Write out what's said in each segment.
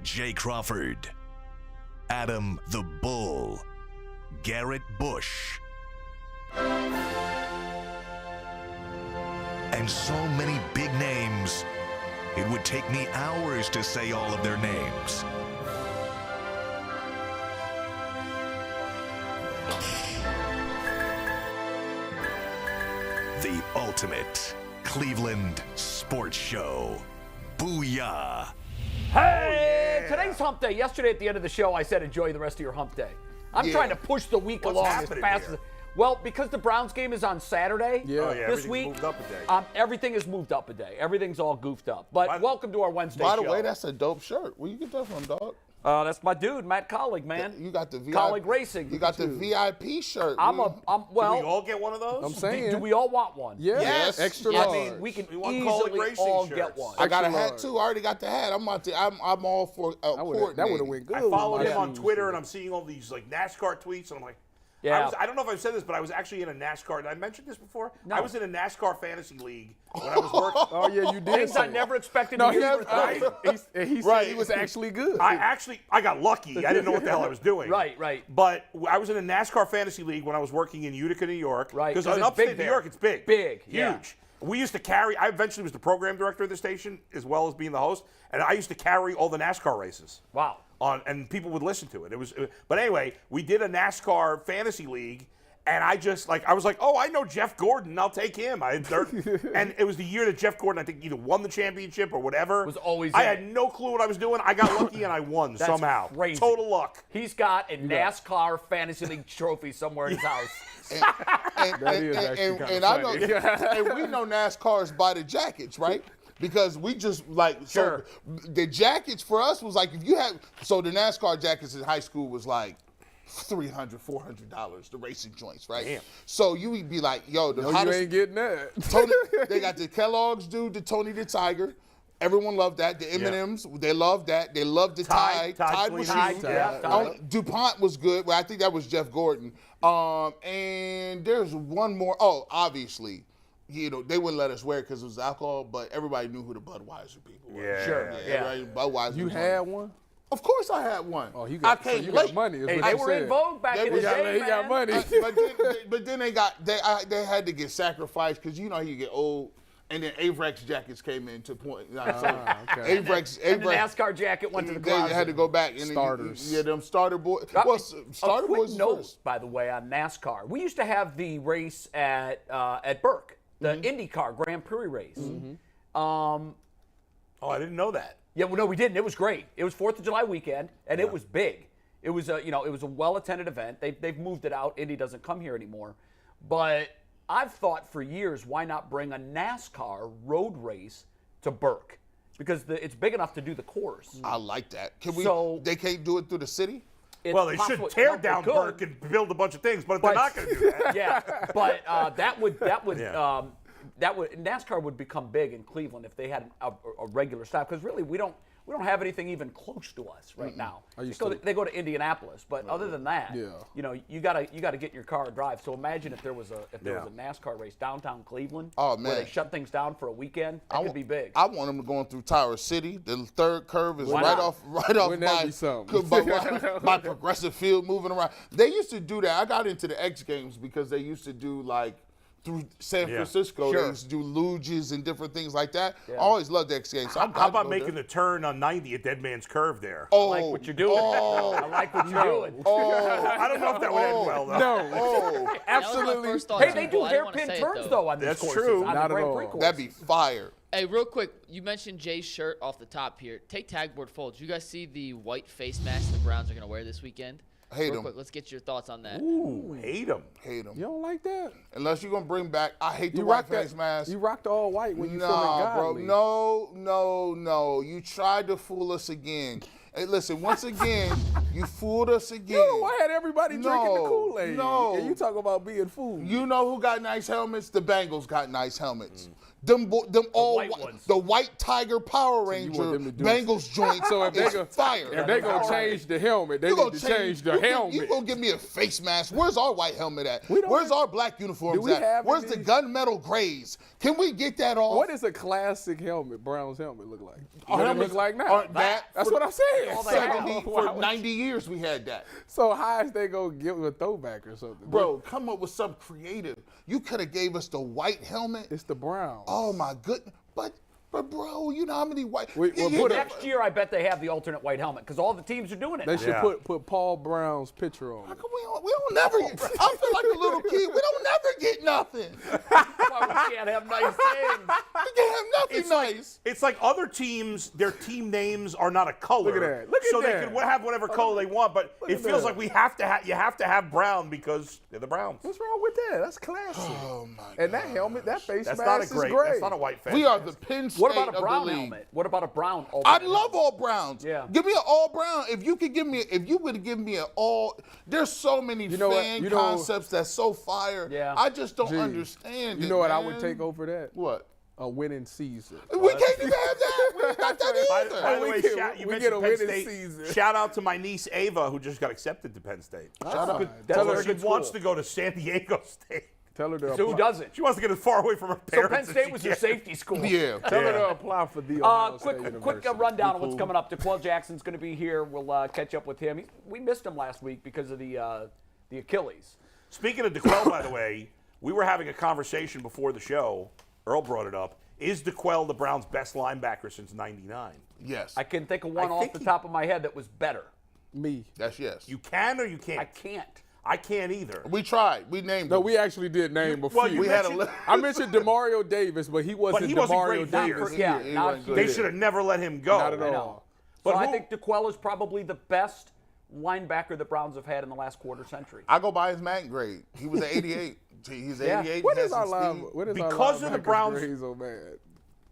Jay Crawford, Adam the Bull, Garrett Bush, and so many big names, it would take me hours to say all of their names. The ultimate Cleveland sports show. Booyah! Hey, today's hump day. Yesterday at the end of the show, I said enjoy the rest of your hump day. I'm trying to push the week along as fast as. Well, because the Browns game is on Saturday this week, moved up a day. Everything is moved up a day. Everything's all goofed up. But welcome to our Wednesday show. By the way, that's a dope shirt. Where you get that from, dog? That's my dude, Matt Colleague, man. You got the VIP. Colleague Racing. You got the VIP shirt. Well, do we all get one of those? I'm saying. do we all want one? Yes. Extra I large. mean, we can want Colleague easily Racing all shirts. get one. I got a Extra hat large. too. I already got the hat. I'm all for That would have went good. I followed with him my on shoes. Twitter, and I'm seeing all these like NASCAR tweets, and I'm like, I don't know if I've said this, but I was actually in a NASCAR. Did I mention this before? No. I was in a NASCAR fantasy league when I was working. Oh, yeah, you did. Things I never expected to hear. He said he was actually good. I got lucky. I didn't know what the hell I was doing. Right. But I was in a NASCAR fantasy league when I was working in Utica, New York. Right. Because 'Cause in it's upstate big New there. York, it's big. Big, Huge. yeah. We used to carry, I eventually was the program director of the station as well as being the host, and I used to carry all the NASCAR races. Wow. And people would listen to it. But anyway, we did a NASCAR fantasy league, and I was like, oh, I know Jeff Gordon, I'll take him. And it was the year that Jeff Gordon, I think, either won the championship or whatever. Was always I in. had no clue what I was doing. I got lucky and I won That's somehow. crazy. Total luck. He's got a NASCAR fantasy league trophy somewhere in his house. And I know, and we know NASCAR's by the jackets, right? Because we just so the jackets for us was like if you had the NASCAR jackets in high school was like $300, $400, the racing joints, right? Damn. So you would be like, yo, the No, hottest. you ain't getting that. Tony, they got the Kellogg's dude, the Tony the Tiger. Everyone loved that. The M&M's, they loved that. They loved the Tide. Tide was huge. DuPont was good. Well, I think that was Jeff Gordon. And there's one more. Oh, obviously, they wouldn't let us wear it because it was alcohol, but everybody knew who the Budweiser people were. Yeah. Sure. Everybody, Budweiser. You was had on it. one? Of course I had one. Oh, you I got, can't so you wait. got money. Is Hey, what they you were said. in vogue back in the day, He man. got money. But then they had to get sacrificed because you get old. And then Avrex jackets came in to point. Okay. Avrex, And the NASCAR jacket went to the closet. They had to go back. And Starters. Them starter boys. A Starter quick boys note, first. by the way, on NASCAR. We used to have the race at Burke, the IndyCar Grand Prix race. Oh, I didn't know that. Yeah, well, no, we didn't. It was great. It was 4th of July weekend, and it was big. It was it was a well-attended event. They've moved it out. Indy doesn't come here anymore. But I've thought for years, why not bring a NASCAR road race to Burke? Because it's big enough to do the course. I like that. They can't do it through the city? It's Well, they possible- should tear well, they down could. Burke and build a bunch of things, but they're not going to do that. Yeah, but Yeah. NASCAR would become big in Cleveland if they had a regular stop. Because really, we don't have anything even close to us right now. They go to Indianapolis, but other than that, you gotta get in your car and drive. So imagine if there was a NASCAR race downtown Cleveland, where they shut things down for a weekend. That could be big. I want them going through Tower City. The third curve is right off Wouldn't that be something? by Progressive Field moving around. They used to do that. I got into the X Games because they used to do through San Francisco. They used to do luges and different things like that. I always loved the X Games. So How about making the turn on 90 at Dead Man's Curve there? I like what you're doing. I like what you're doing. I don't know if that would end well, though. No. Absolutely. Hey, they do hairpin turns though on these That's courses. true. On Not the at Grand all. Prix course. That'd be fire. Hey, real quick, you mentioned Jay's shirt off the top here. Take tagboard folds. You guys see the white face mask the Browns are going to wear this weekend? Hate Real them. quick, let's get your thoughts on that. Ooh, hate them. Hate them. You don't like that? Unless you're going to bring back, I hate the You white rock face that mask. You rocked all white when you feeling Nah, bro. godly. No. You tried to fool us again. Hey, listen, once again, you fooled us again. Yo, I had everybody drinking the No, Kool-Aid. no. And you talk about being fooled. You know who got nice helmets? The Bengals got nice helmets. Them all white ones. the white Tiger Power Ranger Bengals joint. So if is fire. If they gonna change the helmet, they need to change the helmet. You gonna give me a face mask? Where's our white helmet at? We don't Where's have- our black uniforms Do we at? have Where's any- the gunmetal grays? Can we get that off? What is a classic helmet? Brown's helmet look like? Our What it helmets look like now? aren't that That's for- what I'm saying. All they have. 70 for 90 years we had that. So how is they gonna give a throwback or something? Bro, come up with something creative. You could have gave us the white helmet. It's the Browns. Oh my goodness. But bro, you know how many white Next year, I bet they have the alternate white helmet because all the teams are doing it. They now. should put Paul Brown's picture on How it. come we don't never get, I feel like a little kid. We don't never get nothing. Why we can't have nice things. We can't have nothing nice. It's like other teams, their team names are not a color. Look at that. Look at so that. they can have whatever color they want, but it at feels that. like you have to have brown because they're the Browns. What's wrong with that? That's classic. Oh my And that helmet, that face That's mask not a is great. great. That's not a white face. We are the Penn State What about a of brown the league. helmet? What about a brown? I love all browns. Yeah. Give me an all brown. If you would give me an all, there's so many know what? fan You know- concepts that's so fire. Yeah. I just don't Gee, understand it. You know what I man. would take over that? What? A winning season. We can't even have that. We ain't got that By either. the We way, get- you we mentioned get a Penn winning State. season. Shout out to my niece Ava, who just got accepted to Penn State. That's a She good wants school. to go to San Diego State. Tell her to So who apply. doesn't? She wants to get as far away from her So parents. Penn as State she was your can. safety school. Yeah. Tell her to apply for the Ohio State Quick University. rundown of what's coming up. DeQuell Jackson's going to be here. We'll catch up with him. We missed him last week because of the Achilles. Speaking of DeQuell, by the way, we were having a conversation before the show. Earl brought it up. Is DeQuell the Browns' best linebacker since '99? Yes. I can think of one I off think the he- top of my head that was better. Me. That's yes. You can or you can't? I can't. I can't either. We tried. We named No, them. we actually did name a few. Well, you We had a mentioned- li- I mentioned Demario Davis, but he wasn't he wasn't Demario great here. Davis. Yeah, He not wasn't good. They Yeah. should have never let him go. Not at I all. know. But So I who- think DeQuell is probably the best linebacker the Browns have had in the last quarter century. I go by his Mac grade. He was an 88. He's an Yeah. 88. What has is our some line? speed. What is Because our of the linebackers Browns- grade so bad?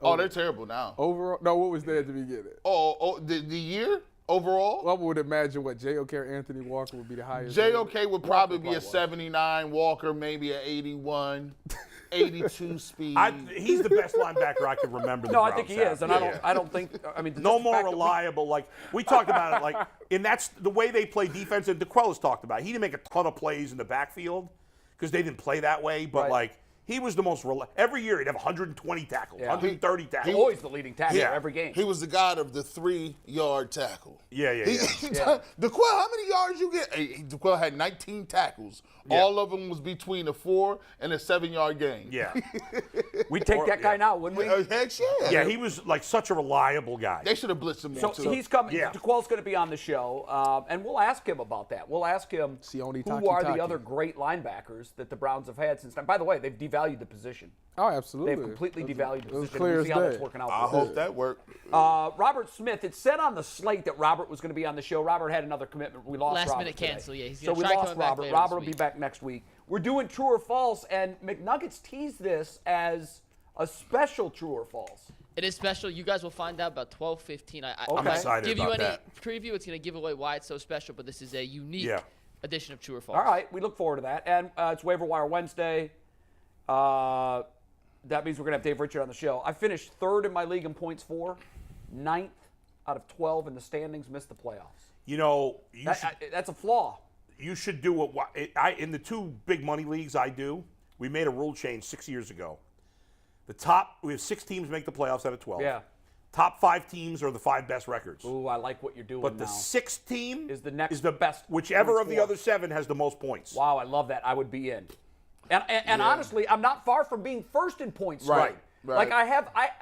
Oh, they're terrible now. Overall, no. What was there at the beginning? The year overall? I would imagine what J.O.K. or Anthony Walker would be the highest. JOK would probably be a was. 79, Walker maybe a 81, 82 speed. He's the best linebacker I can remember. The No, I Browns think he have. is, and I don't think. I mean, No just the more fact that reliable. Like we talked about it. Like, and that's the way they play defense. And DeQuell has talked about it. He didn't make a ton of plays in the backfield because they didn't play that way. But Right. like he was the most every year he'd have 120 tackles, 130 He's tackles. always the leading tackler Yeah. every game. He was the god of the 3-yard tackle. Yeah. DeQuell, how many yards you get? DeQuell had 19 tackles. Yeah. All of them was between a 4 and a 7-yard gain. Yeah. We'd take that guy now, wouldn't we? Heck yeah. Yeah. He was like such a reliable guy. They should have blitzed him more So too. he's coming. Yeah. DeQuell's going to be on the show, and we'll ask him about that. We'll ask him Sione who are the Takitaki. other great linebackers that the Browns have had since. By the way, they've devalued the position. Oh, absolutely. They've completely devalued the it was position. clear We'll as see how that's day. working out. I for them. hope that worked. Robert Smith. It said on the slate that Robert was going to be on the show. Robert had another commitment. We lost Last Robert minute today. cancel, yeah, he's So gonna we try lost coming back Robert. later Robert this will be week. back next week. We're doing true or false, and McNuggets teased this as a special true or false. It is special. You guys will find out about 12:15. I'm if I excited give you about any that. preview, it's going to give away why it's so special, but this is a unique Yeah. edition of True or False. All right, we look forward to that. And it's Waiver Wire Wednesday. That means we're going to have Dave Richard on the show. I finished third in my league in points for, 9th out of 12 in the standings, missed the playoffs. You know, That's a flaw. you should do what in the two big money leagues I do. We made a rule change 6 years ago. We have 6 teams make the playoffs out of 12. Yeah. Top 5 teams are the 5 best records. Ooh, I like what you're doing But now. the 6th team Is the next is the best Whichever points of the for. other 7 has the most points. Wow, I love that. I would be in. And honestly, I'm not far from being first in points. Right. Like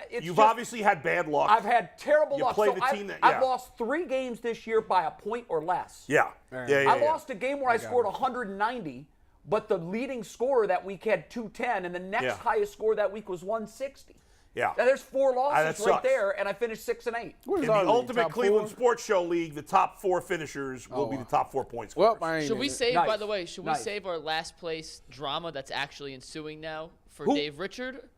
it's You've just, obviously had bad luck. I've had terrible You luck. play So the team that- I've yeah. lost 3 games this year by a point or less. Yeah. I lost a game where I scored 190, but the leading scorer that week had 210, and the next Yeah. highest score that week was 160. Yeah. Now, there's 4 that losses right sucks. there, and I finished 6 and 8. What is In our the league, Ultimate top Cleveland 4? Sports Show League, the top 4 finishers will be the top 4 point scorers. Well, I ain't Should in we it. save, Nice. by the way, should we Nice. save our last place drama that's actually ensuing now for Who? Dave Richard?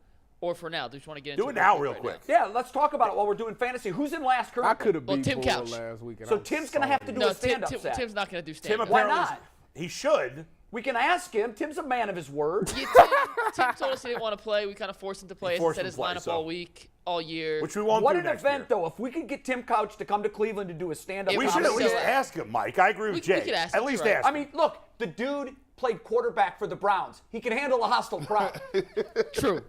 Or for now? Do you just want to get into Do it it now real right quick. Yeah, let's talk about it while we're doing fantasy. Who's in last currently? I could have Well, beat Tim Bull Couch. last week. So Tim's going to have to do No, a stand-up set. Tim's not going to do Tim stand-up. Why apparently not? he should. We can ask him. Tim's a man of his word. Yeah, Tim told us he didn't want to play. We kind of forced him to play. He set his lineup all week, all year. Which we won't What do an next event, year. though. If we could get Tim Couch to come to Cleveland to do a stand-up We should at least ask him, Mike. I agree with Jay. We could ask at him, least right. ask I him. mean, look, the dude played quarterback for the Browns. He can handle a hostile crowd. True.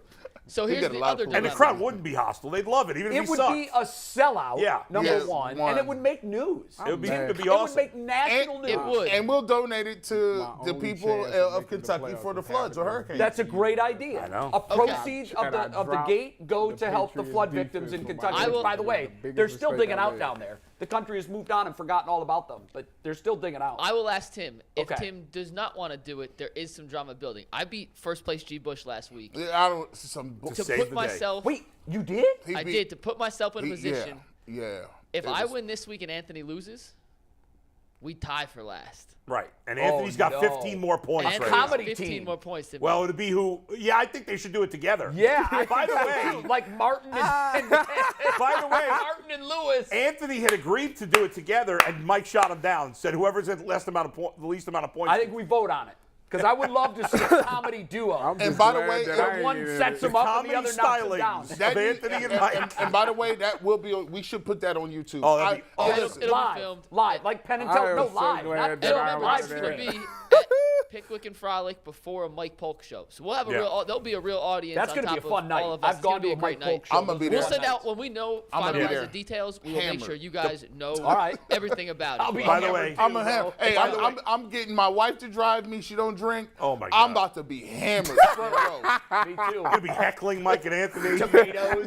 So here's got a the lot other of And the dilemma. crowd wouldn't be hostile. They'd love it, even if It he would sucked. be a sellout, Yeah. number Yes, one, one. and it would make news. It would be Man. to be It awesome. would make national And- news. It would. And we'll donate it to My the only people chance of of making the Kentucky playoffs for the is floods or having hurricanes. That's a great idea. I know. A proceeds And I of the dropped gate go the to help the Patriots flood defense victims in for Kentucky. I Which, will- by the way, The biggest they're still mistake digging I out made. down there. The country has moved on and forgotten all about them, but they're still digging out. I will ask Tim. If Okay. Tim does not want to do it, there is some drama building. I beat first place G. Bush last week. I don't. Some. To save put the day. myself, Wait, you did? he I beat- did, to put myself in a position. Yeah. If It I was- win this week and Anthony loses, we tie for last. Right. And Anthony's got no. 15 more points And right Anthony's now. comedy 15 team. more points than Well, me. it'd be who? Yeah, I think they should do it together. Yeah. I By the think so, way- too. Like Martin and By the way, Martin and Lewis. Anthony had agreed to do it together, and Mike shot him down. Said whoever's at the least amount of points. I think we vote on it because I would love to see a comedy duo. I'm just by the glad way, that if I ain't one in sets it. him up and comedy the other knocks him down. stylings That of needs- Anthony and Mike. and by the way, that will be. We should put that on YouTube. Oh, that'd be listen, It'll be live, filmed. live, like Penn and I Teller. am No, so live, glad not that And film, I remember, live this is there. going stream. to be at Pickwick and Frolic before a Mike Polk show. So we'll have a Yeah. there'll be a real audience. That's going to be a fun night. All of us. I've It's gonna gone be to a a great Mike Polk night. show. I'm gonna be We'll there. send out when we know I'm gonna be finalize there. the details. We will make Hammered. sure you guys know All right. everything about it. I'll be By the hammered way- too, I'm a bro. ham. Hey, By the way, I'm getting my wife to drive me. She don't drink. Oh, my I'm God. about to be hammered. Front row. me too. Gonna be heckling Mike and Anthony. Tomatoes.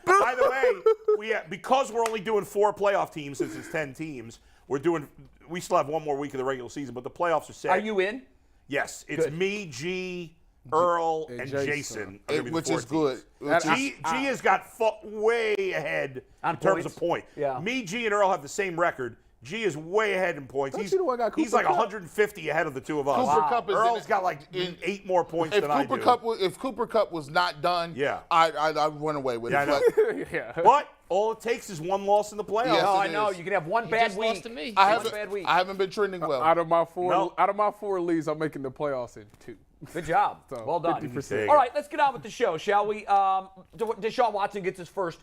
By the way, because we're only doing 4 playoff teams since it's 10 teams, we still have one more week of the regular season, but the playoffs are set. Are you in? Yes, it's Good. me, G, Earl, and Jason. Jason. are gonna be the Which 4 is good. teams. Which is- G has got way ahead On in terms points? of point. Yeah. Me, G, and Earl have the same record. G is way ahead in points. Don't you the one got He's Cooper like Kupp? 150 ahead of the two of us. Cooper Kupp is Earl's got like in- 8 more points If than I do. If Cooper Kupp was not done, Yeah. I'd run away with Yeah, it. I know. But Yeah. But all it takes is one loss in the playoffs. Yes, Oh, it I know. is. You can have one He bad just week. lost to me. I One bad week. haven't been trending well. Out of my No. four leagues, I'm making the playoffs in 2. Good job. So, Well done. 50%. All right, let's get on with the show, shall we? Deshaun Watson gets his first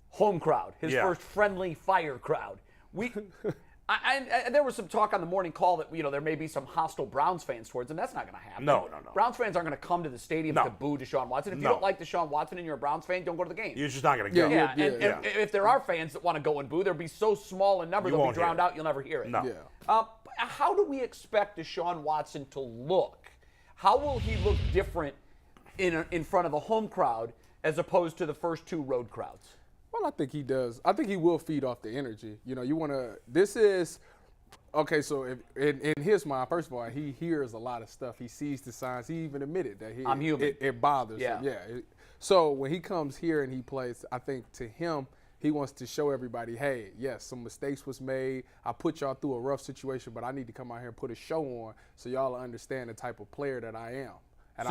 home crowd, his Yeah. first friendly fire crowd. And there was some talk on the morning call that there may be some hostile Browns fans towards him. That's not going to happen. No. Browns fans aren't going to come to the stadium No. to boo Deshaun Watson. If you No. don't like Deshaun Watson and you're a Browns fan, don't go to the game. You're just not going to go. Yeah, Yeah, and yeah. if there are fans that want to go and boo, they'll be so small in number You they'll be won't hear drowned it. out. You'll never hear it. No. Yeah. How do we expect Deshaun Watson to look? How will he look different in front of a home crowd as opposed to the first 2 road crowds? Well, I think he does. I think he will feed off the energy. You want to. This is okay. So, if, in his mind, first of all, he hears a lot of stuff. He sees the signs. He even admitted that I'm human. It bothers him. Yeah. So when he comes here and he plays, I think to him, he wants to show everybody, hey, yes, some mistakes was made. I put y'all through a rough situation, but I need to come out here and put a show on so y'all understand the type of player that I am. And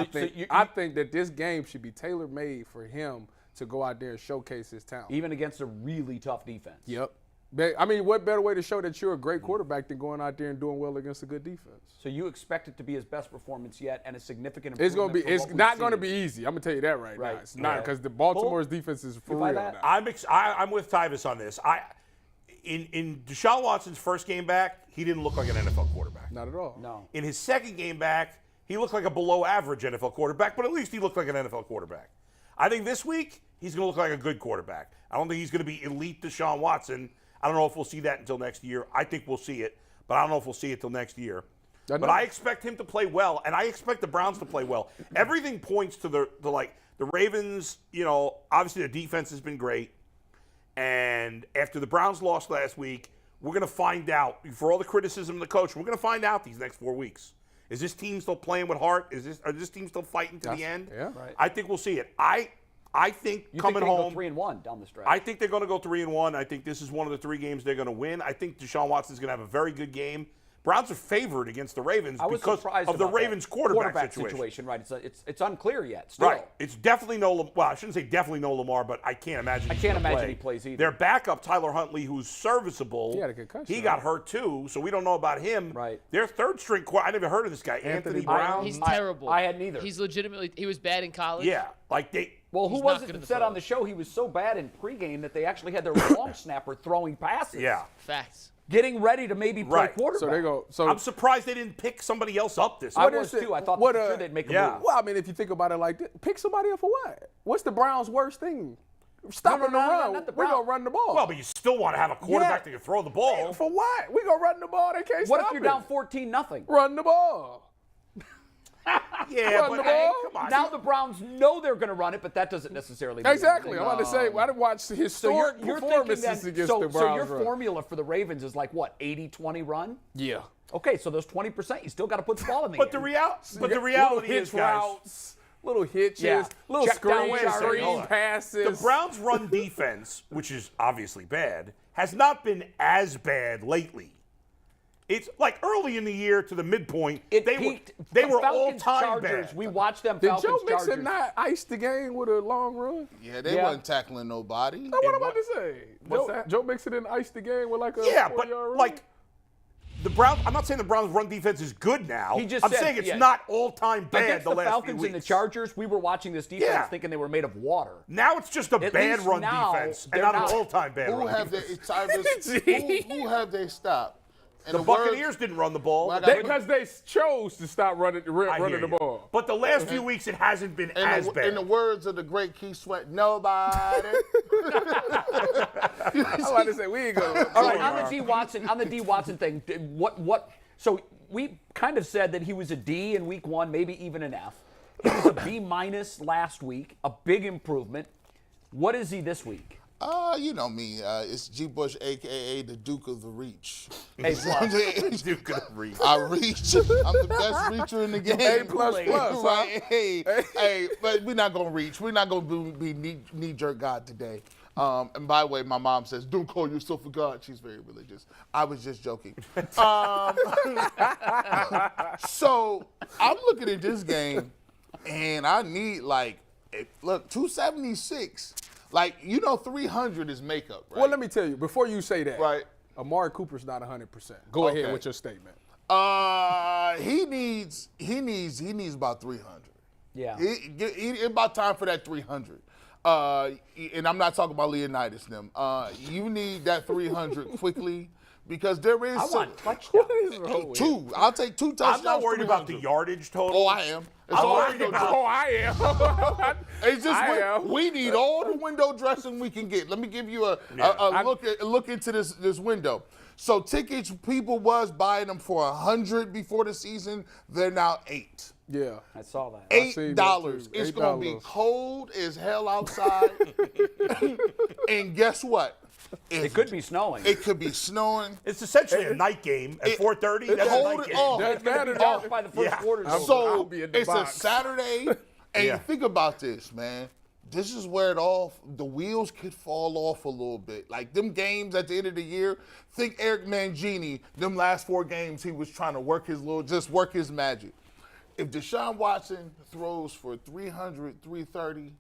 I think that this game should be tailor-made for him to go out there and showcase his talent. Even against a really tough defense. Yep. I mean, what better way to show that you're a great quarterback than going out there and doing well against a good defense? So you expect it to be his best performance yet and a significant It's improvement. gonna be. It's not going to be easy. I'm gonna tell you that right now. It's not because the Baltimore's defense is for You buy real that? now. I'm with Tyvis on this. In Deshaun Watson's first game back, he didn't look like an NFL quarterback. Not at all. No. In his second game back, he looked like a below average NFL quarterback, but at least he looked like an NFL quarterback. I think this week, he's going to look like a good quarterback. I don't think he's going to be elite Deshaun Watson. I don't know if we'll see that until next year. I think we'll see it, but I don't know if we'll see it till next year. But I expect him to play well, and I expect the Browns to play well. Everything points to the Ravens. Obviously the defense has been great, and after the Browns lost last week, we're going to find out. For all the criticism of the coach, we're going to find out these next 4 weeks. Is this team still playing with heart? Are this team still fighting to the end? Yeah. Right. I think we'll see it. I think You coming think they home, go 3-1 down the stretch? I think they're going to go 3-1. I think this is one of the 3 games they're going to win. I think Deshaun Watson's going to have a very good game, Browns are favored against the Ravens because of the Ravens quarterback situation. Right? It's unclear yet. Still. Right. It's definitely no. Well, I shouldn't say definitely no Lamar, but I can't imagine. He plays either. Their backup, Tyler Huntley, who's serviceable. He had a concussion. He got hurt too, so we don't know about him. Right. Their third string. I never heard of this guy, Anthony Brown. He's terrible. I had neither. He's legitimately. He was bad in college. Yeah, like they. Well, who was it that said on the show he was so bad in pregame that they actually had their long snapper throwing passes? Yeah. Facts. Getting ready to maybe play quarterback. So they go. So I'm surprised they didn't pick somebody else up this. I was too. I thought for sure they'd make a move. Well, I mean, if you think about it like this, pick somebody up for what? What's the Browns' worst thing? Stopping the run. We're going to run the ball. Well, but you still want to have a quarterback that can throw the ball. For what? We're going to run the ball. They can't What stop if you're it. down 14-0? Run the ball. Yeah, Run but the hey, ball. come on. Now the Browns know they're going to run it, but that doesn't necessarily mean Exactly. anything. I'm about to say, I didn't watch historic performances against the Browns. So your formula for the Ravens is like what, 80-20 run? Yeah. Okay, so those 20%, you still got to put the ball in the But game. the reality is, guys, routes, little hitches, Yeah. little Check down screen passes. the Browns' run defense, which is obviously bad, has not been as bad lately. It's like early in the year to the midpoint, It they peaked. were Falcons, all-time Chargers. bad. We watched them. Did Falcons, Joe Mixon Chargers. not ice the game with a long run? Yeah, they wasn't tackling nobody. That's what I'm about to say. What's that? Joe Mixon didn't ice the game with like a Yeah, but 4-yard run? like the Browns, I'm not saying the Browns' run defense is good now. He just I'm said, saying it's yeah. not all-time bad Against the the last Falcons few and weeks. the Chargers, we were watching this defense Yeah. thinking they were made of water. Now it's just a At bad least run now, defense and they're not not- an all-time bad Who run have they, defense. Tyrus, who have they stopped? And The Buccaneers didn't run the ball. Well, I got- Because they chose to stop running I hear the you. ball. But the last few weeks, it hasn't been as bad. In the words of the great Keith Sweat, nobody. I'm about to say, we ain't going to. All right, on the D Watson thing, what? So we kind of said that he was a D in week 1, maybe even an F. He was a B- last week, a big improvement. What is he this week? You know me. It's G. Bush, a.k.a. the Duke of the Reach. A+. Duke of the Reach. I reach. I'm the best reacher in the game. A++, right? Hey, but we're not going to reach. We're not going to be knee-jerk God today. And by the way, my mom says, don't call yourself a God. She's very religious. I was just joking. So I'm looking at this game, and I need, look, 276. 300 is makeup, right? Well, let me tell you, before you say that, Right. Amari Cooper's not 100%. Go ahead Okay. with your statement. He needs about 300. Yeah. It's about time for that 300. And I'm not talking about Leonidas them. You need that 300 quickly because there is I want touchdowns. two. I'll take 2 touchdowns. I'm not worried about the 300. yardage total. Oh, I am. It's I'm all worried window about- Oh, I am. It's just I am. we need all the window dressing we can get. Let me give you a look into this window. So tickets, people was buying them for $100 before the season. They're now $8. Yeah. I saw that. seen that $8. too. It's gonna be $8. cold as hell outside. And guess what? It could be snowing. It could be snowing. It's essentially a night game at 4:30. That's a Hold night it game. off. That's better than Off by the first quarter. I'll So be in the it's box. a Saturday, and Yeah. you think about this, man. This is where the wheels could fall off a little bit. Like them games at the end of the year, think Eric Mangini, them last 4 games he was trying to work his magic. If Deshaun Watson throws for 300, 330,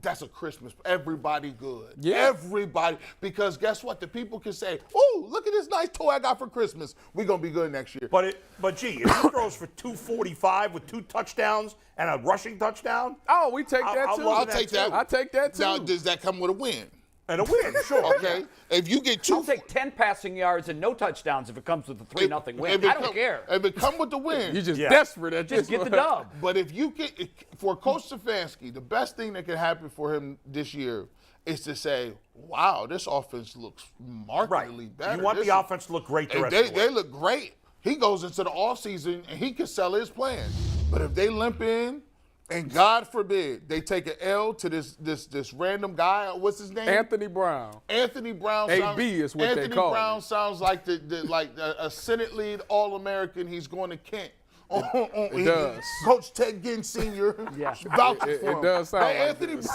that's a Christmas. Everybody good. Yeah. Everybody. Because guess what? The people can say, oh, look at this nice toy I got for Christmas. We're going to be good next year. But gee, if he throws for 245 with 2 touchdowns and a rushing touchdown Oh, we take that I'll too. look I'll at take that. I take that too. Now, does that come with a win? and a win, sure. Okay. If you get 2, I'll take 10 passing yards and no touchdowns if it comes with a 3-0 win. I don't care. If it come with the win. You're just Yeah. desperate at Just this get the point. dub. But if you get, for Coach Stefanski, the best thing that can happen for him this year is to say, wow, this offense looks Right. markedly better. You want This the is- offense to look great the And rest of the way. they look great. He goes into the offseason and he can sell his plan. But if they limp in, and God forbid they take an L to this random guy, what's his name? Anthony Brown. Anthony Brown. AB is what they Anthony call Brown him. sounds like a Senate lead All-American. He's going to Kent It does. Coach Ted Ginn Sr. vouches for him. It does sound like Anthony this.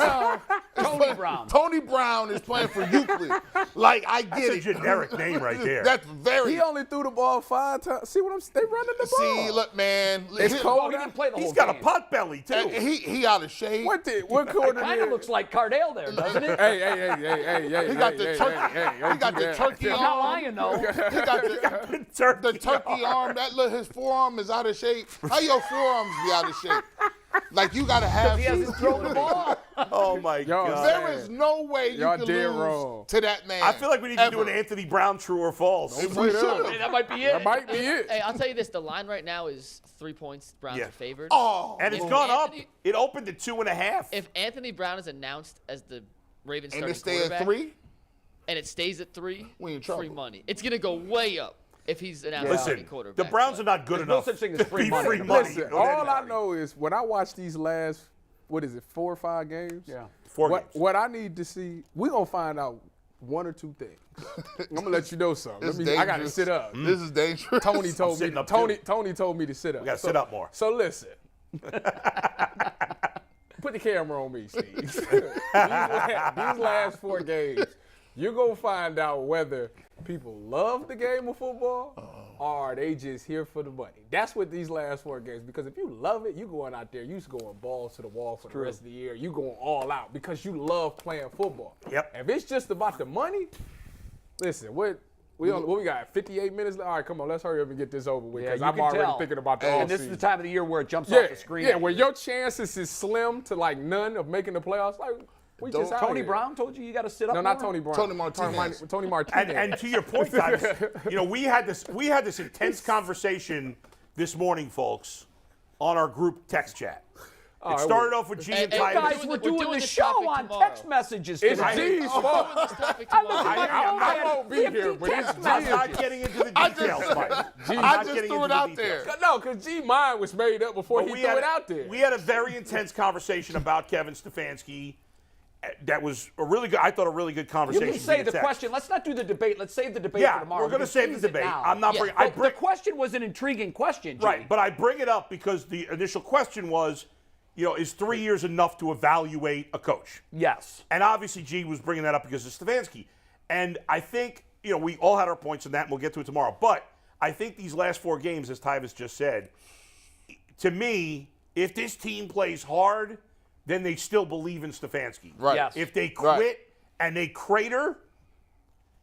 Brown. Tony Brown is playing for Euclid. Like, I get That's it. a generic name right there. That's very. He only threw the ball 5 times. See what I'm saying? They running the ball. See, look, man. It's cold. He didn't play the whole He's got a game. pot belly, too. He out of shape. What Kind coordinator? of looks like Cardale there, doesn't it? Hey. He got the turkey. He got the turkey I'm arm. not lying, though. He got the turkey arm. That look, his forearm is out of shape. How your forearms be out of shape? Like, you got to have. He hasn't thrown the ball. Oh, my God. There is no way you Y'all can dead lose wrong. to that man. I feel like we need to do ever. an Anthony Brown true or false. We should. Hey, that might be it. That might be it. Hey, I'll tell you this: the line right now is 3 points. Browns Yeah. are favored. Oh, And it's If gone up. Anthony- It opened at 2.5. If Anthony Brown is announced as the Ravens and starting they stay quarterback, at 3. and it stays at 3, We in free trouble. money. It's gonna go way up if he's announced as Listen, starting quarterback. the Browns but- are not good There's no enough such thing as to free be money. free money. Listen, Go ahead, all I Harry. know is when I watch these last, 4 or 5 games? Yeah. 4 games. What I need to see, we're going to find out 1 or 2 things. I'm going to let you know something. It's I got to dangerous. sit up. This is dangerous. Tony told me. sitting up, Tony too. told me to sit up. We got to sit up more. So listen. Put the camera on me, Steve. these last 4 games, you're going to find out whether people love the game of football or are they just here for the money. That's what these last 4 games, because if you love it, you going out there, you going balls to the wall for the rest of the year. You going all out because you love playing football. Yep. If it's just about the money, listen, what we got 58 minutes left? All right, come on, let's hurry up and get this over with because you I'm can already tell. thinking about the And this is the time of the year where it jumps off the screen. yeah, where your chances is slim to like none of making the playoffs. Like we just out Tony here. Brown told you got to sit up. No, not more? Tony Brown. Tony Martinez. Tony Martinez. And to your point, Tyvis, we had this intense conversation this morning, folks, on our group text chat. It started off with G and Hey, Tyvis. Guys, we're doing doing the this show topic on tomorrow. text messages It's today. G's fault. This topic I look tomorrow. at my phone, I I had won't be here, 50 but it's text I'm G. not getting into the details, Mike. I'm I not just getting threw into it the out details. there. No, because G mine was made up before But he threw it out there. We had a very intense conversation about Kevin Stefanski. That was a really good. I thought a really good You conversation. can say via the text. question. Let's not do the debate. Let's save the debate Yeah, for tomorrow. we're going to We can save the tease it debate. now. I'm not Yeah. bringing. But the question was an intriguing question, G. Right, but I bring it up because the initial question was, is 3 years enough to evaluate a coach? Yes. And obviously, G was bringing that up because of Stefanski. And I think, we all had our points in that, and we'll get to it tomorrow. But I think these last 4 games, as Tyvis just said, to me, if this team plays hard, then they still believe in Stefanski. Right. Yes. If they quit and they crater,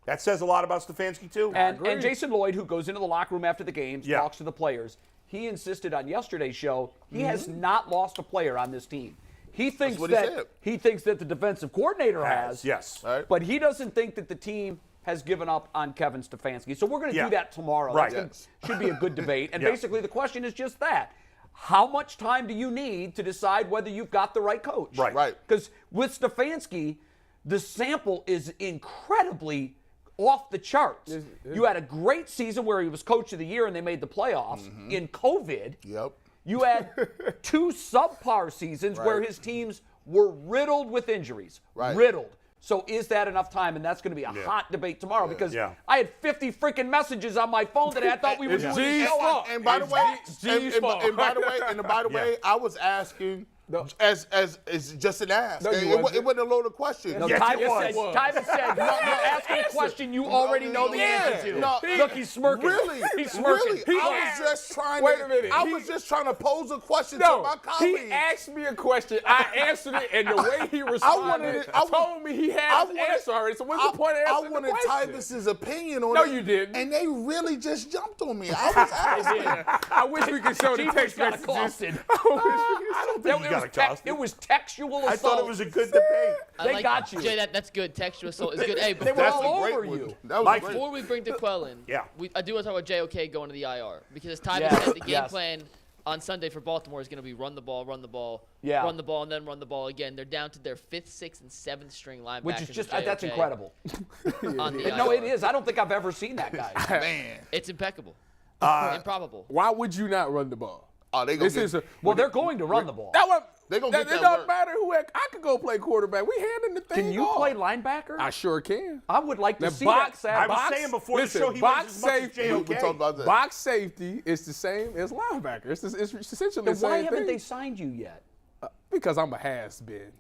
that says a lot about Stefanski, too. And Jason Lloyd, who goes into the locker room after the games, Yeah. talks to the players, he insisted on yesterday's show he has not lost a player on this team. He thinks what he that said. he thinks that the defensive coordinator has. Yes. Right. But he doesn't think that the team has given up on Kevin Stefanski. So we're going to Yeah. do that tomorrow. Right. That should be a good debate. And Yeah. basically the question is just that. How much time do you need to decide whether you've got the right coach? Right. Right. Because with Stefanski, the sample is incredibly off the charts. You had a great season where he was coach of the year and they made the playoffs. In COVID, Yep. you had 2 subpar seasons where Right. his teams were riddled with injuries. Right. Riddled. So is that enough time? And that's going to be a hot debate tomorrow because Yeah. I had 50 freaking messages on my phone today. I thought we were doing the G's show on fault. And by the way, G's fault. and by the way, I was asking as just an ask. No, you it wasn't. wasn't a loaded question. No, Yes, Tyvis it said, was. Tyvis said, you're asking a question you already know the answer to. No, Look, he's smirking. Really? He's smirking. Really? I was just trying to. Wait a minute. I was just trying to pose a question to No, my colleagues. he asked me a question. I answered it, and the way he responded told me he had an answer already. So what's the point of answering I wanted the question? Tyvis's opinion on No, it. you didn't. And they really just jumped on me. I was asking. I wish we could show the Chief text got messages. accosted. think you got accosted. It was textual assault. I thought it was a good debate. I They like- got you. Jay, that's good. Textual assault is good. Hey, They were before, all a great over one. you. That was Mike, great. before we bring DeQuell in, Yeah. I do want to talk about JOK going to the IR because as Tyvis Yeah, said, the game yes. plan on Sunday for Baltimore is going to be run the ball, run the ball, Yeah. run the ball, and then run the ball again. They're down to their 5th, 6th, and 7th string linebackers. Which is just, with that's JOK incredible. On the No, IR. it is. I don't think I've ever seen that guy. Man. It's impeccable. Improbable. Why would you not run the ball? Oh, they This gonna is get, a Well, they're going to run the ball. that one. They're going to get that It don't work. matter who I could go play quarterback. We handing the thing Can you off. play linebacker? I sure can. I would like to Now, see box- that. I Sad. was saying before listen, the show he box runs as much as safety. JOK. We'll talk about that. Box safety is the same as linebacker. It's essentially Then the same why thing. haven't they signed you yet? Because I'm a has-been.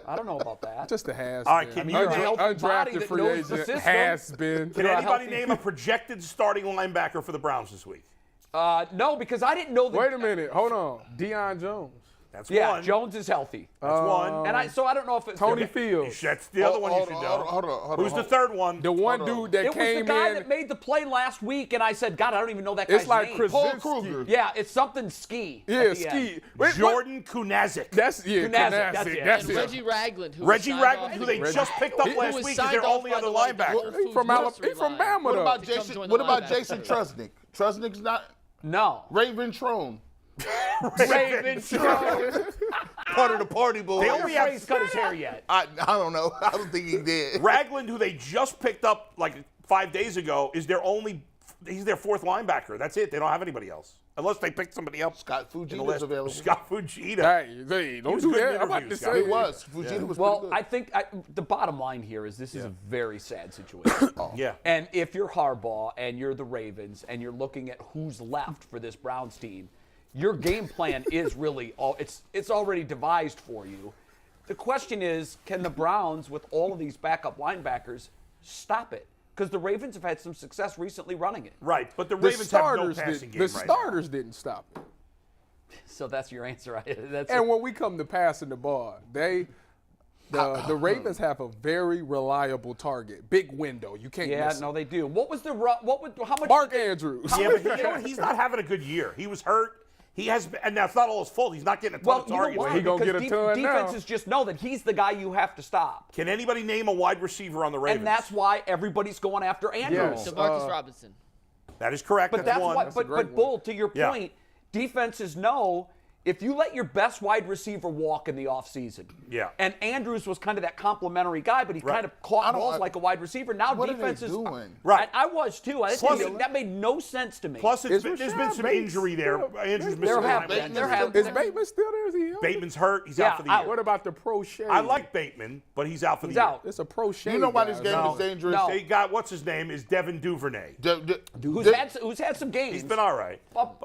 I don't know about that. Just a has-been. All right, can you You're a healthy body undrafted that free knows the agent system. has-been. Can You're a anybody healthy- name a projected starting linebacker for the Browns this week? No, because I didn't know that. Wait a minute. Hold on. Deion Jones. That's Yeah, one. Jones is healthy. That's one. And I don't know if it's Tony Fields. That's the other one you should know. Hold on. Who's the third one? The one dude that It was the came guy in. that made the play last week, and I said, God, I don't even know that guy's It's like name. Chris Paul Zinski. Kruger. Yeah, it's something ski. Yeah, at the end. ski. Wait, Jordan Kunazic. That's Kunasik, that's it. That's And it. Reggie Ragland, who Reggie was signed Ragland, off who the- they just picked up who last was week, is signed their off only by other the, like, linebacker. Whole He Foods from grocery line. Bama, What though. about to come Jason? join What the about linebacker Jason crew. Trusnick? Trusnick's not. No. Raven Trone. Raven Part of the party, boy. They only have He's cut his hair yet. I don't know. I don't think he did. Ragland, who they just picked up like 5 days ago, is he's their fourth linebacker. That's it. They don't have anybody else. Unless they picked somebody else. Scott in the Fujita's list. available. Scott Fujita. Hey, don't was do good in that. I'm about to interviews, say guys. He was. Fujita was Well, pretty good. I think the bottom line here is this is a very sad situation. Yeah. And if you're Harbaugh and you're the Ravens and you're looking at who's left for this Browns team, your game plan is really it's already devised for you. The question is, can the Browns, with all of these backup linebackers, stop it? Because the Ravens have had some success recently running it. Right, but the The Ravens have no starters, passing game the right now. starters didn't stop it. So that's your answer. And when we come to passing the ball, the Ravens have a very reliable target, big window. You can't yeah, miss it. no, they do. How much? Mark Andrews. Yeah, but you know what? He's not having a good year. He was hurt. He has, and that's not all his fault. He's not getting a ton Well, of you know targets. why? He gonna Because get a ton now. defenses just know that he's the guy you have to stop. Can anybody name a wide receiver on the Ravens? And that's why everybody's going after Andrews. Yes. DeMarcus Robinson. That is correct. But that's that's one. why. a But great Bull, one. to your Yeah. point, defenses know if you let your best wide receiver walk in the offseason. Yeah. And Andrews was kind of that complimentary guy, but he Right. kind of caught balls like a wide receiver. Now What are they defenses doing? Right. I was too. That made no sense to me. Plus, Is there's been Rashad some Bates injury there. still- Andrews missing There time. have been. Bateman's There have Is been. Bateman still there? Is he out? Bateman's hurt. He's Yeah, out for the year. What about the pro shade? I like Bateman, but he's out for He's the year. out. It's a pro shade. You know why this guys. game No. is dangerous? No. They got, what's his name, is Devin Duvernay. Who's had some games. He's been all right.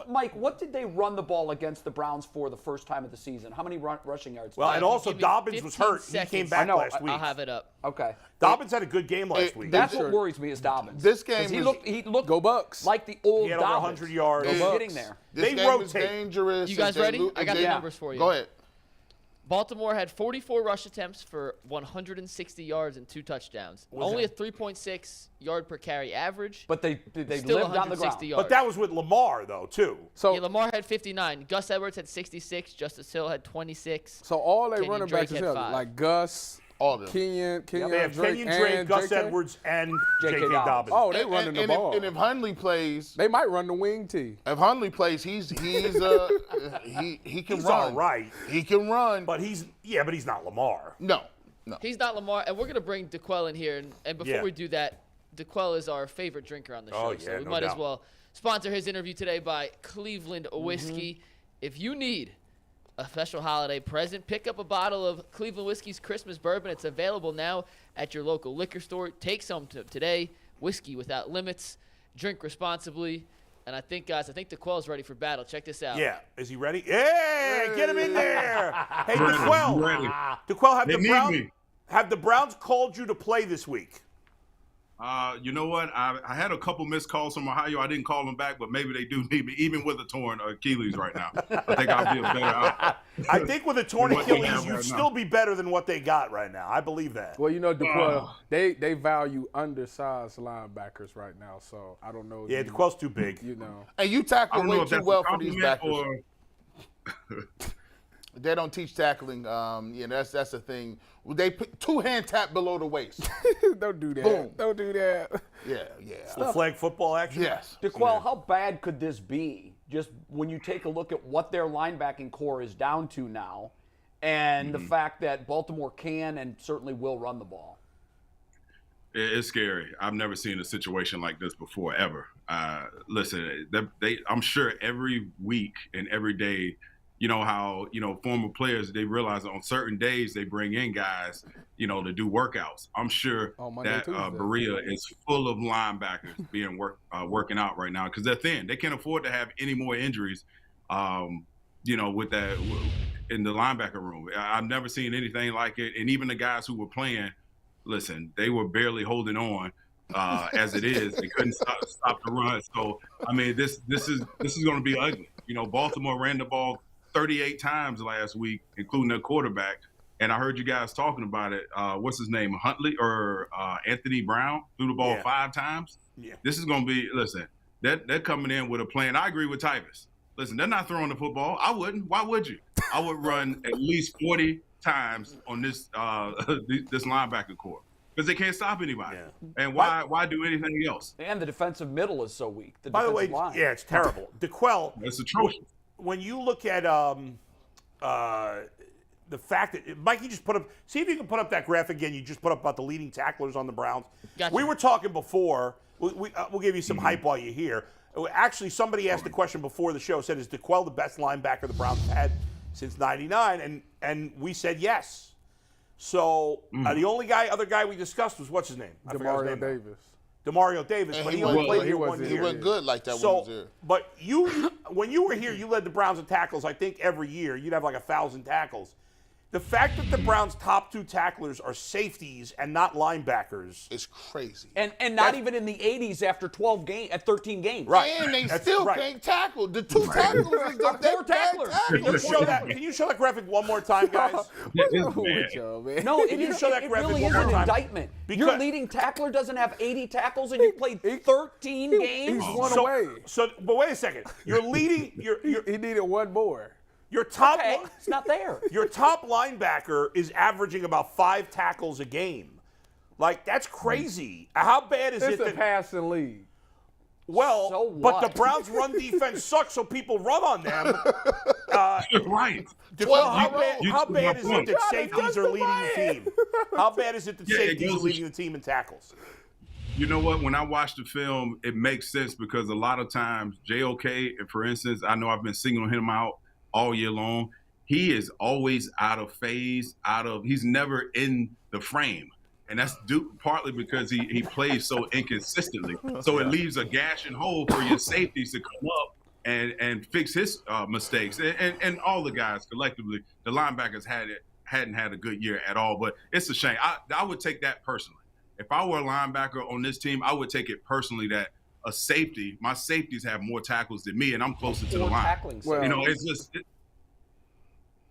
Mike, what did they run the ball against the Browns for the first time of the season? How many rushing yards? Well, and If you also give me Dobbins was 15 hurt. He came seconds, back know, last week. I'll have it up. Okay. Dobbins had a good game last week. That's Sure. what worries me is Dobbins. This game 'Cause he is- looked Go Bucks. like the old He had over Dobbins. 100 yards. He's Go getting Bucks. there. This They game is rotate. dangerous. You guys if they ready? lo- I got if the they- numbers for you. Go ahead. Baltimore had 44 rush attempts for 160 yards and 2 touchdowns. Only a 3.6 yard per carry average. But they Still lived on the 160 ground. yards. But that was with Lamar, though, too. So, Yeah, Lamar had 59. Gus Edwards had 66. Justice Hill had 26. so all they Kenyon running Drake backs is had him, 5. like Gus, All of them. Kenyon They have Kenyon Drake, and Gus JK? Edwards, and J.K. J.K. Dobbins. Oh, they running the and ball. If Hundley plays, They might run the wing tee. if Hundley plays, he can He's run. all right. He can run. But he's not Lamar. No. He's not Lamar. And we're going to bring DeQuell in here. And before Yeah. we do that, DeQuell is our favorite drinker on the show. Oh, So yeah, we no might as doubt. well sponsor his interview today by Cleveland Whiskey. If you need a special holiday present, pick up a bottle of Cleveland Whiskey's Christmas bourbon. It's available now at your local liquor store. Take some today. Whiskey without limits. Drink responsibly. And I think, guys, DeQuell's ready for battle. Check this out. Yeah. Is he ready? Hey, get him in there. Hey, Ready, DeQuell. ready. DeQuell, They need me. have the Browns called you to play this week? You know what? I had a couple missed calls from Ohio. I didn't call them back, but maybe they do need me, even with a torn Achilles right now. I think I'll be a better out. I think with a torn What they Achilles, have you'd right still now. be better than what they got right now. I believe that. Well, you know, DeQuell, they value undersized linebackers right now, so I don't know. Yeah, DeQuell's too big. You know. And you I tackle don't know way if too that's well a for these compliment backers. or They don't teach tackling. That's the thing. They put 2-hand tap below the waist. Don't do that. Boom. Don't do that. Yeah. Little flag football action? Yes. DeQuell, how bad could this be? Just when you take a look at what their linebacking core is down to now, and the fact that Baltimore can and certainly will run the ball. It's scary. I've never seen a situation like this before, ever. Listen, I'm sure every week and every day, you know, how, you know, former players, they realize that on certain days they bring in guys, you know, to do workouts. I'm sure that Berea is full of linebackers being working out right now because they're thin. They can't afford to have any more injuries, you know, with that in the linebacker room. I've never seen anything like it. And even the guys who were playing, listen, they were barely holding on as it is. They couldn't stop the run. So, I mean, this is going to be ugly. You know, Baltimore ran the ball 38 times last week, including their quarterback. And I heard you guys talking about it. What's his name? Huntley or Anthony Brown threw the ball 5 times. Yeah. This is going to be, listen, they're coming in with a plan. I agree with Tyvis. Listen, they're not throwing the football. I wouldn't. Why would you? I would run at least 40 times on this this linebacker core because they can't stop anybody. Yeah. And why do anything else? And the defensive middle is so weak. By the way, line. Yeah, it's terrible. DeQuell. It's atrocious. When you look at the fact that Mikey just put up, see if you can put up that graphic again. You just put up about the leading tacklers on the Browns. Gotcha. We were talking before. We'll give you some hype while you're here. Actually, somebody asked the question before the show. Said, "Is DeQuell the best linebacker the Browns have had since '99?" And we said yes. So the only other guy we discussed was what's his name? Demario Davis. Demario Davis, but he only played here 1 year. He went good like that when he was there. But when you were here, you led the Browns in tackles. I think every year you'd have like 1,000 tackles. The fact that the Browns' top 2 tacklers are safeties and not linebackers is crazy. And not even in the 80s after 13 games. Right. And they still can't tackle. The 2 tacklers is the 4 tacklers. Can you show that graphic one more time, guys? No, it really is an indictment. Your leading tackler doesn't have 80 tackles and you played 13 games? He's one away. But wait a second. You're leading. He needed 1 more. It's not there. Your top linebacker is averaging about 5 tackles a game. Like, that's crazy. How bad is it? It's a passing league. Well, so but the Browns' run defense sucks, so people run on them. Right. How bad is it that safeties are leading the team? How bad is it that safeties are leading the team in tackles? You know what? When I watch the film, it makes sense because a lot of times, JOK, for instance, I know I've been singling him out all year long. He is always out of phase, he's never in the frame. And that's partly because he plays so inconsistently. So it leaves a gash and hole for your safeties to come up and fix his mistakes. And all the guys collectively, the linebackers hadn't had a good year at all. But it's a shame. I would take that personally. If I were a linebacker on this team, I would take it personally that my safeties have more tackles than me, and I'm closer to the line. Well, you know, it's just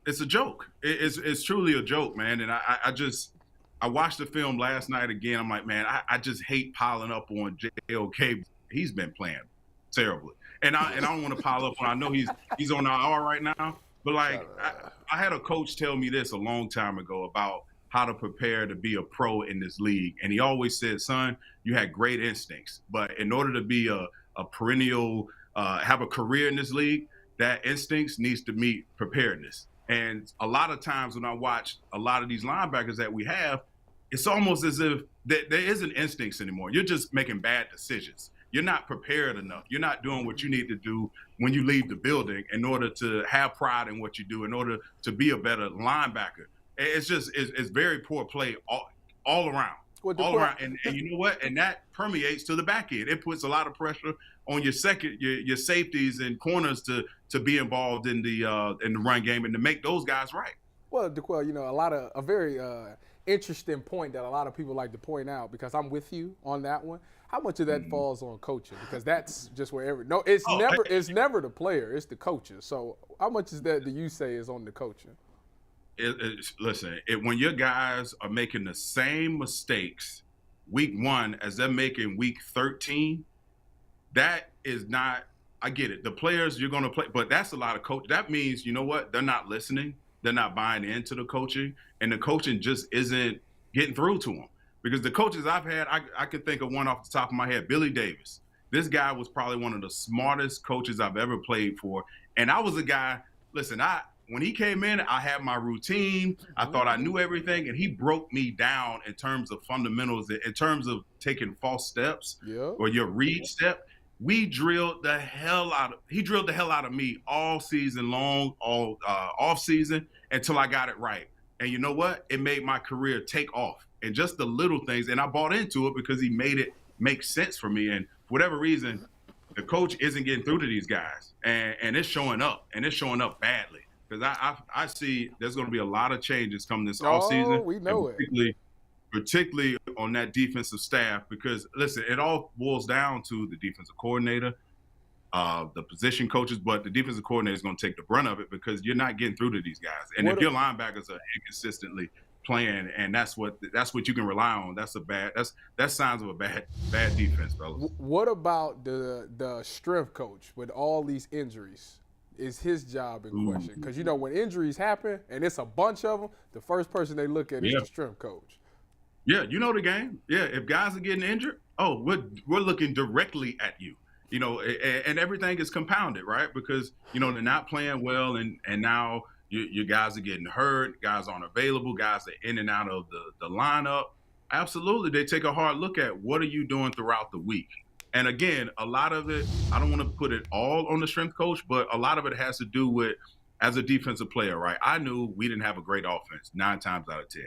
it's a joke. It's truly a joke, man. And I watched the film last night again. I'm like, man, I just hate piling up on JOK. He's been playing terribly, and I don't want to pile up on. I know he's on IR right now, but like I had a coach tell me this a long time ago about how to prepare to be a pro in this league. And he always said, son, you had great instincts, but in order to be a perennial, have a career in this league, that instincts needs to meet preparedness. And a lot of times when I watch a lot of these linebackers that we have, it's almost as if there isn't instincts anymore. You're just making bad decisions. You're not prepared enough. You're not doing what you need to do when you leave the building in order to have pride in what you do, in order to be a better linebacker. It's very poor play all around. All around. And you know what? And that permeates to the back end. It puts a lot of pressure on your safeties and corners to be involved in the run game and to make those guys right. Well, DeQuell, you know, a very interesting point that a lot of people like to point out, because I'm with you on that one. How much of that falls on coaching? Because that's just wherever. No, it's never the player. It's the coaches. So how much is that do you say is on the coaching? Listen, when your guys are making the same mistakes week 1 as they're making week 13, that is not – I get it. The players you're going to play – but that's a lot of coach. That means, you know what, they're not listening. They're not buying into the coaching, and the coaching just isn't getting through to them. Because the coaches I've had, I can think of one off the top of my head, Billy Davis. This guy was probably one of the smartest coaches I've ever played for. And I was a guy – listen, when he came in, I had my routine. I thought I knew everything, and he broke me down in terms of fundamentals, in terms of taking false steps or your read step. he drilled the hell out of me all season long, all off season, until I got it right. And you know what? It made my career take off. And just the little things, and I bought into it because he made it make sense for me. And for whatever reason, the coach isn't getting through to these guys, and it's showing up, and it's showing up badly. Because I see there's going to be a lot of changes coming this offseason. We know particularly on that defensive staff, because listen, it all boils down to the defensive coordinator, the position coaches, but the defensive coordinator is going to take the brunt of it because you're not getting through to these guys. And if your linebackers are inconsistently playing, and that's what you can rely on, that's signs of a bad defense, fellas. What about the strength coach with all these injuries? Is his job in question? Because when injuries happen and it's a bunch of them, the first person they look at is the strength coach. Yeah, you know the game. Yeah, if guys are getting injured, we're looking directly at you. And everything is compounded, right? Because they're not playing well, and now your guys are getting hurt, guys aren't available, guys are in and out of the lineup. Absolutely, they take a hard look at what are you doing throughout the week. And again, a lot of it, I don't want to put it all on the strength coach, but a lot of it has to do with, as a defensive player, right? I knew we didn't have a great offense 9 times out of 10.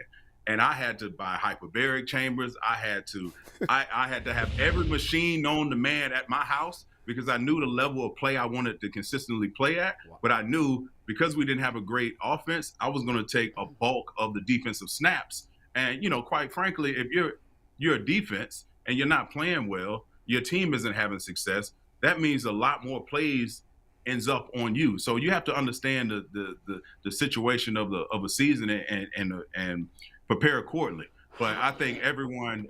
And I had to buy hyperbaric chambers. I had to have every machine known to man at my house because I knew the level of play I wanted to consistently play at. But I knew because we didn't have a great offense, I was going to take a bulk of the defensive snaps. And, quite frankly, if you're a defense and you're not playing well, your team isn't having success, that means a lot more plays ends up on you. So you have to understand the situation of a season and prepare accordingly. But I think everyone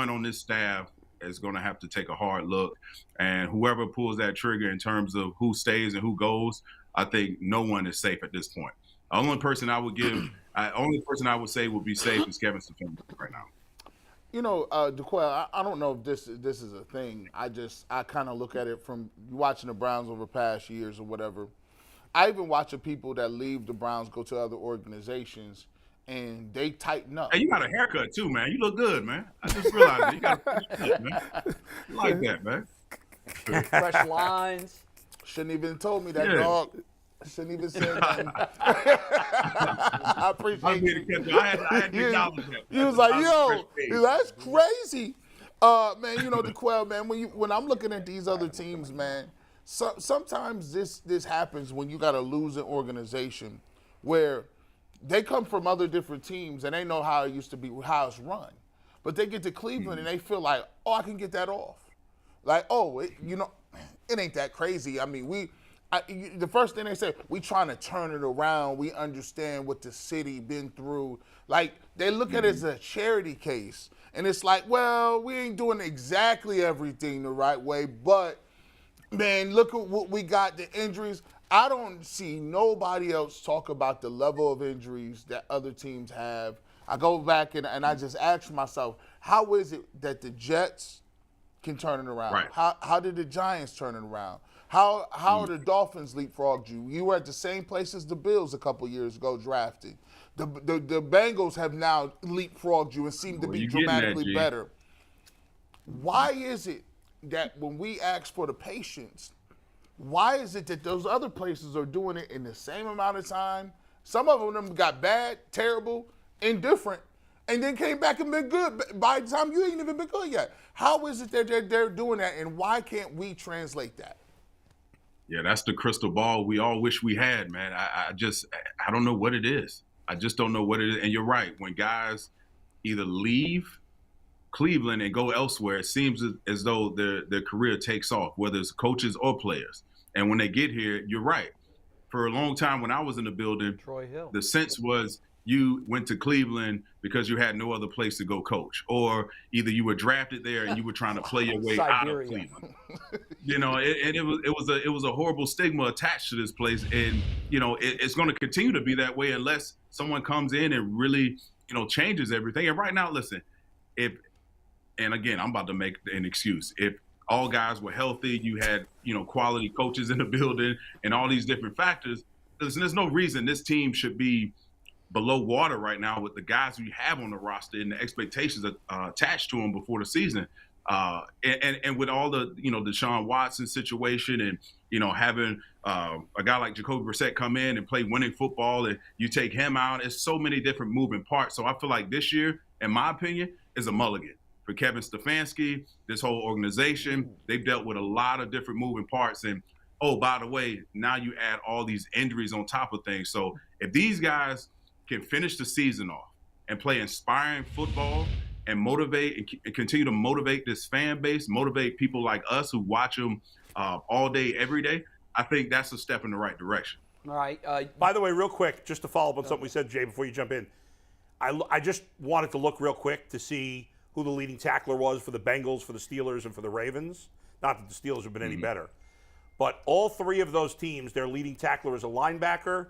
on this staff is going to have to take a hard look, and whoever pulls that trigger in terms of who stays and who goes, I think no one is safe at this point. The only person I would say would be safe is Kevin Stefanski right now. DeQuell, I don't know if this is a thing. I kind of look at it from watching the Browns over past years or whatever. I even watching people that leave the Browns, go to other organizations, and they tighten up. Hey, you got a haircut too, man. You look good, man. I just realized it. You got a haircut, man. You like that, man. Fresh lines. Shouldn't even told me that, dog. Shouldn't even say nothing. I appreciate you. I had to acknowledge that. He was like, that's crazy. Man, DeQuell, man, when I'm looking at these other teams, man, sometimes this happens when you got a losing organization where they come from other different teams and they know how it used to be, how it's run. But they get to Cleveland and they feel like, I can get that off. Like, it ain't that crazy. I mean, the first thing they say, we trying to turn it around. We understand what the city been through. Like, they look at it as a charity case. And it's like, well, we ain't doing exactly everything the right way, but, man, look at what we got, the injuries. I don't see nobody else talk about the level of injuries that other teams have. I go back and I just ask myself, how is it that the Jets can turn it around? Right. How did the Giants turn it around? How are the Dolphins leapfrogged you? You were at the same place as the Bills a couple years ago drafting. The Bengals have now leapfrogged you and seem to be dramatically better. Why is it that when we ask for the patience, why is it that those other places are doing it in the same amount of time? Some of them got bad, terrible, indifferent, and then came back and been good. By the time you ain't even been good yet. How is it that they're doing that, and why can't we translate that? Yeah, that's the crystal ball we all wish we had, man. I don't know what it is. I just don't know what it is. And you're right. When guys either leave Cleveland and go elsewhere, it seems as though their career takes off, whether it's coaches or players. And when they get here, you're right. For a long time when I was in the building, Troy Hill, the sense was you went to Cleveland because you had no other place to go coach, or either you were drafted there and you were trying to play your way out of Cleveland. It was a horrible stigma attached to this place, and it's going to continue to be that way unless someone comes in and really changes everything. And right now, listen, and again, I'm about to make an excuse. If all guys were healthy, you had quality coaches in the building, and all these different factors, listen, there's no reason this team should be below water right now with the guys we have on the roster and the expectations attached to them before the season. And with all the, Deshaun Watson situation and, having a guy like Jacoby Brissett come in and play winning football and you take him out, it's so many different moving parts. So I feel like this year, in my opinion, is a mulligan for Kevin Stefanski, this whole organization. They've dealt with a lot of different moving parts. And, oh, by the way, now you add all these injuries on top of things. So if these guys can finish the season off and play inspiring football and motivate and continue to motivate this fan base, motivate people like us who watch them all day, every day, I think that's a step in the right direction. All right. By the way, real quick, just to follow up on something we said, Jay, before you jump in, I just wanted to look real quick to see who the leading tackler was for the Bengals, for the Steelers, and for the Ravens. Not that the Steelers have been any better. But all three of those teams, their leading tackler is a linebacker,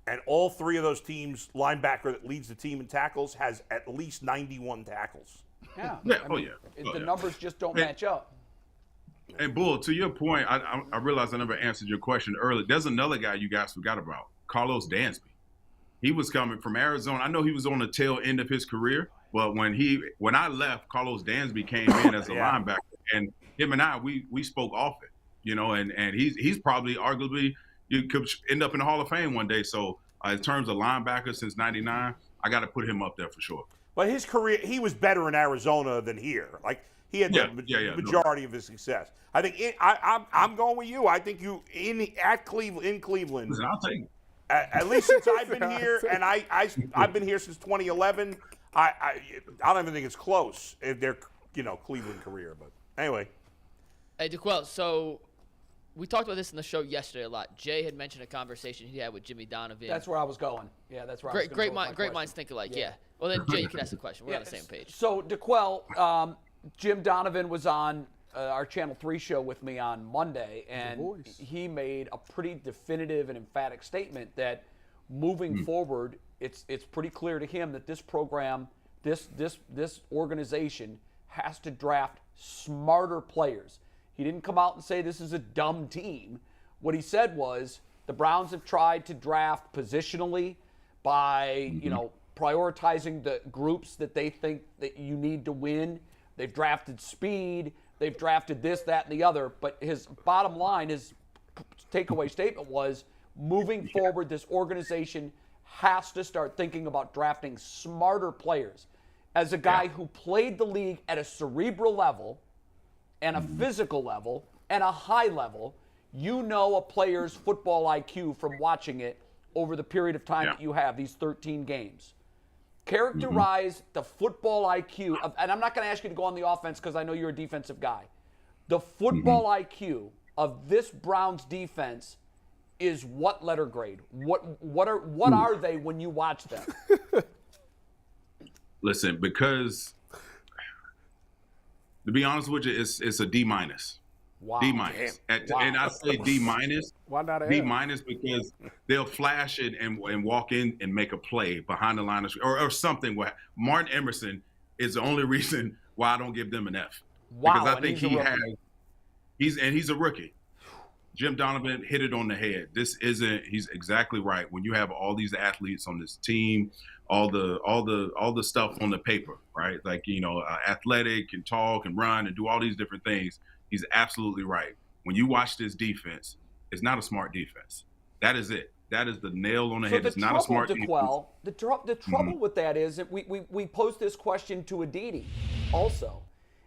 and all three of those teams, linebacker that leads the team in tackles has at least 91 tackles. Yeah. The numbers just don't match up. And Bull, to your point, I realized I never answered your question earlier. There's another guy you guys forgot about, Carlos Dansby. He was coming from Arizona. I know he was on the tail end of his career, but when I left, Carlos Dansby came in as a linebacker, and him and I, we spoke often, and he's probably arguably you could end up in the Hall of Fame one day. So in terms of linebacker since '99, I got to put him up there for sure. But his career, he was better in Arizona than here. Like he had the majority of his success. I think I'm going with you. I think in Cleveland. Listen, I'll take it. At least since I've been here, and I've been here since 2011. I don't even think it's close in their Cleveland career. But anyway. Hey, DeQuell, so we talked about this in the show yesterday a lot. Jay had mentioned a conversation he had with Jimmy Donovan. That's where I was going. Yeah, that's where I was going. Great minds think alike, yeah. Well, then, Jay, you can ask the question. We're on the same page. So, DeQuell, Jim Donovan was on our Channel 3 show with me on Monday, and he made a pretty definitive and emphatic statement that moving forward, it's pretty clear to him that this program, this organization has to draft smarter players. He didn't come out and say this is a dumb team. What he said was the Browns have tried to draft positionally by, prioritizing the groups that they think that you need to win. They've drafted speed. They've drafted this, that, and the other. But his bottom line, his takeaway statement was, moving forward, this organization has to start thinking about drafting smarter players. As a guy who played the league at a cerebral level and a physical level and a high level, a player's football IQ from watching it over the period of time that you have, these 13 games. Characterize the football IQ of, and I'm not going to ask you to go on the offense because I know you're a defensive guy. The football IQ of this Browns defense is what letter grade? What are they when you watch them? Listen, because to be honest with you, it's a D-. Wow. D-. And I say D-. Why not D- because they'll flash it and walk in and make a play behind the line of or something. Where Martin Emerson is the only reason why I don't give them an F. Wow, because I think he's a rookie. Jim Donovan hit it on the head. He's exactly right. When you have all these athletes on this team, all the stuff on the paper, right? Like, athletic and talk and run and do all these different things. He's absolutely right. When you watch this defense, it's not a smart defense. That is it. That is the nail on the head. It's not a smart defense. The trouble with that is that we posed this question to Aditi also.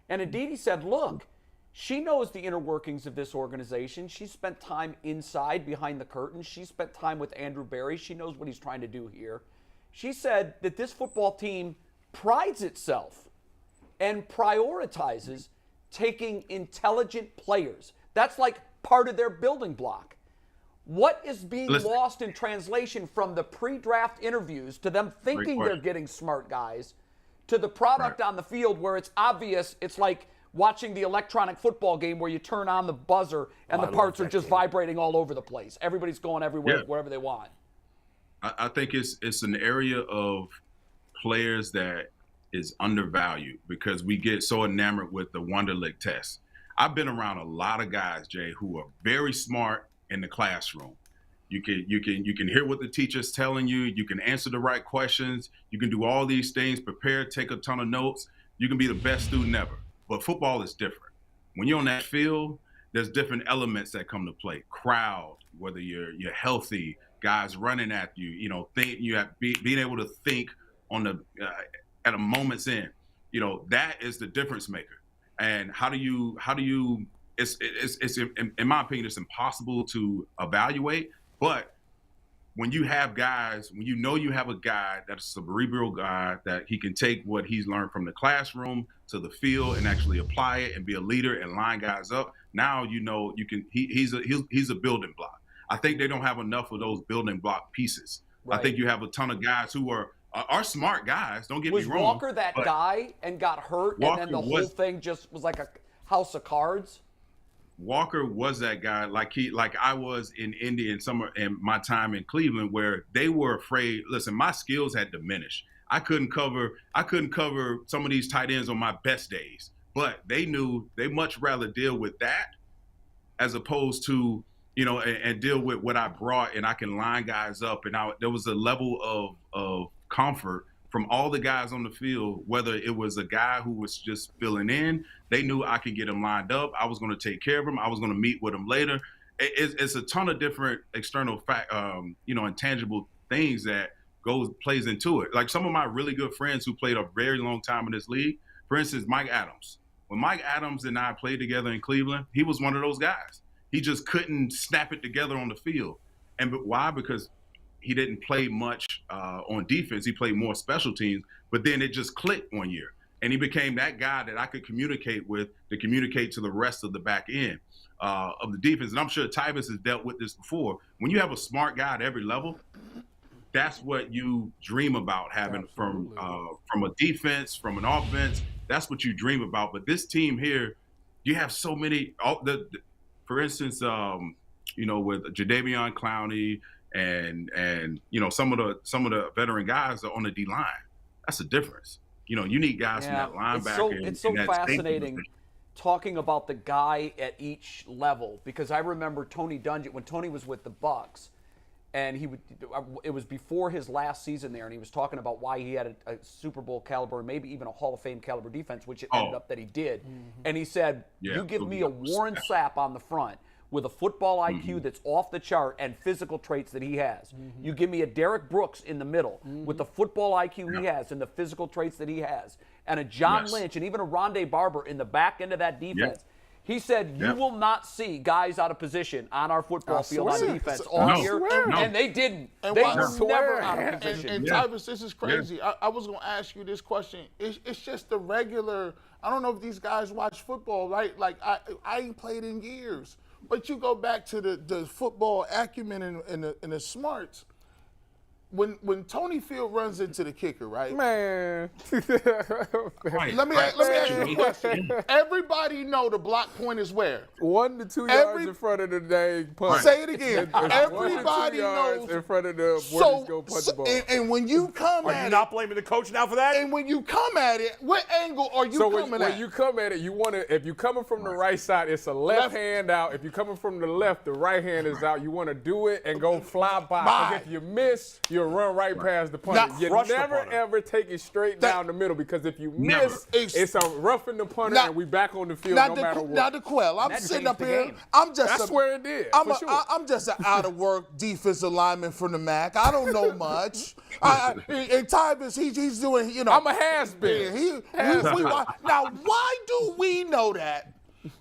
And Aditi said, look, she knows the inner workings of this organization. She spent time inside behind the curtain. She spent time with Andrew Berry. She knows what he's trying to do here. She said that this football team prides itself and prioritizes taking intelligent players. That's like part of their building block. What is being lost in translation from the pre-draft interviews to them thinking they're getting smart guys to the product on the field where it's obvious? It's like watching the electronic football game where you turn on the buzzer and the parts are just vibrating all over the place. Everybody's going everywhere, wherever they want. I think it's an area of players that is undervalued because we get so enamored with the Wonderlic test. I've been around a lot of guys, Jay, who are very smart in the classroom. You can hear what the teacher's telling you. You can answer the right questions. You can do all these things, prepare, take a ton of notes. You can be the best student ever. But football is different. When you're on that field, there's different elements that come to play. Crowd, whether you're healthy, guys running at you, you know, being able to think on the at a moment's end. You know, that is the difference maker. And how do you it's in my opinion, it's impossible to evaluate. But when you have guys, when you have a guy that's a cerebral guy, that he can take what he's learned from the classroom to the field and actually apply it and be a leader and line guys up, now you know you can. He's a building block. I think they don't have enough of those building block pieces. Right. I think you have a ton of guys who are smart guys. Don't get me wrong. Was Walker that guy and got hurt, and then the whole thing just was like a house of cards? Walker was that guy, like I was in Indy and my time in Cleveland, where they were afraid. Listen, my skills had diminished. I couldn't cover some of these tight ends on my best days, but they knew they much rather deal with that as opposed to, you know, and deal with what I brought, and I can line guys up. And there was a level of comfort from all the guys on the field, whether it was a guy who was just filling in, they knew I could get him lined up. I was going to take care of him. I was going to meet with him later. It's a ton of different external intangible things that plays into it. Like some of my really good friends who played a very long time in this league, for instance, Mike Adams. When Mike Adams and I played together in Cleveland, he was one of those guys. He just couldn't snap it together on the field. Why? Because he didn't play much on defense. He played more special teams, but then it just clicked one year. And he became that guy that I could communicate with to communicate to the rest of the back end of the defense. And I'm sure Tyvis has dealt with this before. When you have a smart guy at every level, that's what you dream about having from a defense, from an offense. That's what you dream about. But this team here, you have so many. For instance, with Jadeveon Clowney and some of the veteran guys are on the D line. That's the difference. You know, you need guys from that linebacker. It's so fascinating talking about the guy at each level, because I remember Tony Dungy when Tony was with the Bucs, and it was before his last season there, and he was talking about why he had a Super Bowl caliber, maybe even a Hall of Fame caliber defense, which it ended up that he did. Mm-hmm. And he said, you give me a Warren Sapp on the front with a football IQ that's off the chart and physical traits that he has. Mm-hmm. You give me a Derek Brooks in the middle with the football IQ he has and the physical traits that he has, and a John Lynch and even a Rondé Barber in the back end of that defense. Yep. He said, you will not see guys out of position on our football field on defense all year. And they didn't. And they were never out of position. And Tyvis, this is crazy. I was going to ask you this question. It's just the regular, I don't know if these guys watch football, right? Like, I ain't played in years. But you go back to the football acumen and the smarts. When Tony Field runs into the kicker, right? Man. Let me ask you a question. Everybody know the block point is where? 1 to 2 yards in front of the dang punt. Say it again. Everybody knows in front of the where he's going to punch the ball. And when you come at it, are you not blaming the coach now for that? And when you come at it, what angle are you coming at? When you come at it, you want to. If you're coming from the right side, it's a left hand out. If you're coming from the left, the right hand is out. You want to do it and go fly by. Because if you miss, you'll run right past the punter. You never ever take it straight down the middle, because if you miss, it's a roughing the punter and we back on the field no matter what. Now, DeQuell, I'm sitting up here. That's where it did. I'm just an out-of-work defensive lineman from the MAC. I don't know much. And Tyvis, he's doing, I'm a has-been. Now, why do we know that?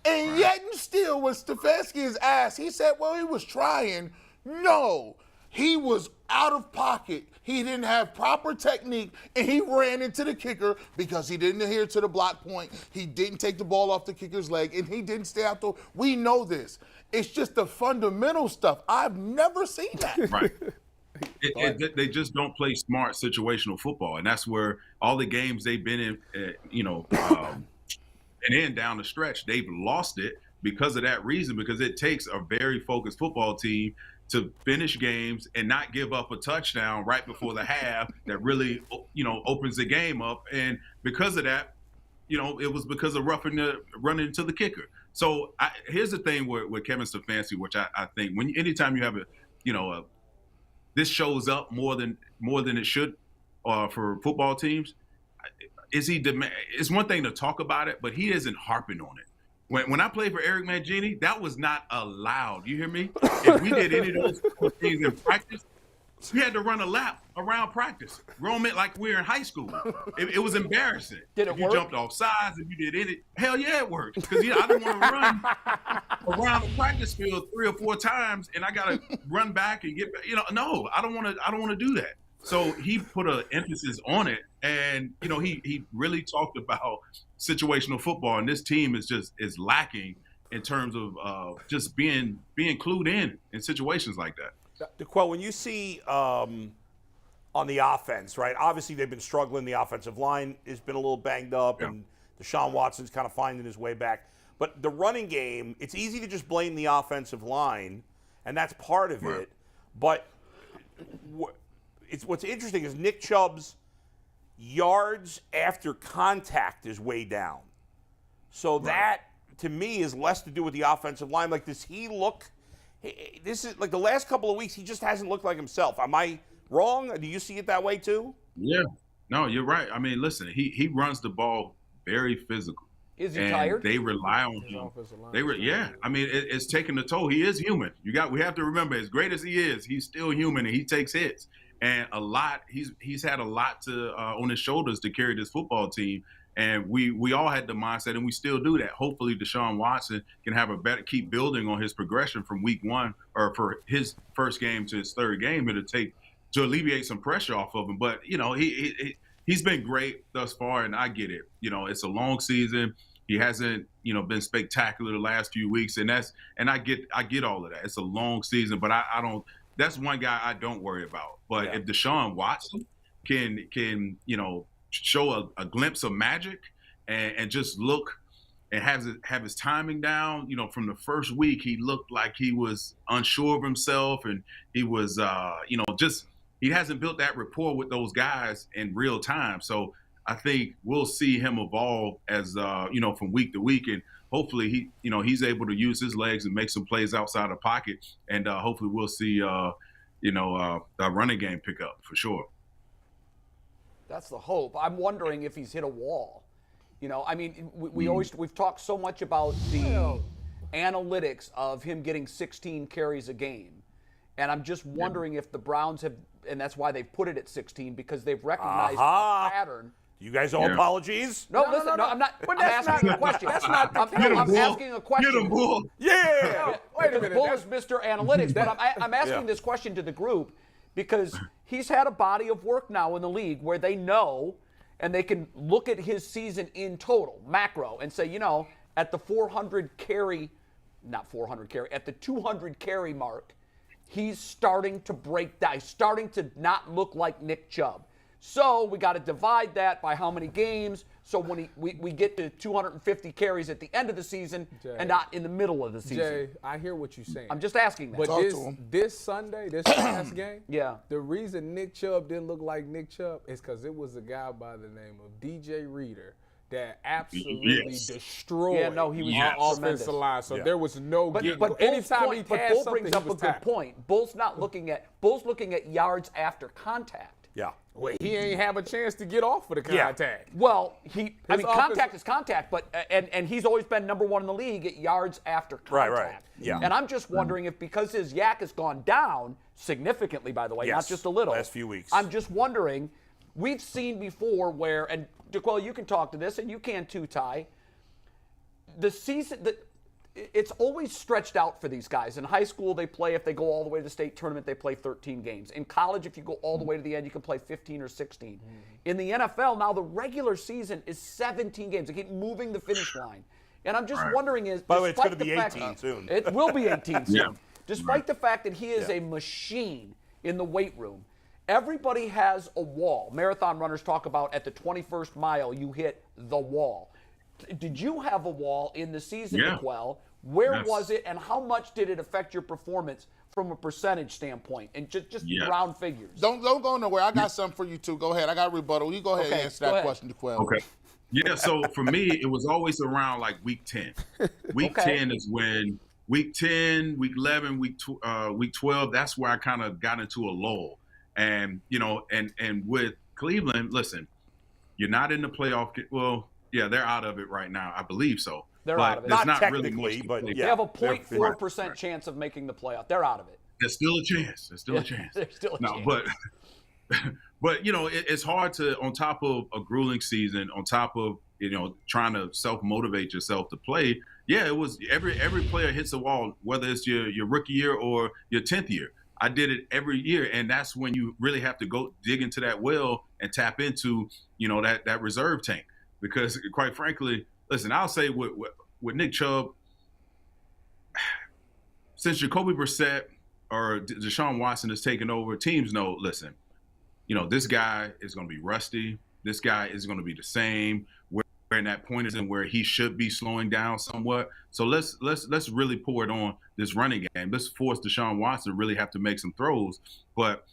And yet and still, when Stefanski is asked, he said, well, he was trying. No, he was out of pocket. He didn't have proper technique, and he ran into the kicker because he didn't adhere to the block point. He didn't take the ball off the kicker's leg, and he didn't stay out there. We know this. It's just the fundamental stuff. I've never seen that. Right. They just don't play smart situational football, and that's where all the games they've been in, and then down the stretch, they've lost it because of that reason, because it takes a very focused football team to finish games and not give up a touchdown right before the half that really, opens the game up. And because of that, it was because of running into the kicker. So here's the thing with Kevin Stefanski, which I think anytime you have this shows up more than it should for football teams. It's one thing to talk about it, but he isn't harping on it. When I played for Eric Mangini, that was not allowed. You hear me? If we did any of those things in practice, we had to run a lap around practice. Roam it like we were in high school. It was embarrassing. Did it if you work? jumped off sides, if you did any, hell yeah, it worked. Because I didn't want to run around the practice field 3 or 4 times, and I got to run back and get back. No, I don't want to do that. So he put an emphasis on it, and he really talked about situational football, and this team is lacking in terms of just being clued in situations like that. DeQuell, when you see on the offense, right? Obviously, they've been struggling. The offensive line has been a little banged up, and Deshaun Watson's kind of finding his way back. But the running game, it's easy to just blame the offensive line, and that's part of it. But what's interesting is Nick Chubb's yards after contact is way down. So that, to me, is less to do with the offensive line. Like, does he look – this is like the last couple of weeks, he just hasn't looked like himself. Am I wrong? Do you see it that way too? Yeah. No, you're right. I mean, listen, he runs the ball very physical. Is he tired? They rely on him. I mean, it's taking a toll. He is human. We have to remember, as great as he is, he's still human, and he takes hits. And he's had a lot to on his shoulders to carry this football team. And we all had the mindset, and we still do that. Hopefully, Deshaun Watson can keep building on his progression from week 1 or for his first game to his third game. It'll take to alleviate some pressure off of him. But he's been great thus far, and I get it. It's a long season. He hasn't been spectacular the last few weeks, and I get all of that. It's a long season, but I don't. That's one guy I don't worry about. But if Deshaun Watson can show a glimpse of magic and just look and have his timing down, from the first week he looked like he was unsure of himself, and he was he hasn't built that rapport with those guys in real time. So I think we'll see him evolve as from week to week, and hopefully he's able to use his legs and make some plays outside the pocket, and hopefully we'll see a running game pick up for sure. That's the hope. I'm wondering if he's hit a wall. I mean, we've talked so much about the analytics of him getting 16 carries a game, and I'm just wondering if the Browns have, and that's why they've put it at 16, because they've recognized a pattern. You guys owe apologies? No, listen, I'm not. I'm asking a question. That's not. I'm asking a question. Get him, Bull. Yeah. Wait a minute. Bull is Mr. Analytics, but I'm asking this question to the group because he's had a body of work now in the league where they know and they can look at his season in total, macro, and say, at the 400 carry, at the 200 carry mark, he's starting to break down. He's starting to not look like Nick Chubb. So we got to divide that by how many games. So when we get to 250 carries at the end of the season, Jay, and not in the middle of the season. Jay, I hear what you're saying. I'm just asking that. But this Sunday, this last game, yeah, the reason Nick Chubb didn't look like Nick Chubb is because it was a guy by the name of DJ Reader that absolutely destroyed he was offensive line. So there was no getting. But anytime Bull brings up a good point. Bull's looking at yards after contact. Yeah. Well, he ain't have a chance to get off for the contact. Yeah. Well, contact is contact, but and he's always been number 1 in the league at yards after contact. Right. Yeah. And I'm just wondering if because his yak has gone down significantly, by the way, not just a little. Last few weeks. I'm just wondering. We've seen before where, and DeQuell, you can talk to this, and you can too, Ty. The season it's always stretched out for these guys. In high school, they play, if they go all the way to the state tournament, they play 13 games. In college, if you go all the way to the end, you can play 15 or 16. In the NFL, now the regular season is 17 games. They keep moving the finish line. And I'm just wondering by the way, it's going to be 18 soon. It will be 18 soon. Despite the fact that he is a machine in the weight room, everybody has a wall. Marathon runners talk about at the 21st mile, you hit the wall. Did you have a wall in the season, DeQuell? Where was it, and how much did it affect your performance from a percentage standpoint? And just round figures. Don't go nowhere. I got something for you, too. Go ahead. I got a rebuttal. You go ahead and answer that question, DeQuell. Okay. Yeah, so for me, it was always around like week 10. Week 10 is when week 10, week 11, week 12, that's where I kind of got into a lull. And, and with Cleveland, listen, You're not in the playoff. Well, yeah, they're out of it right now. I believe so. They're out of it. Not not technically, really but They yeah. have a 0.4% chance of making the playoff. They're out of it. There's still a chance. There's still a chance. There's still a chance. But you know, it's hard to, on top of a grueling season, on top of, you know, trying to self-motivate yourself to play. Yeah, it was every player hits a wall, whether it's your rookie year or your 10th year. I did it every year, and that's when you really have to go dig into that well and tap into, you know, that reserve tank. Because quite frankly, listen, I'll say with Nick Chubb, since Jacoby Brissett or Deshaun Watson has taken over, teams know, listen, you know, this guy is going to be rusty. This guy is going to be the same. Where in that point is in where he should be slowing down somewhat. So let's really pour it on this running game. Let's force Deshaun Watson to really have to make some throws. But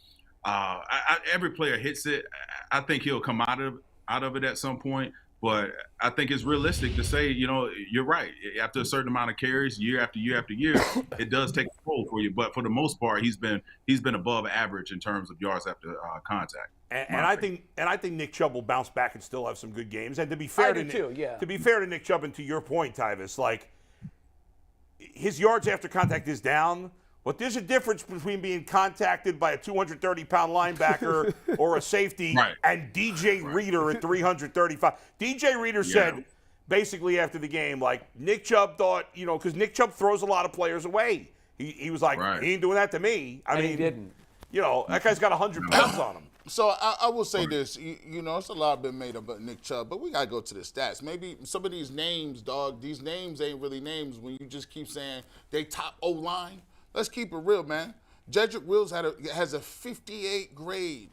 every player hits it. I think he'll come out of it at some point. But I think it's realistic to say, you know, you're right. After a certain amount of carries, year after year after year, it does take a toll for you. But for the most part, he's been above average in terms of yards after contact. And I think Nick Chubb will bounce back and still have some good games. And to be fair to Nick Chubb, and to your point, Tyvis, like his yards after contact is down. But there's a difference between being contacted by a 230-pound linebacker or a safety and DJ Reader at 335. DJ Reader said basically after the game, like, Nick Chubb thought, you know, because Nick Chubb throws a lot of players away. He was like, he ain't doing that to me. I mean, he didn't. You know, that guy's got 100 pounds on him. So I will say this, you know, it's a lot been made about Nick Chubb, but we got to go to the stats. Maybe some of these names, dog, these names ain't really names when you just keep saying they top O-line. Let's keep it real, man. Jedrick Wills has a 58 grade,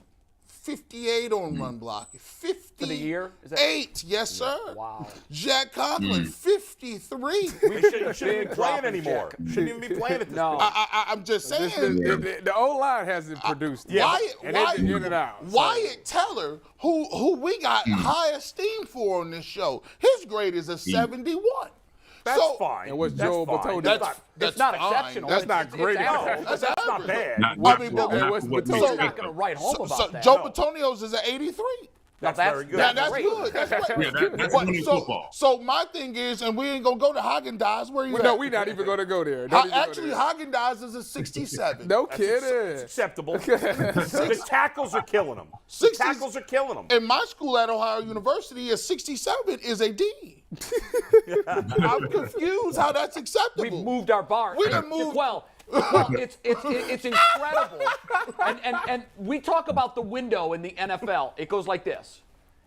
58 on run block, 58 for the year. Is that 8, yes sir. Wow. Jack Conklin, 53. We shouldn't be playing anymore. Shouldn't even be playing at this point. I'm just saying. The O-line hasn't produced yet. Wyatt Teller, who we got high esteem for on this show, his grade is a 71. That's fine. And what's Joe Batoni? That's not exceptional. That's not great. That's not bad. What's Batoni not going to write home about that. Joe Batonio's is an 83. That's very good. That's good. That's That's football. So my thing is, and we ain't gonna go to Haagen-Dazs. Where you at? No, we're not even gonna go there. Actually, Haagen-Dazs is a 67. No kidding. It's acceptable. The tackles are killing them. The tackles are killing them. In my school at Ohio University, a 67 is a D. I'm confused how that's acceptable. We've moved our bar. We done moved. Well, it's incredible. And we talk about the window in the NFL. It goes like this.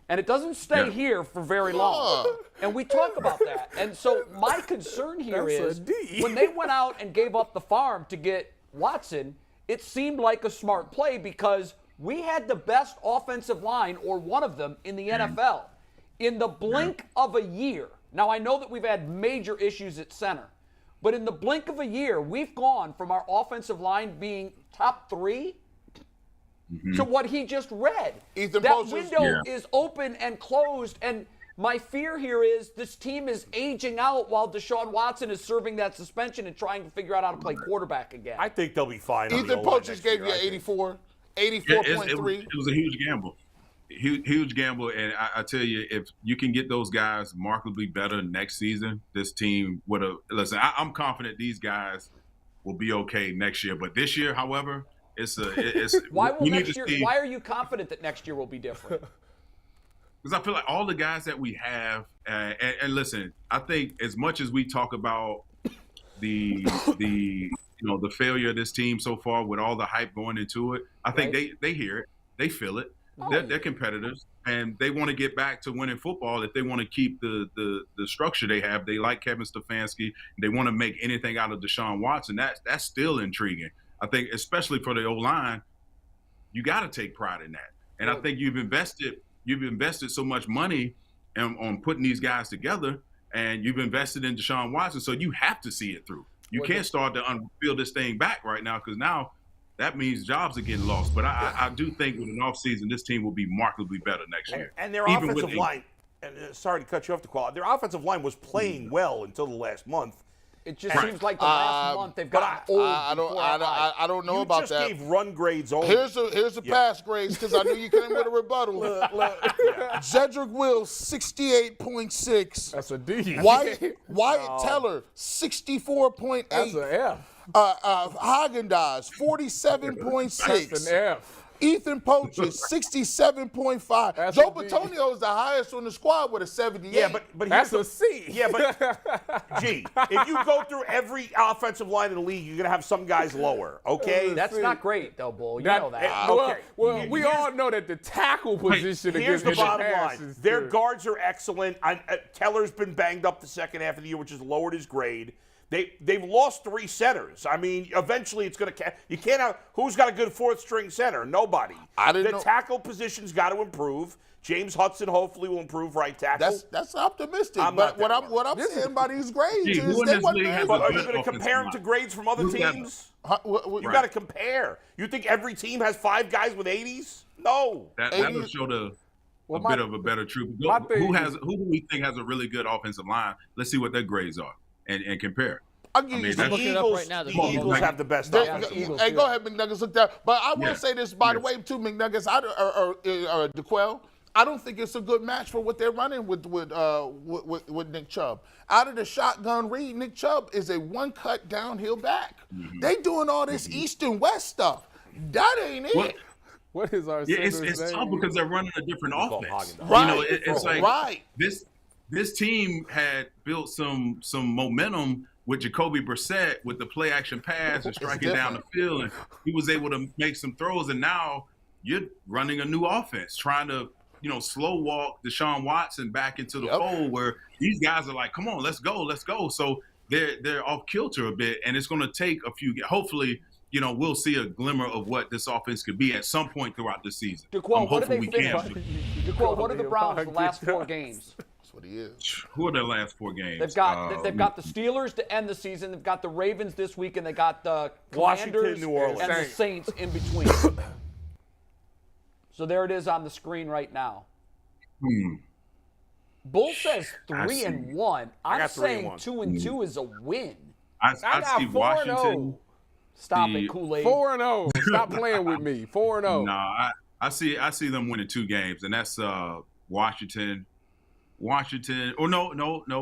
And it doesn't stay here for very long. And we talk about that. And so my concern here is when they went out and gave up the farm to get Watson, it seemed like a smart play because we had the best offensive line, or one of them, in the NFL. In the blink of a year. Now, I know that we've had major issues at center. But in the blink of a year, we've gone from our offensive line being top 3 to what he just read. That window is open and closed. And my fear here is this team is aging out while Deshaun Watson is serving that suspension and trying to figure out how to play quarterback again. I think they'll be fine. Ethan Poaches gave you 84, 84.3. It was a huge gamble. Huge gamble, and I tell you, if you can get those guys markedly better next season, this team would have. Listen, I'm confident these guys will be okay next year. But this year, however, it's why are you confident that next year will be different? Because I feel like all the guys that we have, and listen, I think as much as we talk about the failure of this team so far with all the hype going into it, I think they hear it, they feel it. They're competitors, and they want to get back to winning football. If they want to keep the structure they have, they like Kevin Stefanski. They want to make anything out of Deshaun Watson. That's still intriguing. I think, especially for the O-line, you got to take pride in that. And I think you've invested so much money on putting these guys together, and you've invested in Deshaun Watson, so you have to see it through. You can't start to unpeel this thing back right now, because now that means jobs are getting lost. But I do think with an offseason, this team will be markedly better next year. And their offensive line, and sorry to cut you off, their offensive line was playing well until the last month. It just seems like the last month they've got old. I don't know about that. You just gave run grades only. Here's the pass grades because I knew you came with a rebuttal. Zedrick Wills 68.6. That's a D. Wyatt Teller 64.8. That's an F. Haagen-Dazs 47.6. That's an F. Ethan Poaches 67.5. Joe Bitonio is the highest on the squad with a 78. Yeah, but that's a C. Yeah, but G, if you go through every offensive line in the league, you're gonna have some guys lower. Okay, that's not great though, Bull. You know that. Okay. Well, we all know that the tackle position. Here's the bottom line: their good. guards are excellent. Teller's been banged up the second half of the year, which has lowered his grade. They've lost 3 centers. I mean, eventually it's going to – you can't have – who's got a good fourth-string center? Nobody. The tackle position's got to improve. James Hudson hopefully will improve right tackle. That's optimistic. But what I'm saying about these grades is they wasn't very good. Are you going to compare them to grades from other teams? You got to compare. You think every team has 5 guys with 80s? No. That'll show a bit of a better truth. Who do we think has a really good offensive line? Let's see what their grades are. And compare. I'll give you the Eagles. Right now, the Eagles have the best offense. Hey, go ahead, McNuggets. Look there. But I will say this, by the way, too, McNuggets, or DeQuell, I don't think it's a good match for what they're running with Nick Chubb. Out of the shotgun read, Nick Chubb is a one-cut downhill back. Mm-hmm. They doing all this east and west stuff. That ain't it. What is our it's tough because they're running a different offense. Right. It's like this team had built some momentum with Jacoby Brissett with the play action pass and striking down the field, and he was able to make some throws. And now you're running a new offense, trying to slow walk Deshaun Watson back into the fold, where these guys are like, come on, let's go. So they're off kilter a bit, and it's going to take a few. Hopefully, we'll see a glimmer of what this offense could be at some point throughout the season. DeQuell, what are the Browns' last 4 games? What he is. Who are their last 4 games? They've got the Steelers to end the season. They've got the Ravens this week, and they got the Commanders New Orleans. and the Saints in between. So there it is on the screen right now. Bull says 3-1. I'm saying 2-2 is a win. I see Washington. Stop it, Kool-Aid. 4-0. Stop playing with me. 4-0. No, I see them winning 2 games, and that's Washington. Or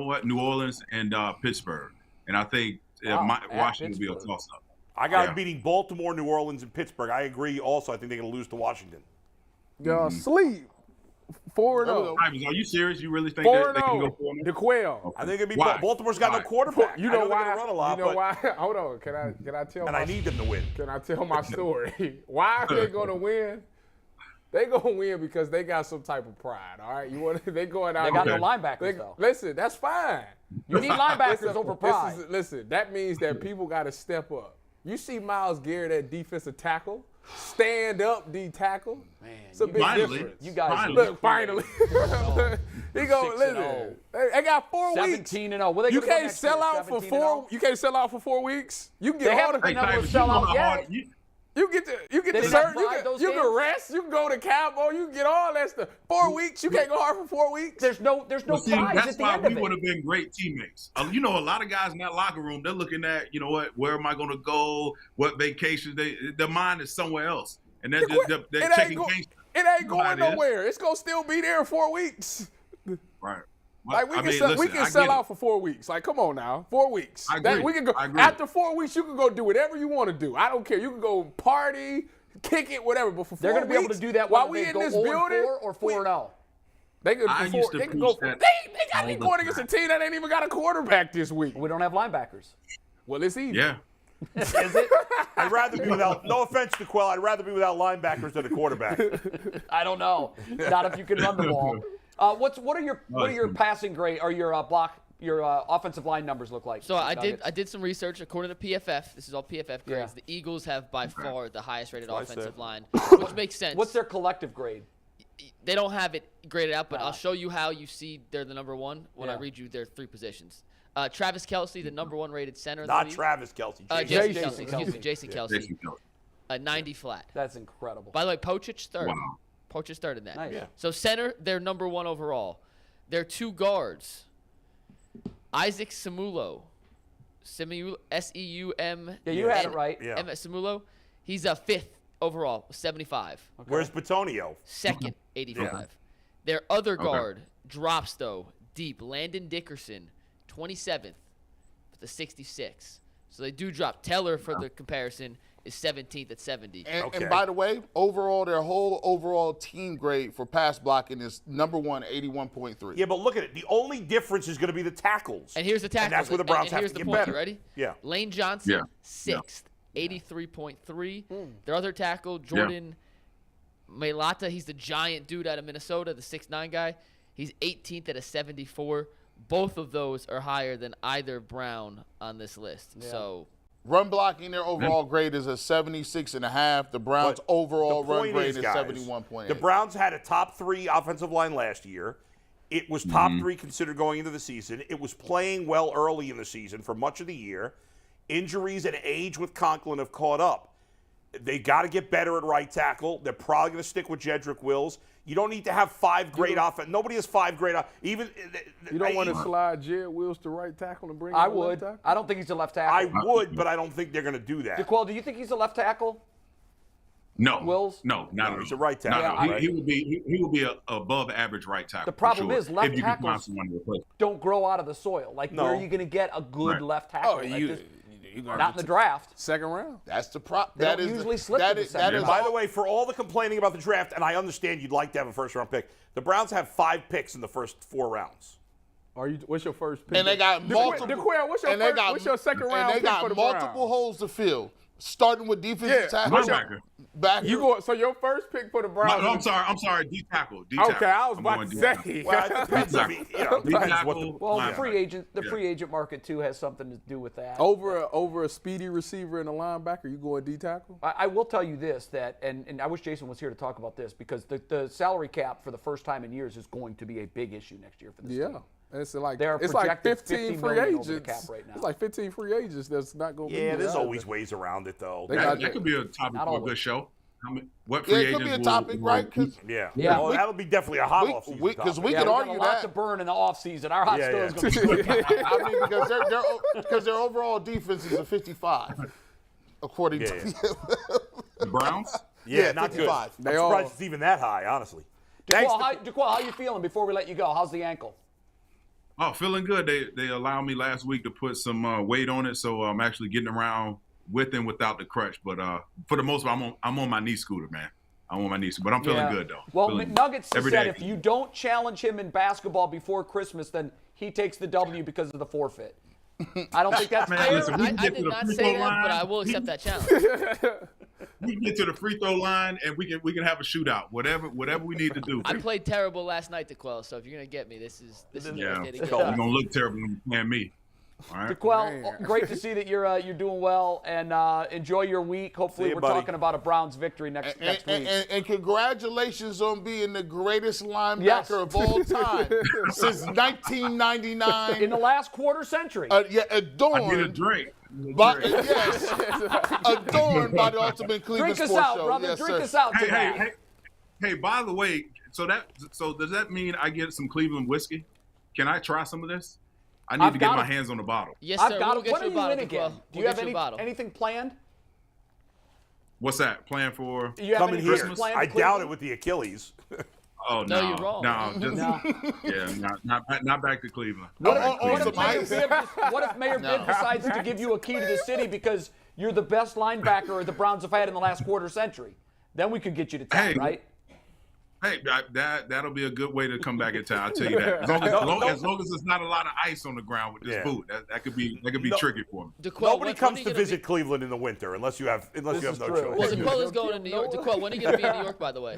what? New Orleans and Pittsburgh. And I think Washington will be a toss-up. I got them beating Baltimore, New Orleans, and Pittsburgh. I agree also. I think they're going to lose to Washington. Y'all sleep. 4-0. Are you serious? You really think they can go 4-0? DeQuell. Okay. I think it'll be Baltimore's got no quarterback. You know why? They're run a lot, why? Hold on. Can I tell? And I need them to win. Can I tell my story? Why are they going to win? They gonna win because they got some type of pride. All right, they going out. They got no linebackers though. Listen, that's fine. You need linebackers over pride. Listen, that means that people got to step up. You see Myles Garrett at defensive tackle, stand up D tackle. Man, it's a big difference. You guys look finally. He go listen. They got 4 weeks. 17-0. Well, you can't sell out for 4. You can't sell out for 4 weeks. You can get all the. They haven't been able to sell out yet. You get the shirt. You can rest. You can go to Cabo. You can get all that stuff. 4 weeks. You can't go hard for 4 weeks. There's no prize that's at the end of it. That's why we would have been great teammates. A lot of guys in that locker room, they're looking at, where am I going to go? What vacations? Their mind is somewhere else, and they're checking games. It ain't going nowhere. It's gonna still be there in 4 weeks. Right. Like we can sell out for 4 weeks. Like, come on now, 4 weeks. I agree. We can go after 4 weeks. You can go do whatever you want to do. I don't care. You can go party, kick it, whatever. But for 4 weeks, they're going to be able to do that while we in this building, 4 or 4-0. They could. They got me going against a team that ain't even got a quarterback this week. We don't have linebackers. Well, it's even. Yeah. Is it? I'd rather be without. No offense to Quell, I'd rather be without linebackers than a quarterback. I don't know. Not if you can run the ball. What are your passing grade or your offensive line numbers look like? So I did some research according to PFF. This is all PFF grades. Yeah. The Eagles have by far the highest rated offensive line, which makes sense. What's their collective grade? They don't have it graded out, but I'll show you how you see they're the number 1 when I read you their 3 positions. Travis Kelce, the number 1 rated center. Not Travis Kelce. Jason Kelce. 90 flat. That's incredible. By the way, Pochich 3rd. Wow. Pochich 3rd in that. Nice. Yeah. So center, they're number 1 overall. Their 2 guards, Isaac Samulo, S-E-U-M. Yeah, you had it right. Yeah. Simulo. He's a 5th overall, 75. Okay. Where's Batonio? 2nd, 85. Yeah. Their other guard drops, though, deep. Landon Dickerson, 27th with a 66. So they do drop. Teller, for the comparison, is 17th at 70. And by the way, overall, their whole overall team grade for pass blocking is number 1, 81.3. Yeah, but look at it. The only difference is going to be the tackles. And here's the tackles. And that's where the Browns have here's to the get point. better. You ready? Yeah. Lane Johnson, 6th, 83.3. Their other tackle, Jordan Mailata, he's the giant dude out of Minnesota, the 6'9 guy. He's 18th at a 74. Both of those are higher than either Brown on this list. Yeah. So run blocking, their overall grade is a 76.5. The Browns' overall run grade is 71.8. The Browns had a top 3 offensive line last year. It was top 3 considered going into the season. It was playing well early in the season for much of the year. Injuries and age with Conklin have caught up. They got to get better at right tackle. They're probably going to stick with Jedrick Wills. You don't need to have 5 great offense. Nobody has 5 great even. You don't want to slide Jed Wills to right tackle and bring him I to would. left tackle? I don't think he's a left tackle. I would, but I don't think they're going to do that. DeQuell, do you think he's a left tackle? No. Wills? No, not at all. He's a right tackle. Yeah, he will be a above average right tackle. The problem is sure, left tackles don't grow out of the soil. Like, where are you going to get a good left tackle? Not in the draft. 2nd round. That's the prop. They don't usually slip in the second round. By the way, for all the complaining about the draft, and I understand you'd like to have a first-round pick, the Browns have 5 picks in the first 4 rounds. What's your first pick? And they got multiple. DeQuell, what's your second round pick for the Browns? And they got multiple holes to fill, starting with defensive tackle. Backer. So your first pick for the Browns? No, I'm sorry. D tackle. Okay, I was about to say. Well, it depends. The free agent market too has something to do with that. Over a speedy receiver and a linebacker, you going D tackle? I will tell you this, that and I wish Jason was here to talk about this, because the salary cap for the first time in years is going to be a big issue next year for this team. It's like 15 free agents. Cap right now. It's like 15 free agents that's not going to be. Yeah, there's always ways around it, though. That could be a topic for a good show. What free agents it could be a topic, right? Well, that'll be definitely a hot offseason. Because we could argue that. A lot to burn in the offseason. Our hot stove is going to be I mean, because their overall defense is a 55, according to the Browns. Yeah, not 55. Good. I'm surprised it's even that high, honestly. DeQuell, how you feeling before we let you go? How's the ankle? Oh, feeling good. They allowed me last week to put some weight on it, so I'm actually getting around with and without the crutch. But for the most part, I'm on my knee scooter, man. I'm on my knee scooter, but I'm feeling good though. Well, McNuggets said if you don't challenge him in basketball before Christmas, then he takes the W because of the forfeit. I don't think that's fair. Listen, I did not say that, but I will accept that challenge. We can get to the free throw line and we can have a shootout. Whatever we need to do. I played terrible last night, DeQuell. So if you're gonna get me, this is you're gonna look terrible when you plan me. All right. DeQuell, great to see that you're doing well, and enjoy your week. Hopefully, we're talking about a Browns victory next week. And congratulations on being the greatest linebacker of all time since 1999. In the last quarter century. Adorned. I get a drink. Adorned by the Ultimate Cleveland Sports Show. Drink us out, brother. Drink us out tonight. Hey, by the way, so does that mean I get some Cleveland whiskey? Can I try some of this? I need to get my hands on the bottle. Yes, sir. We'll get you a bottle again. Do you have anything planned? What's that? Plan for coming here? I doubt it with the Achilles. Oh no, you're wrong. No, not back to Cleveland. What if Mayor Bibb decides to give you a key to the city because you're the best linebacker the Browns have had in the last quarter century? Then we could get you to town, right? Hey, that'll be a good way to come back in town. I'll tell you that. As long as there's not a lot of ice on the ground with this boot, that could be tricky for me. Nobody comes to visit Cleveland in the winter unless you have no choice. Well, DeQuell is going to New York. DeQuell, when are you going to be in New York, by the way?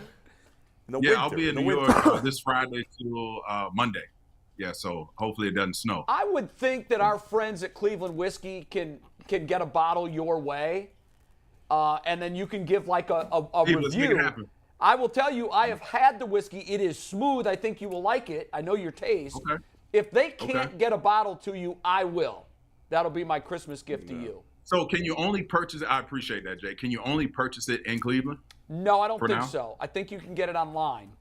I'll be in New York this Friday till Monday. Yeah, so hopefully it doesn't snow. I would think that our friends at Cleveland Whiskey can get a bottle your way, and then you can give like a review. Let's make it happen. I will tell you, I have had the whiskey. It is smooth. I think you will like it. I know your taste. Okay. If they can't get a bottle to you, I will. That'll be my Christmas gift to you. So can you only purchase it? I appreciate that, Jay. Can you only purchase it in Cleveland? No, I don't think so. I think you can get it online.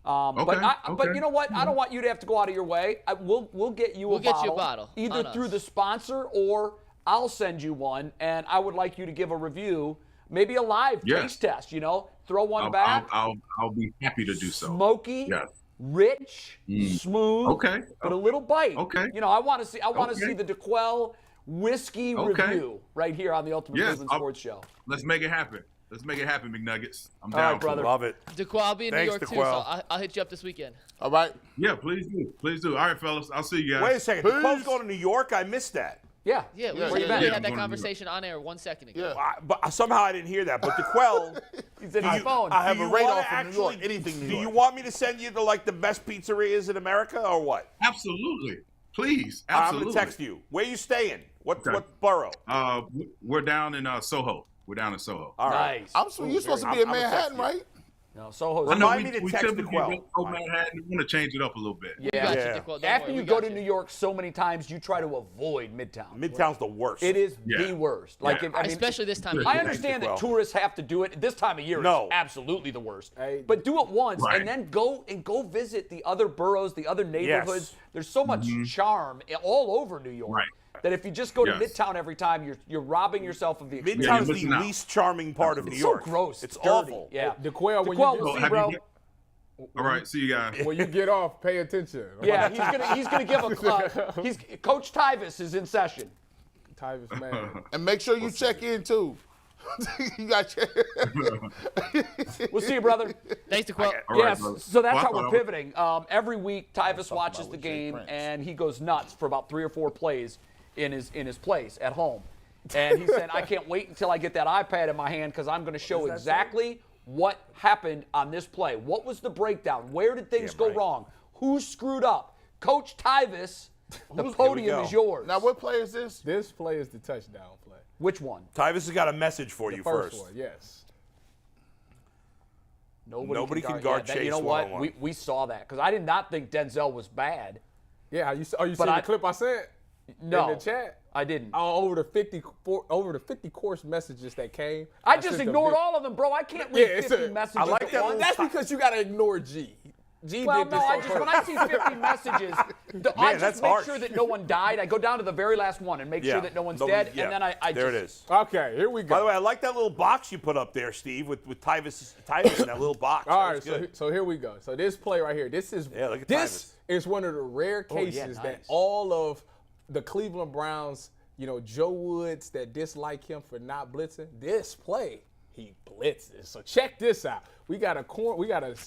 But you know what? I don't want you to have to go out of your way. We'll get you a bottle. Either through the sponsor or I'll send you one, and I would like you to give a review, maybe a live taste test, throw one back. I'll be happy to do so. Smoky, rich, smooth, but a little bite. Okay. I want to see the DeQuell whiskey review right here on the Ultimate Cleveland Sports Show. Let's make it happen. Let's make it happen, McNuggets. I'm All down right, brother. Love it. DeQuell, I'll be in New York too, so I'll hit you up this weekend. All right. Yeah, please do. Please do. All right, fellas. I'll see you guys. Wait a second. DeQuell's going to New York? I missed that. Yeah. We had that conversation on air 1 second ago. Yeah. But somehow I didn't hear that. But DeQuell, he's in his phone. I have a radar from actually, New York. Anything New York. Do you want me to send you to the best pizzerias in America or what? Absolutely. Please. Absolutely. I'm going to text you. Where you staying? What borough? We're down in Soho. We're down in Soho. All right. Nice. You're supposed to be in Manhattan, right? No, Soho's. Remind me to we text typically DeQuell. go Manhattan. We want to change it up a little bit. Yeah. After you go to New York. York so many times, you try to avoid Midtown. Midtown's the worst. It is the worst. Especially this time of year. I understand that tourists have to do it. This time of year is absolutely the worst. But do it once and then go visit the other boroughs, the other neighborhoods. Yes. There's so much charm all over New York. That if you just go to Midtown every time, you're robbing yourself of the experience. Midtown is the least charming part of New York. It's so gross. It's dirty. awful. Yeah. DeQuell, we'll see, bro. All right, see you guys. When you get off, pay attention. Yeah, he's gonna give a Coach Tyvis is in session. Tyvis, man. And make sure you check in too. You got check. We'll see you, brother. Thanks, DeQuell. Yes, so that's how we're pivoting. Every week, Tyvis watches the game and he goes nuts for about 3 or 4 plays in his place at home. And he said, I can't wait until I get that iPad in my hand because I'm going to show exactly what happened on this play. What was the breakdown? Where did things go wrong? Who screwed up? Coach Tyvis, the podium is yours. Now, what play is this? This play is the touchdown play. Which one? Tyvis has got a message for you first. One, yes. Nobody can guard Chase. You know what? We saw that because I did not think Denzel was bad. Yeah, you see the clip I sent? No, in the chat? I didn't. Over the 50 course messages that came. I just ignored all of them, bro. I can't read 50 messages. I like that one. That's because you got to ignore G. When I see 50 messages, I just make sure that no one died. I go down to the very last one and make sure that no one's dead, and then I there it is. Okay, here we go. By the way, I like that little box you put up there, Steve, with Tyvis in that little box. All right, so here we go. So this play right here, this is one of the rare cases that all of the Cleveland Browns, Joe Woods that dislike him for not blitzing, this play, he blitzes. So check this out. We got a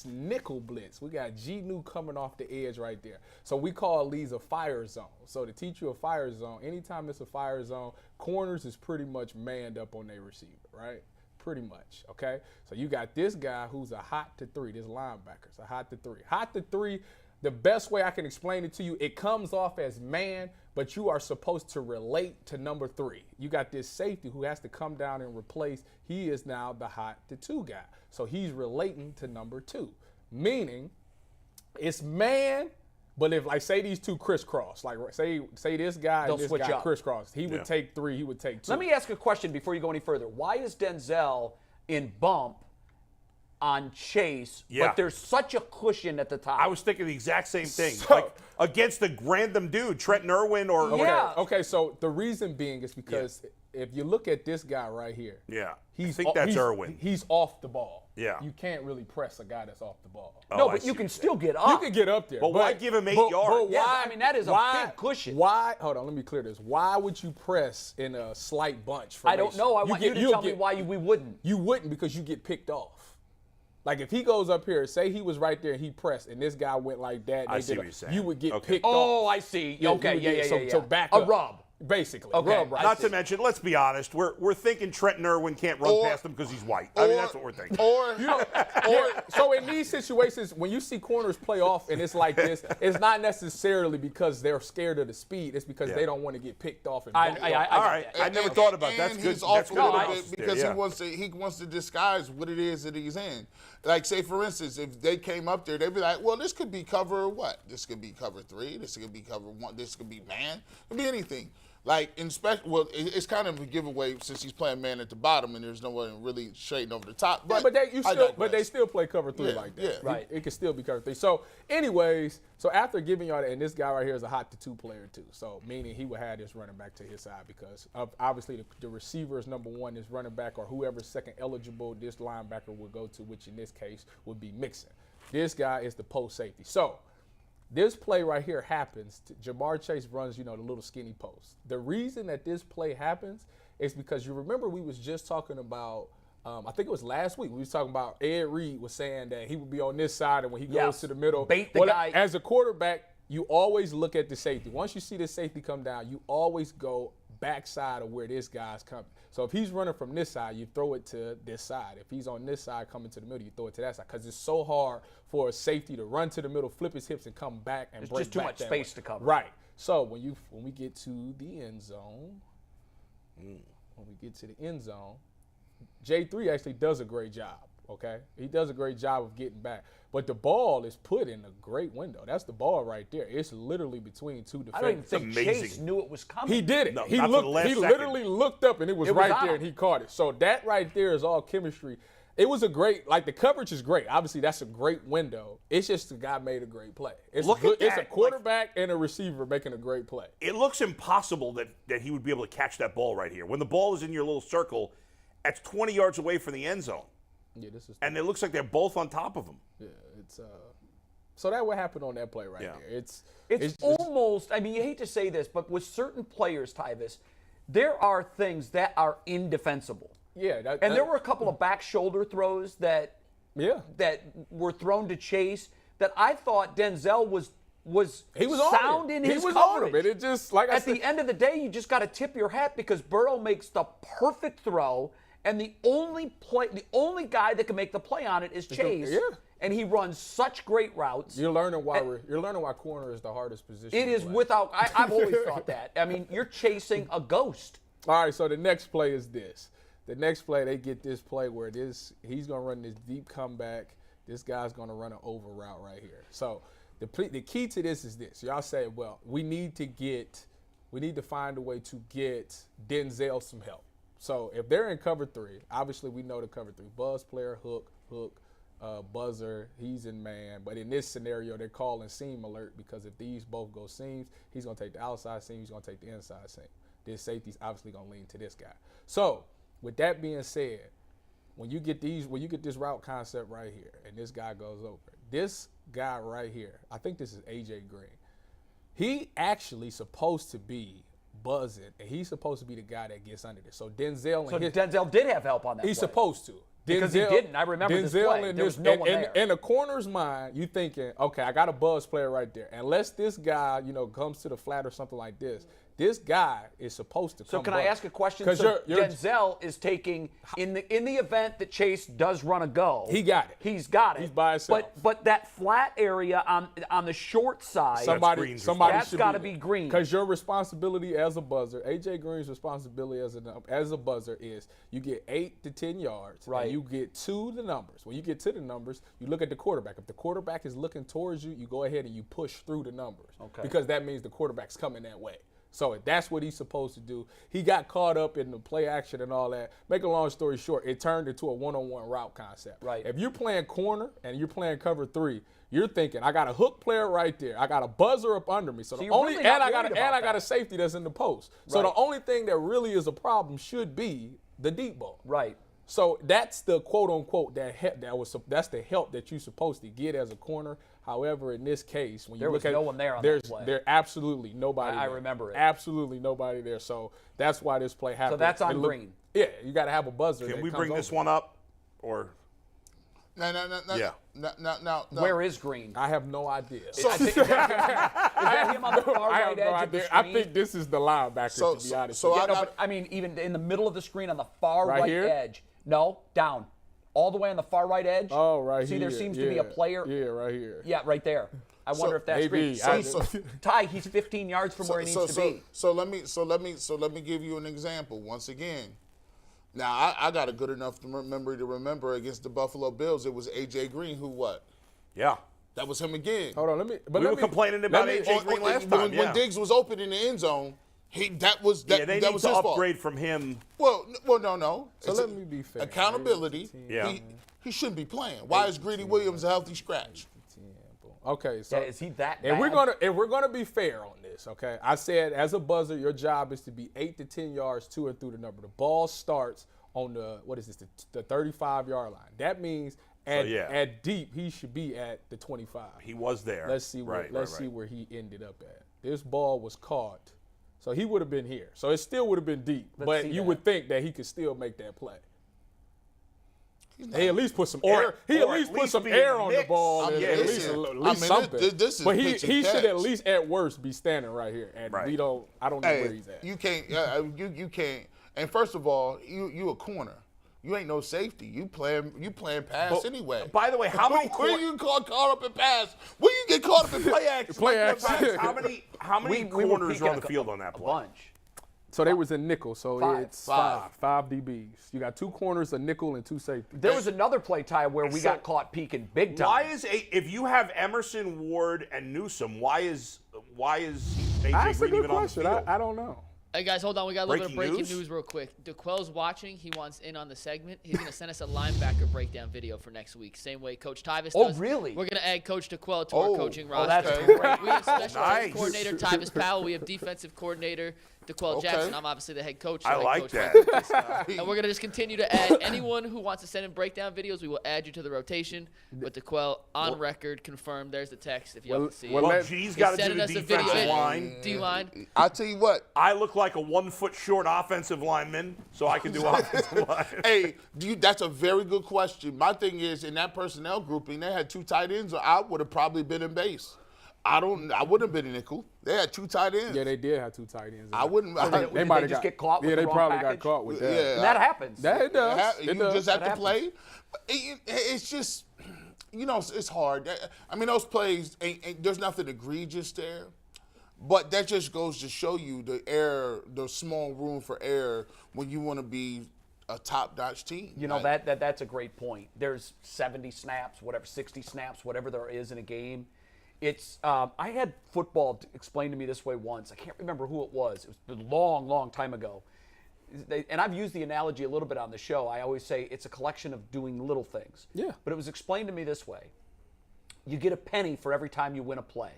nickel blitz. We got G New coming off the edge right there. So we call these a fire zone. So to teach you a fire zone, anytime it's a fire zone, corners is pretty much manned up on their receiver, right? Pretty much, okay? So you got this guy who's a hot to 3, this linebacker's a hot to 3. Hot to 3, the best way I can explain it to you, it comes off as man, but you are supposed to relate to number 3. You got this safety who has to come down and replace. He is now the hot to 2 guy. So he's relating to number 2, meaning it's man, but if say these two crisscross, say this guy and this guy crisscross, he would take 3, he would take 2. Let me ask a question before you go any further. Why is Denzel in bump on Chase, but there's such a cushion at the top? I was thinking the exact same thing. Against a random dude, Trenton Irwin or Okay, so the reason being is because if you look at this guy right here, I think that's Irwin. He's off the ball. Yeah. You can't really press a guy that's off the ball. No, but you can still get up. You can get up there. But why give him 8 yards? Yeah, I mean, that is a big cushion. Hold on, let me clear this. Why would you press in a slight bunch? I don't know. I want you to tell me why we wouldn't. You wouldn't because you get picked off. Like if he goes up here, say he was right there and he pressed, and this guy went like that. I see what you're saying. You would get picked off. Oh, I see. So back up. A rub. Basically. Okay. Rub, right? Not to mention, let's be honest, we're thinking Trenton Irwin can't run past him because he's white. I mean, that's what we're thinking. So in these situations, when you see corners play off and it's like this, it's not necessarily because they're scared of the speed. It's because they don't want to get picked off. And all right. I never thought about that. That's good. He's off a little bit because he wants to disguise what it is that he's in. Like, say, for instance, if they came up there, they'd be like, well, this could be cover what? This could be cover 3. This could be cover 1. This could be man. It could be anything. Like it's kind of a giveaway since he's playing man at the bottom and there's no one really shading over the top. But, they still play cover 3 like that. Yeah. Right. It can still be cover 3. So, anyways, after giving y'all that, and this guy right here is a hot to 2 player too. So, meaning he would have this running back to his side because obviously the receiver is number 1, this running back or whoever's second eligible, this linebacker would go to, which in this case would be Mixon. This guy is the post safety. So, this play right here happens. Jamar Chase runs, the little skinny post. The reason that this play happens is because you remember we was just talking about, I think it was last week, we was talking about Ed Reed was saying that he would be on this side and when he goes to the middle. Bait the guy. As a quarterback, you always look at the safety. Once you see the safety come down, you always go backside of where this guy's coming. So if he's running from this side, you throw it to this side. If he's on this side coming to the middle, you throw it to that side because it's so hard for a safety to run to the middle, flip his hips, and come back and break back. There's just too much space to cover. Right. So when we get to the end zone, J3 actually does a great job. Okay, he does a great job of getting back, but the ball is put in a great window. That's the ball right there. It's literally between 2 defenders. I don't even think Chase knew it was coming. He did it. No, he literally looked up and it was right there and he caught it. So that right there is all chemistry. It was a great, the coverage is great. Obviously, that's a great window. It's just the guy made a great play. It's a quarterback and a receiver making a great play. It looks impossible that he would be able to catch that ball right here. When the ball is in your little circle, that's 20 yards away from the end zone. Yeah, and it looks like they're both on top of him. Yeah, it's so that what happened on that play right there. It's almost, I mean, you hate to say this, but with certain players, Tyvis, there are things that are indefensible. Yeah, there were a couple of back shoulder throws that were thrown to Chase that I thought Denzel was sound in his coverage. It just like at the end of the day, you just got to tip your hat because Burrow makes the perfect throw, and the only guy that can make the play on it is Chase. Yeah. And he runs such great routes. You're learning why corner is the hardest position. It is without. I've always thought that. I mean, you're chasing a ghost. All right. So the next play is this. The next play, they get this play where he's going to run this deep comeback. This guy's going to run an over route right here. So the key to this is this. Y'all say, well, we need to find a way to get Denzel some help. So if they're in cover 3, obviously we know the cover 3. Buzz player, hook, buzzer, he's in man. But in this scenario, they're calling seam alert because if these both go seams, he's going to take the outside seam, he's going to take the inside seam. This safety's obviously going to lean to this guy. So with that being said, when you get this route concept right here, and this guy goes over, this guy right here, I think this is A.J. Green. He actually supposed to be buzzing, and he's supposed to be the guy that gets under this. So Denzel Denzel did have help on that. He's play. supposed to. Because he didn't. I remember this play. There was no one there. In the corner's mind, you thinking, okay, I got a buzz player right there. Unless this guy, comes to the flat or something like this, this guy is supposed to come. So can I ask a question? So Denzel is taking in the event that Chase does run a go. He got it. He's got it. He's by himself. But that flat area on the short side, that's got to be green. Because your responsibility as a buzzer, AJ Green's responsibility as a buzzer is you get 8 to 10 yards. Right. And you get to the numbers. When you get to the numbers, you look at the quarterback. If the quarterback is looking towards you, you go ahead and you push through the numbers. Okay. Because that means the quarterback's coming that way. So that's what he's supposed to do. He got caught up in the play action and all that. Make a long story short, it turned into a one-on-one route concept. Right. If you're playing corner and you're playing cover 3, you're thinking, I got a hook player right there. I got a buzzer up under me. So I got a safety that's in the post. So the only thing that really is a problem should be the deep ball. Right. So that's the quote-unquote that's the help that you're supposed to get as a corner. However, in this case, when you look at no one there on that play. There's absolutely nobody there. I remember it. Absolutely nobody there. So that's why this play happened. So that's on green. Yeah, you got to have a buzzer. Can we bring this one up? Or No. Yeah. No. Where is green? I have no idea. Is that him on the far right edge of the screen? I think this is the linebacker, to be honest. But I mean, even in the middle of the screen on the far right edge. No, down. All the way on the far right edge. Oh, right here. See, there seems to be a player. Yeah, right here. Yeah, right there. I wonder if that's green. Ty, he's 15 yards from where he needs to be. So let me give you an example once again. Now I got a good enough memory to remember against the Buffalo Bills. It was A.J. Green who what? Yeah. That was him again. Hold on, we were complaining about A.J. Green last time. When Diggs was open in the end zone, That was they need was to his upgrade fault. from him. Well, no. So let me be fair. Accountability. Yeah. He shouldn't be playing. Why is Greedy Williams a healthy scratch? Okay, so is he that bad? And we're gonna be fair on this, okay? I said as a buzzer, your job is to be 8 to 10 yards to and through the number. The ball starts on the 35-yard line. That means at deep he should be at the 25. He was there. Let's see where he ended up at. This ball was caught, so he would have been here. So it still would have been deep, but you would think that he could still make that play. He at least put some air. He at least put some air on the ball. At least something. This is but he should at least at worst be standing right here. And I don't know where he's at. You can't. You can't. And first of all, you a corner. You ain't no safety. You playing pass anyway. By the way, how many where you caught up in pass? Where you get caught up in play action? Play action. How many corners are on the field on that play? A bunch. So they was in nickel, so it's five DBs. You got 2 corners, a nickel, and 2 safeties. There was another play, Ty, where we got caught peeking big time. If you have Emerson, Ward, and Newsome, why is AJ That's a Green good even on the question. field? I don't know. Hey, guys, hold on. We got a little bit of breaking Breaking news real quick. DeQuell's watching. He wants in on the segment. He's going to send us a linebacker breakdown video for next week, same way Coach Tyvis does. Oh, really? We're going to add Coach DeQuell to our coaching roster. That's great. We have special Nice. teams coordinator Tyvis Powell. We have defensive coordinator DeQuell Jackson. I'm obviously the head coach. I head like coach that. And we're going to just continue to add anyone who wants to send in breakdown videos. We will add you to the rotation. But DeQuell, on record, confirmed. There's the text if you have to see it. G's got to do the defensive line. D-line. I'll tell you what. I look like a 1 foot short offensive lineman, so I can do offensive line. Hey, that's a very good question. My thing is, in that personnel grouping, they had 2 tight ends, or I would have probably been in base. I wouldn't have been in nickel. They had 2 tight ends. Yeah, they did have 2 tight ends. I wouldn't. They might have just get caught with the they wrong probably package. got caught with that. Yeah. And that happens. It does. You just have to play. It's just, it's hard. I mean, those plays, there's nothing egregious there. But that just goes to show you the small room for error when you want to be a top-notch team. That's a great point. There's 70 snaps, 60 snaps, whatever there is in a game. It's I had football explained to me this way once. I can't remember who it was. It was a long, long time ago. And I've used the analogy a little bit on the show. I always say it's a collection of doing little things. Yeah. But it was explained to me this way. You get a penny for every time you win a play.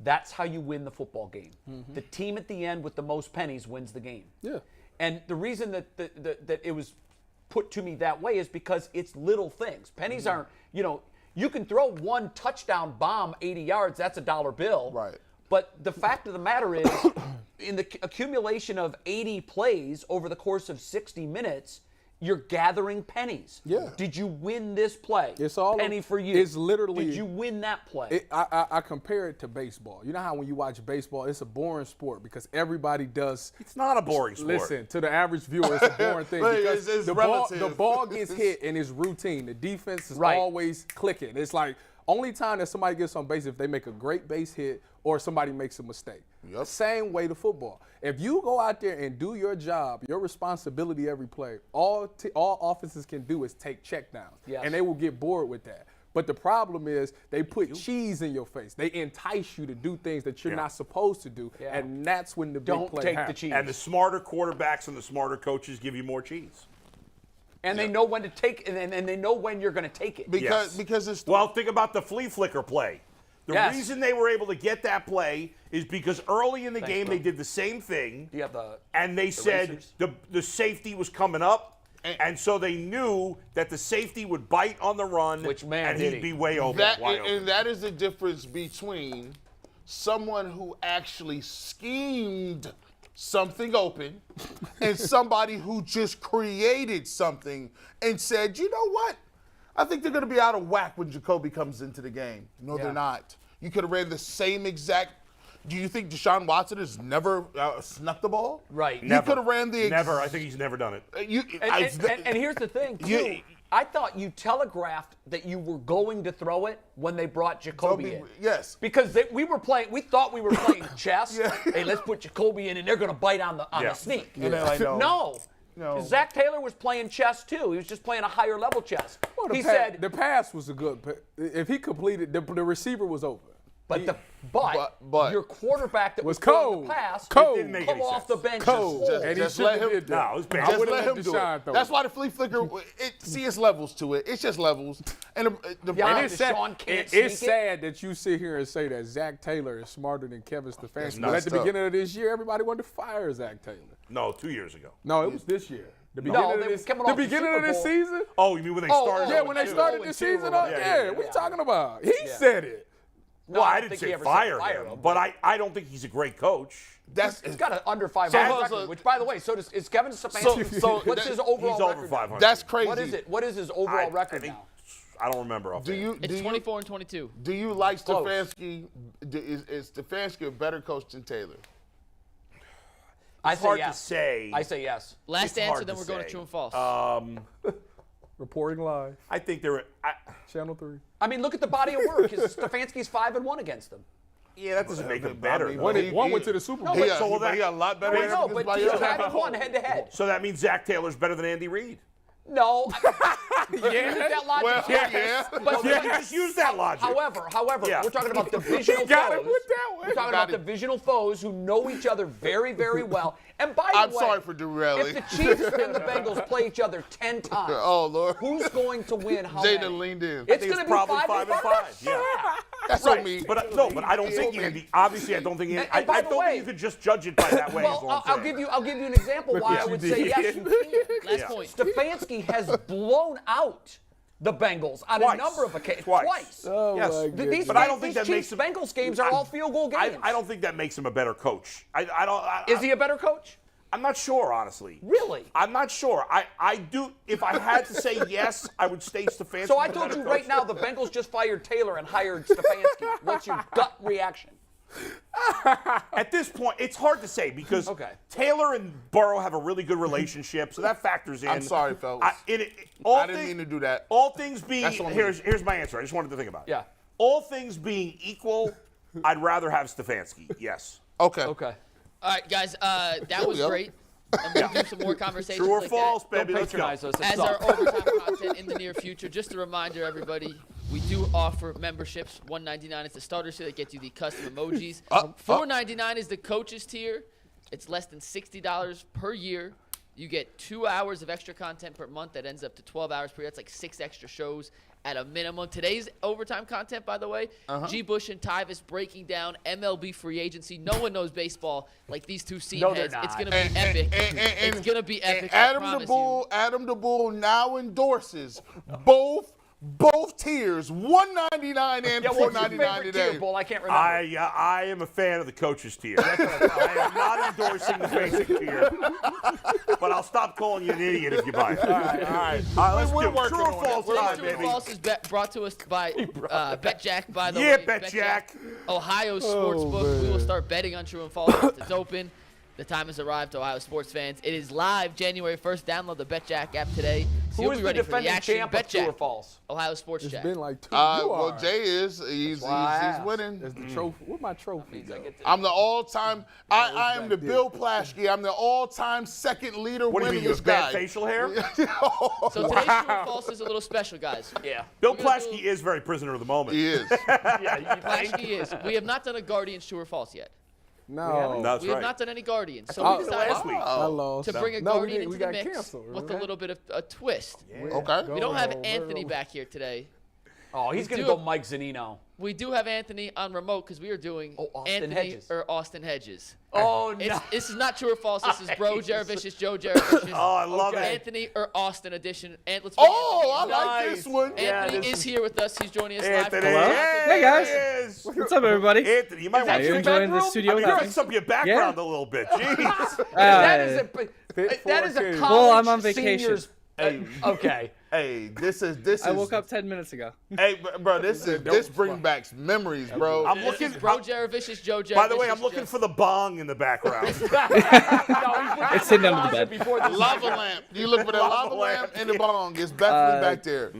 That's how you win the football game. Mm-hmm. The team at the end with the most pennies wins the game. Yeah. And the reason that it was put to me that way is because it's little things. Pennies aren't, you can throw 1 touchdown bomb 80 yards, that's a $1 bill. Right. But the fact of the matter is, in the accumulation of 80 plays over the course of 60 minutes, you're gathering pennies. Yeah. Did you win this play? It's all penny for you. It's literally. Did you win that play? I compare it to baseball. You know how when you watch baseball, it's a boring sport because everybody does. It's not a boring sport. Listen, to the average viewer, it's a boring thing because it's the ball gets hit and it's routine. The defense is always clicking. It's like only time that somebody gets on base if they make a great base hit or somebody makes a mistake. Yep. Same way to football. If you go out there and do your job, your responsibility every play, all offenses can do is take checkdowns, and they will get bored with that. But the problem is they put cheese in your face. They entice you to do things that you're not supposed to do, and that's when the big play happens. The cheese. And the smarter quarterbacks and the smarter coaches give you more cheese. And they know when to take, and they know when you're going to take it. Because it's think about the flea flicker play. The reason they were able to get that play is because early in the game they did the same thing. You have and they said the safety was coming up, and so they knew that the safety would bite on the run, and he'd be way open. And that is the difference between someone who actually schemed something open and somebody who just created something and said, you know what? I think they're going to be out of whack when Jacoby comes into the game. No, they're not. You could have ran the same exact. Do you think Deshaun Watson has never snuck the ball? Right. Never. You could have ran the. Never. I think he's never done it. And here's the thing, too. I thought you telegraphed that you were going to throw it when they brought Jacoby in. Yes. Because we thought we were playing chess. Hey, let's put Jacoby in, and they're going to bite on the sneak. No. No. Zach Taylor was playing chess too. He was just playing a higher level chess. Well, the pass was a good. If he completed, the receiver was open. But your quarterback that was cold. The pass Didn't make come any off sense. the bench. Just let him. No, it was bad. Just let him do it. That's why the flea flicker. It's levels to it. It's just levels. And it's sad that you sit here and say that Zach Taylor is smarter than Kevin Stefanski. But at the beginning of this year, everybody wanted to fire Zach Taylor. No, 2 years ago. No, it was this year. The beginning of this season? Oh, you mean when they started? Yeah, when they started this season. What are you talking about? He said it. Well, I didn't say fire him, but I don't think he's a great coach. He's got an under 500 record, which, by the way, is Kevin Stefanski. What's his overall he's record? Over 500. That's crazy. What is it? What is his overall record now? I don't remember. It's 24 and 22. Do you like Stefanski? Is Stefanski a better coach than Taylor? It's hard to say. I say yes. Last answer, then we're going to true and false. Reporting live. I think they're Channel 3. I mean, look at the body of work. Stefanski's 5-1 against them. Yeah, that doesn't make them better. One went to the Super Bowl. He got a lot better. But he's 5-1 head-to-head. So that means Zach Taylor's better than Andy Reid. No. That logic. Well, yeah. But just use that logic. However, we're talking about divisional foes. We're talking about divisional foes who know each other very, very well. And by the way, I'm sorry for derailing. If the Chiefs and the Bengals play each other 10 times, oh Lord, who's going to win? How Jada many? leaned in. It's going to be probably 5-5. Yeah. That's right. on me. But I don't think Andy. Obviously, I don't think Andy. And I don't think you could just judge it by that way. Well, I'll give you an example why I would say yes. You can. Last point. Stefanski has blown out the Bengals on a number of occasions. Twice. Oh, yes. my goodness. But I don't think that makes him. Bengals games are all field goal games. I don't think that makes him a better coach. I don't. Is he a better coach? I'm not sure, honestly. Really? I'm not sure. I do. If I had to say yes, I would stay Stefanski. So I told you right now, the Bengals just fired Taylor and hired Stefanski. What's your gut reaction? At this point, it's hard to say because Taylor and Burrow have a really good relationship, so that factors in. I'm sorry, fellas. I didn't mean to do that. All things being, here's my answer. I just wanted to think about it. Yeah. All things being equal, I'd rather have Stefanski. Yes. Okay. All right, guys, that was great. I'm going to do some more conversations. True or like false, that. baby? Let's go. As our overtime content in the near future, just a reminder, everybody, we do offer memberships. $1.99 is the starter tier that gets you the custom emojis. $4.99 is the coaches tier. It's less than $60 per year. You get 2 hours of extra content per month. That ends up to 12 hours per year. That's like 6 extra shows at a minimum. Today's overtime content, by the way, G. Bush and Tyvis breaking down MLB free agency. No one knows baseball like these two scene heads. It's going to be epic. It's going to be epic. Adam the Bull now endorses both tiers, $1.99 and $4.99 today. Tier, Bull? I can't remember. I am a fan of the coaches tier. I am not endorsing the basic tier, but I'll stop calling you an idiot if you buy it. All right. Let's do true or false time, baby. True or false is brought to us by BetJack, by the way. Yeah, BetJack. Ohio Sportsbook. We will start betting on true and false once it's open. The time has arrived, Ohio sports fans. It is live January 1st. Download the BetJack app today. So Who is the defending champ of true or false? Ohio Sports Jack. It's been like 2 Well, Jay is. He's winning. That's the trophy. Where's my trophy? I'm the all-time. I am the Bill Plaschke. I'm the all-time second leader What do you mean, you winningest have bad guy. facial hair? So today's true or false is a little special, guys. Yeah. Bill Plaschke is very prisoner of the moment. He is. Plaschke is. We have not done a Guardians true or false yet. No. That's We have not done any Guardians. So we last week. I lost. to bring a Guardian into we the got mix canceled, with a little bit of a twist. Okay. We don't have Anthony back here today. Oh, he's going to go Mike Zunino. We do have Anthony on remote because we are doing Austin Anthony Hedges. or Austin Hedges. Oh, no. This is not true or false. This is Bro Jaravicious, Joe Jaravicious. Oh, I love it. Anthony or Austin edition. And let's bring I Anthony. like this one. Anthony is here with us. He's joining us live. Anthony. Hello. Hey, guys. What's up, everybody? Anthony, you might want Are you to enjoying the studio? fix up your background a little bit. Jeez. That is a college well, I'm on vacation. seniors. Okay. Hey, this is. I woke up 10 minutes ago. Hey, bro, this brings back memories, bro. I'm looking. Bro Jaravicious, Joe Jaravicious. By the way, I'm looking for the bong in the background. It's sitting under the bed. Lava lamp. You look for the lava lamp and the bong. It's definitely back there.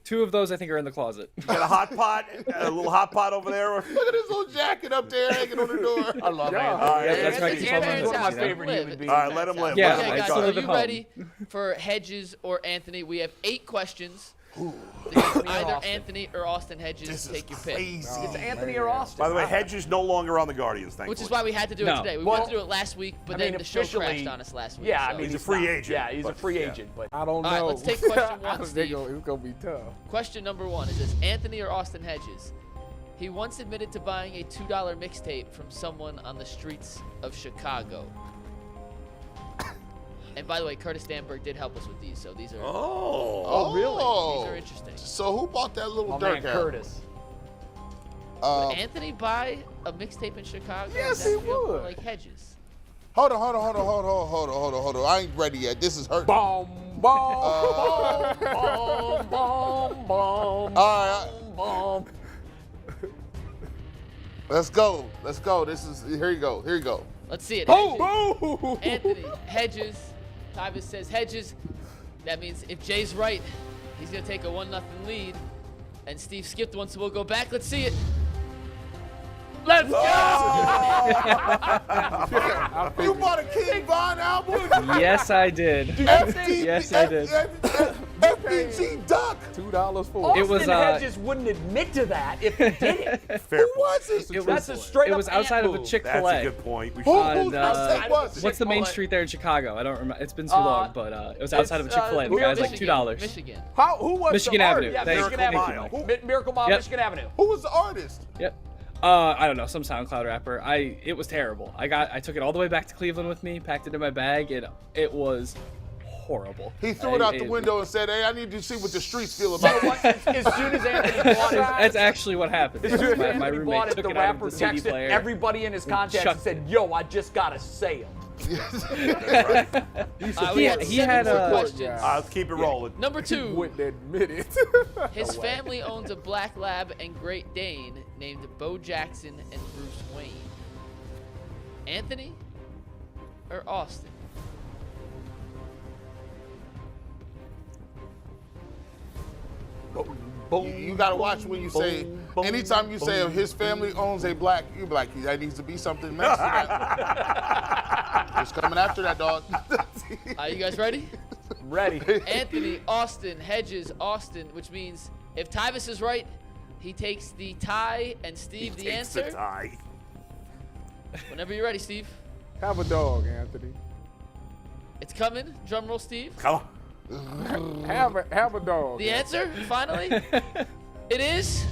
2 of those, I think, are in the closet. Got a hot pot, a little hot pot over there. Look at this little jacket up there hanging on the door. I love it. That's right. Anthony's one of my favorite human beings. All right, let him live. Yeah, Okay, I guys, still are live you at home. ready for Hedges or Anthony? We have 8 questions. Either Anthony or Austin Hedges. This Take your is pick. crazy. It's Anthony or Austin. By the way, Hedges no longer on the Guardians, thankfully. Which is why we had to do it today. We wanted to do it last week, but then the show crashed on us last week. Yeah, so. I mean, He's a free agent. Yeah, he's a free agent. But I don't know. All right, let's take question one, It's Steve. going to be tough. Question number 1 is this: Anthony or Austin Hedges? He once admitted to buying a $2 mixtape from someone on the streets of Chicago. And by the way, Curtis Danberg did help us with these, so these are Oh, these are interesting. So who bought that little my Dirk man out? Curtis. Would Anthony buy a mixtape in Chicago? Yes, Does that he feel would. Like Hedges. Hold on. I ain't ready yet. This is hurting. Boom, boom. Boom, boom, boom, All right. boom. Let's go. Here you go. Let's see it. Boom, Hedges. boom. Anthony, Hedges. Tyvis says Hedges. That means if Jay's right, he's going to take a 1-0 lead. And Steve skipped one, so we'll go back. Let's see it. Let's go! You bought a King Von album? Yes, I did. Yes, I did. FBG Duck. $2 for It was, Austin Hedges wouldn't admit to that if he did it. Fair Who was it? It That's was a straight It up was outside ant of a move. Chick-fil-A. That's a good point. We Who- should. who's And, was it? What's the main Chick-fil-A. street there in Chicago? I don't remember. It's been too long, but it was outside of a it's, Chick-fil-A. The guy's like $2. Michigan. Who was Michigan the Avenue. artist? Yeah, Thank Michigan you. Avenue. Thank you. Miracle Mile, Yep. Michigan Avenue. Who was the artist? Yep. I don't know, some SoundCloud rapper. It was terrible. I took it all the way back to Cleveland with me, packed it in my bag, and it was horrible. He threw it out the window and said, "Hey, I need to see what the streets feel You about know it." what? As soon as Anthony bought it, That's actually what happened. as soon as My Anthony roommate bought it, took the it out of rapper the CD texted player. everybody in his contacts and chucked said, "Yo, I just got a sale." We had he had more a- questions. Let's keep it rolling. Number 2. Wouldn't admit it. His family owns a black lab and Great Dane named Bo Jackson and Bruce Wayne. Anthony or Austin? You gotta watch when you say. Anytime you say his family owns a black, you be like, that needs to be something Mexican. It's coming after that, dog. Are you guys ready? Ready. Anthony, Austin, Hedges, Austin, which means if Tyvis is right, he takes the tie, and Steve the Takes the answer. tie. Whenever you're ready, Steve. Have a dog, Anthony. It's coming. Drum roll, Steve. Come on. Have a dog. The answer, finally, it is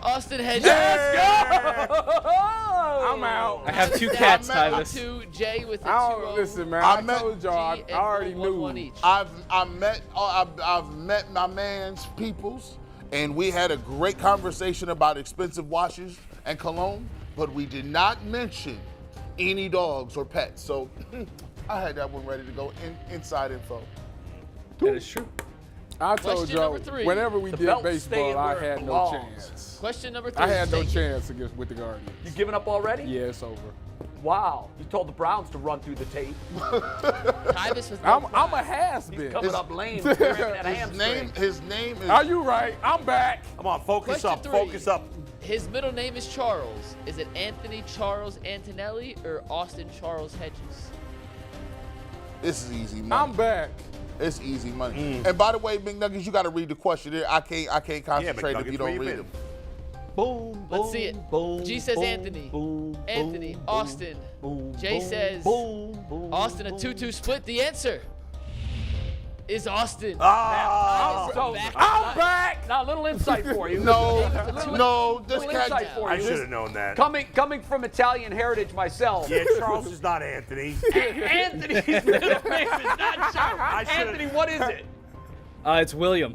Austin Hedges. I'm out. I have 2 cats, I met Tyvis. 2 Jay with a 2 I don't listen, man. I met told y'all. I already knew. Each. I've met my man's peoples, and we had a great conversation about expensive washes and cologne, but we did not mention any dogs or pets. So I had that one ready to go. Inside info. That is true. I told Question y'all, number 3. whenever we did belt baseball, staying I where it had no belongs. chance. Question number 3. I had no Thank you. chance against with the Guardians. You giving up already? Yeah, it's over. Wow. You told the Browns to run through the tape. Tyvis with no I'm a pride. has-been. Coming up lame. That hamstring. His name is. Are you right? I'm back. Come on, focus Question up. 3. Focus up. His middle name is Charles. Is it Anthony Charles Antonelli or Austin Charles Hedges? This is easy money. I'm back. It's easy money. And by the way, McNuggets, you got to read the question. I can't concentrate if you don't read it. Boom. Let's see it. G says Anthony. Anthony, Austin. Jay says Austin, a 2-2 split. The answer is Austin. I'm back. Now, a little insight for you. No, this Little cat. insight for I you. should have known that. Coming from Italian heritage myself. Yeah, Charles is not Anthony. Anthony's middle name is not Charles. Anthony, what is it? It's William.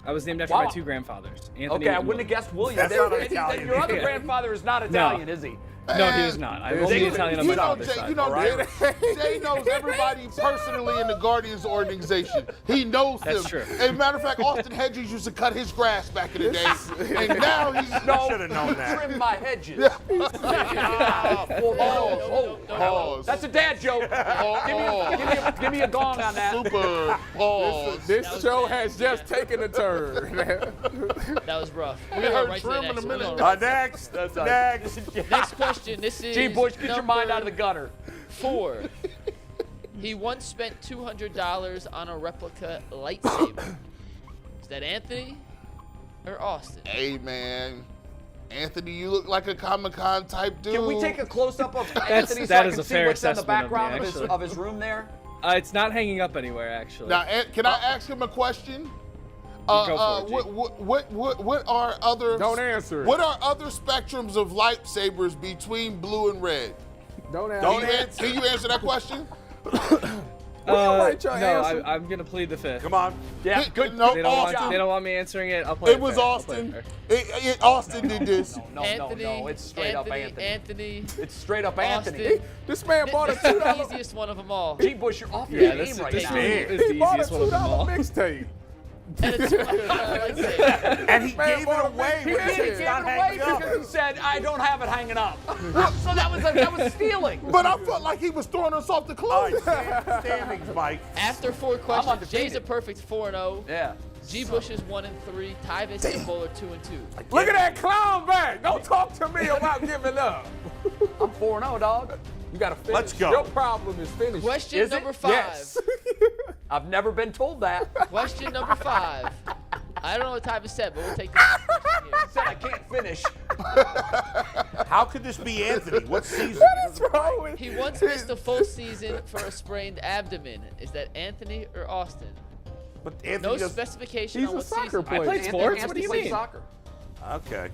I was named after Wow. my 2 grandfathers. Anthony Okay, I and wouldn't have William. guessed William. That's not Italian. Your other Yeah. grandfather is not Italian, is he? No, he was not. I'm only Italian on my father's Jay, side. you know, Jay knows everybody personally in the Guardians organization. He knows them. That's true. As a matter of fact, Austin Hedges used to cut his grass back in the day, and now he's I should have known that. Trim my hedges. Pause. That's a dad joke. Give me a gong on that. Super pause. This show has just taken a turn. That was rough. We're gonna go right to the trim in next a one. minute. Next. Next. Next question. This is G. Bush, get your mind out of the gutter. 4. He once spent $200 on a replica lightsaber. Is that Anthony or Austin? Hey, man. Anthony, you look like a Comic-Con type dude. Can we take a close-up of Anthony so that I is can a see fair what's in the assessment of me, background actually. of his room there? It's not hanging up anywhere, actually. Now, can I ask him a question? Go for it, G. What are other? Don't answer it. What are other spectrums of lightsabers between blue and red? Don't answer. Can you answer that question? write your No, answer? I'm gonna plead the fifth. Come on. Yeah, good. No, They Austin. don't want me answering it. I'll play It was fair. I'll play Austin. fair. Austin did this. No, it's straight up Anthony. Anthony. It's straight up Austin. Anthony. This man bought a This is the $2. easiest one of them all. G. Bush, you're off your Yeah, game this right is now. the He bought a easiest one of them all. $2 mixtape. And it's lightsaber. And he Man gave bought it a away. big when hit. he He said gave not it away hanging up. because he said, I don't have it hanging up. So that was stealing. But I felt like he was throwing us off the All cliff. right, standings, Mike. After 4 questions, undefeated. Jay's a perfect 4-0. Yeah. G. Bush is 1-3. Tyvis and Bull are 2-2. Look at that clown back. Don't talk to me about giving up. I'm 4-0, dog. You got to finish. Let's go. Your problem is finishing. Question Is it? number 5. Yes. I've never been told that. Question number 5. I don't know what Tyvis said, but we'll take this question here. He said I can't finish. How could this be Anthony? What season? What's wrong with He once missed a full season for a sprained abdomen. Is that Anthony or Austin? But Anthony No does. specification He's on a what soccer season. player. I played Anthony sports. What do you plays mean? soccer. Okay.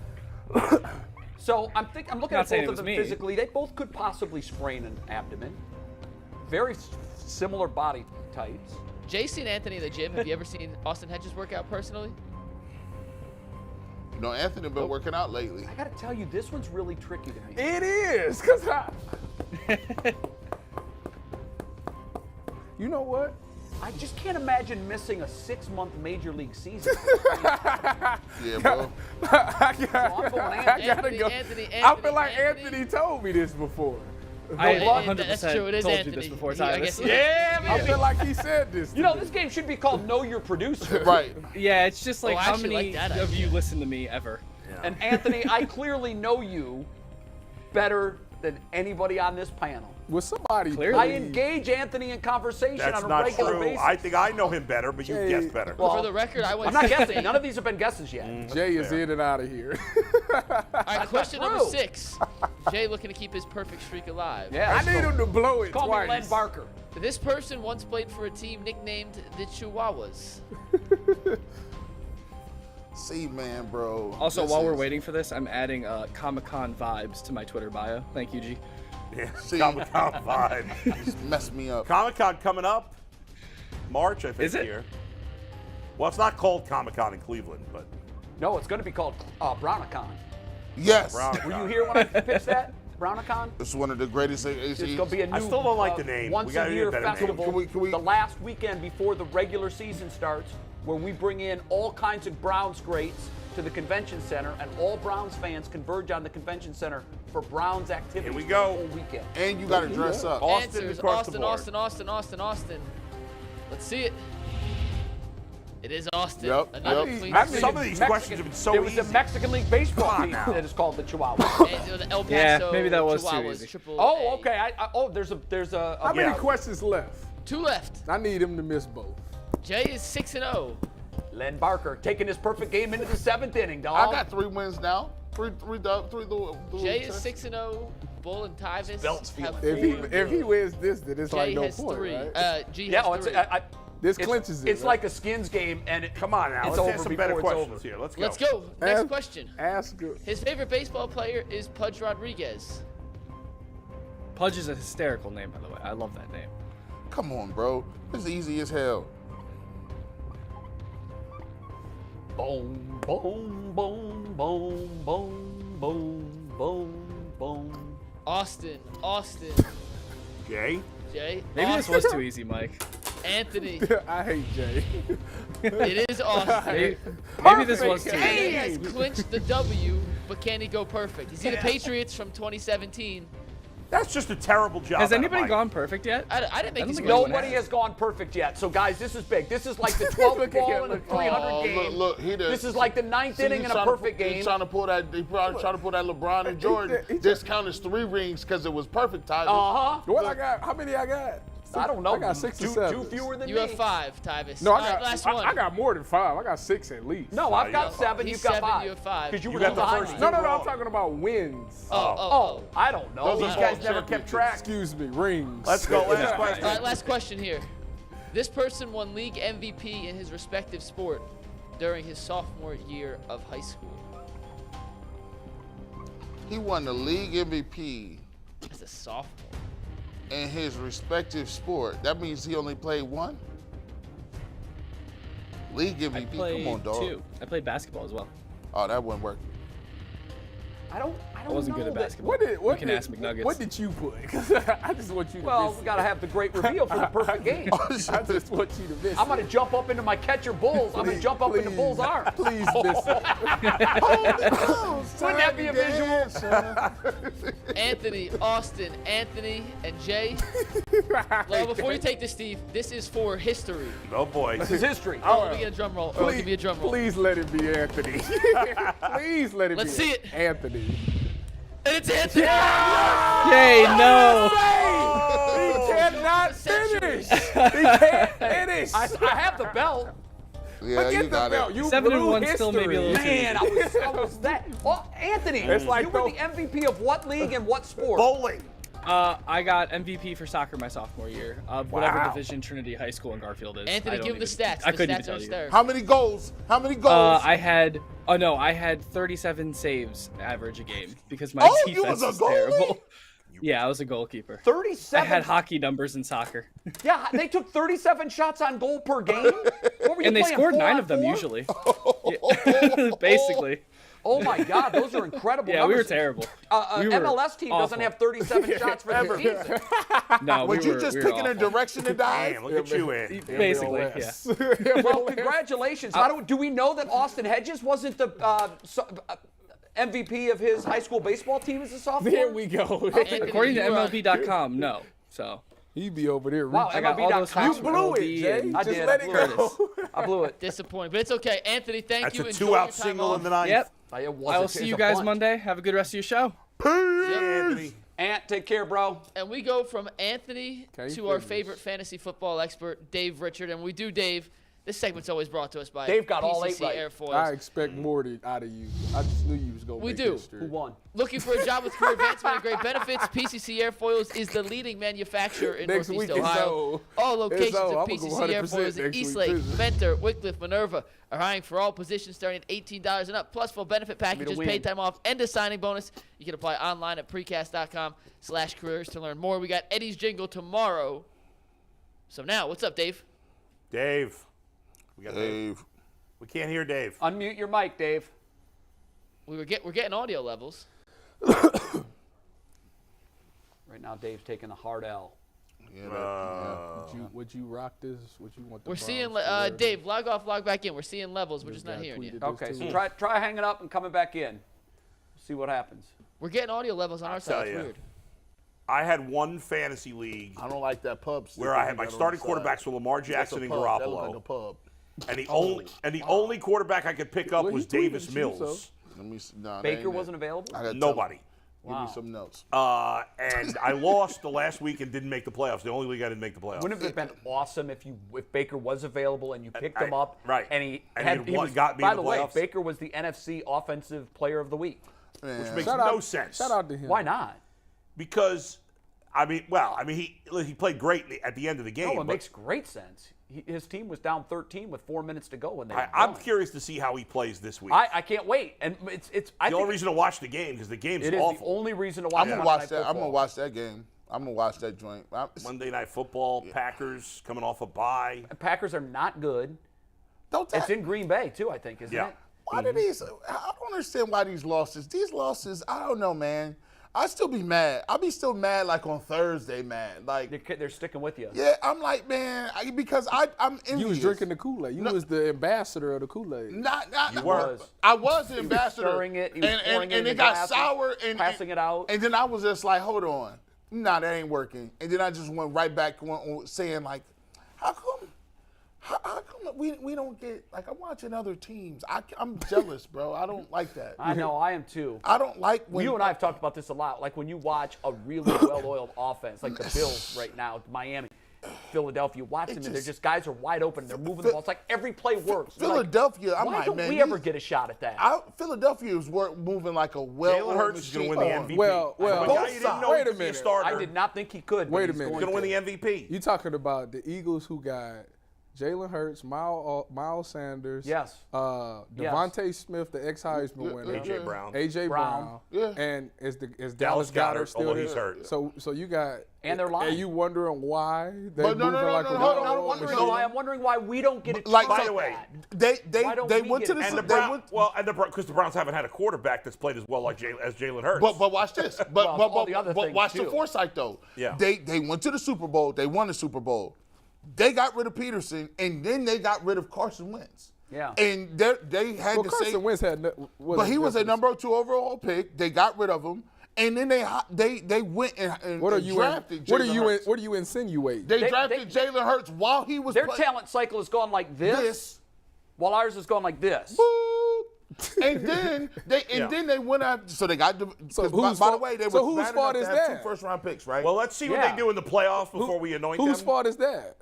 So I'm looking Not at saying both it of them was me. physically. They both could possibly sprain an abdomen. Very similar body types. Jay's seen Anthony in the gym. Have you ever seen Austin Hedges work out personally? You know, Anthony been working out lately. I got to tell you, this one's really tricky to me. It is, because you know what? I just can't imagine missing a 6-month major league season. Yeah, bro. I I'm going gotta Anthony, go. Anthony, I feel like Anthony. Anthony told me this before. I And 100% that's true. It is told Anthony. you this before, I guess Tyvis. he- Yeah, I man. feel like he said this. You know, this game should be called Know Your Producer. Right. Yeah, it's just like Oh, I how actually many like that of idea. you listen to me ever? And Anthony, I clearly know you better than anybody on this panel. Was somebody Clearly. I engage Anthony in conversation That's on a not regular true. basis. I think I know him better, but you Jay. guess better. Well, For the record, I went. I'm not 6-8. guessing. None of these have been guesses yet. Jay is fair. in and out of here. All right, question number true. 6. Jay looking to keep his perfect streak alive. Yeah, I need him to blow it Call twice. me Len Barker. This person once played for a team nicknamed the Chihuahuas. See, man, bro. Also, this while we're is- waiting for this, I'm adding Comic-Con vibes to my Twitter bio. Thank you, G. Yeah, See. Comic-Con vibe. Just messed me up. Comic-Con coming up. March, I think, Is it? here. Well, it's not called Comic-Con in Cleveland, but No, it's going to be called Brownacon. Yes. Brown. Were you here when I pitched that? Brownacon? It's one of the greatest. It's going to be a new. I still don't like the name. We Once gotta a get a year better name. festival. Can we- the last weekend before the regular season starts, where we bring in all kinds of Browns greats to the convention center, and all Browns fans converge on the convention center for Browns activities. Here we go. The whole weekend. And you got to dress up. Austin Answers: across the Austin, board. Austin. Let's see it. It is Austin. Yep, Another yep. clean Some sweep. of these questions have been so There was easy. a Mexican League baseball Come on team now. that is called the Chihuahua. And the El Yeah, Paso maybe that was too Chihuahuas, easy. triple Oh, A. okay. There's a. How many Yeah. questions left? 2 left. I need him to miss both. Jay is 6-0. Len Barker taking his perfect game into the 7th inning, dog. I got 3 wins now. Three. Jay is 6-0. Bull and Tyvis belt's have feeling 4. If he wins this, then it's Jay like no has point, 3. right? G Yeah, has 3. This clinches it. It's right? like a skins game, and Come on now. It's Let's over ask some better before it's questions over. here. Let's go. Let's go. Next Ask- question. Ask good. His favorite baseball player is Pudge Rodriguez. Pudge is a hysterical name, by the way. I love that name. Come on, bro. It's easy as hell. boom, boom, boom, boom, boom, boom, boom, boom. Austin. Jay? Jay. Maybe this Austin. was too easy, Mike. Anthony. I hate Jay. It is Austin. Maybe this was too He easy. has clinched the W, but can he go perfect? You see the Patriots from 2017. That's just a terrible job. Has out of anybody Mike. gone perfect yet? I didn't make don't this think question. anyone Nobody has gone perfect yet. So, guys, this is big. This is like the 12th ball in a 300 game. Look, he does. This is like the 9th inning in a perfect game. He's trying to pull that. He probably trying to pull that LeBron and Jordan. he Discount his 3 rings because it was perfect, Tyler. Uh-huh. What I got? How many I got? I don't know. I got 6 or 7. Two fewer than You me. have 5, Tyvis. No, All right, last one. I got more than 5. I got 6 at least. No, I've got 7. He's You've got 7, 5. you have 5. Because you got the behind first me. No, I'm talking about wins. Oh, I don't know. These guys never kept track. Excuse me, rings. Let's go. Last question. All right, last question here. This person won league MVP in his respective sport during his sophomore year of high school. He won the league MVP As a sophomore. in his respective sport. That means he only played one? League I MVP, played come on, dog. 2. I played basketball as well. Oh, that wouldn't work. I don't I wasn't know good at that- basketball. What you can ask McNuggets. What did you put? I just want you to Well, miss we got to have the great reveal for the perfect game. I just want you to miss I'm going to jump up into my catcher Bulls. I'm going to jump up into Bulls' arm. Please miss it. Wouldn't that be a visual? Anthony, Austin, Anthony, and Jay. Well, before you take this, Steve, this is for history. Oh boy. This is history. Let me get a drum roll. Earl, give me a drum roll. Please let it be Anthony. Please let it Let's be see it. Anthony. And it's Anthony. Yay, no. He cannot finish. He can't finish. I have the belt. Yeah, you Forget the got belt. it. You 7 and blew 1 still may be a little history. Man, I was that. Oh, Anthony, It's like you were those- the MVP of what league and what sport? Bowling. I got MVP for soccer my sophomore year of whatever Wow. division Trinity High School in Garfield is. Anthony, I don't give the even- stats. I The couldn't stats even tell are you. hysterical. How many goals? How many goals? I had 37 saves average a game because my you defense was a was goalie? terrible. Yeah, I was a goalkeeper. 37. I had hockey numbers in soccer. Yeah, they took 37 shots on goal per game. What were you And they playing, scored 4 9 on of them 4? usually. Yeah. Basically. Oh my God, those are incredible. Yeah, we were numbers. terrible. An We were MLS team doesn't awful. have 37 shots for the season. No, Was we you were, just we were picking a awful. direction to dive? Damn, look at you, Andy. Basically, yeah. Well, congratulations. How do we know that Austin Hedges wasn't the MVP of his high school baseball team as a sophomore? There we go. Anthony, According to you are- MLB.com, no. So He be over there. Wow, reaching. I got all those MLB.com. facts You from blew it, MLB Jay. and I Just did. let I it blew go. I blew it. Disappointing, but it's okay. Anthony, thank That's you. a Enjoy 2-out your time single off. in the ninth. Yep. It was I a- will see it's you a guys bunch. Monday. Have a good rest of your show. Anthony. Ant, take care, bro. And we go from Anthony Okay, to our finish. favorite fantasy football expert, Dave Richard. And we do, Dave. This segment's always brought to us by Dave got all 8 PCC right. Airfoils. I expect more out of you. I just knew you was going to We make do. history. Who won? Looking for a job with career advancement and great benefits? PCC Airfoils is the leading manufacturer in Next Northeast week is Ohio. so. All locations It's so. of I'ma go PCC 100% Airfoils in next Eastlake, week. Venter, Wickliffe, Minerva are hiring for all positions starting at $18 and up, plus full benefit packages, win. paid time off, and a signing bonus. You can apply online at precast.com/careers to learn more. We got Eddie's Jingle tomorrow. So now, what's up, Dave? Dave. We got Dave. Dave. We can't hear Dave. Unmute your mic, Dave. We're getting audio levels. Right now, Dave's taking a hard L. Yeah, Would you rock this? Would you want the We're Browns seeing, to wear this? Dave, log off, log back in. We're seeing levels. We're This just not guy hearing you. tweeted Okay, this so too. try hanging up and coming back in. See what happens. We're getting audio levels on our tell side. It's ya. weird. I had one fantasy league I don't like that pub. where I had my starting quarterbacks were Lamar Jackson and That look like a Garoppolo. pub. And the only quarterback I could pick up Well, he was tweeted Davis it, so. Mills. Let me see. Nah, that Baker ain't it. wasn't available? I gotta Nobody. Give me some notes. And I lost the last week and didn't make the playoffs. The only league I didn't make the playoffs. Wouldn't it have been awesome if Baker was available and you picked him up? right. And he And had he he was, got me by in the the way, playoffs. Baker was the NFC Offensive Player of the Week. Which makes Shout no out- sense. Shout out to him. Why not? Because, he played great at the end of the game. No, it but makes great sense. His team was down 13 with 4 minutes to go when they. I'm won. curious to see how he plays this week. I can't wait, and it's. I the think only reason to watch the game because the game's it is awful. the only reason to watch. I'm gonna Monday watch Night that. I'm Football. gonna watch that game. I'm gonna watch that joint. Monday Night Football, Packers coming off a bye. Packers are not good. Don't that, It's in Green Bay too, I think, isn't Yeah. it? Why do these? I don't understand why these losses. These losses, I don't know, man. I still be mad. I'll be still mad like on Thursday, man. Like, They're sticking with you. yeah, I'm like, man, because I'm envious. You was drinking the Kool-Aid. You was the ambassador of the Kool-Aid. Not, were. I was the ambassador. stirring it, he was pouring it in and the it got glass, sour and passing it out. And then I was just like, hold on, nah, that ain't working. And then I just went right back on saying like, how come we don't get like I'm watching other teams. I'm jealous, bro. I don't like that. I know, I am too. I don't like when You and I have talked about this a lot. Like when you watch a really well-oiled offense, like the Bills right now, Miami, Philadelphia watching them. They're just guys are wide open. They're moving the ball. It's like every play works. Philadelphia, I'm why like, don't man, we ever get a shot at that? Philadelphia is moving like a Jalen Hurts is going to win the MVP. Well, wait a minute. I did not think he could. Wait a minute. He's going to win the MVP. You talking about the Eagles who got Jalen Hurts, Miles Sanders, yes, Devontae Smith, the ex-Heisman winner, AJ Brown, and is Dallas Goedert still there? He's hurt. So you got, and they're lying. Are you wondering why they moving like a I'm wondering why we don't get it. By the way, they went to the because the Browns haven't had a quarterback that's played as well as Jalen Hurts. But watch this. But watch the too. foresight though. Yeah. They went to the Super Bowl. They won the Super Bowl. They got rid of Peterson, and then they got rid of Carson Wentz. Yeah. And they had to say. Carson Wentz but he was a number 2 overall pick. They got rid of him, and then they went and drafted Jalen Hurts. What do you insinuate? They drafted Jalen Hurts while he was their talent cycle has gone like this, while ours has gone like this. Boop. And then they went out. So they got. By the way, they were whose fault is that? 2 first-round picks, right? Well, let's see what they do in the playoffs before we anoint them. Whose fault is that?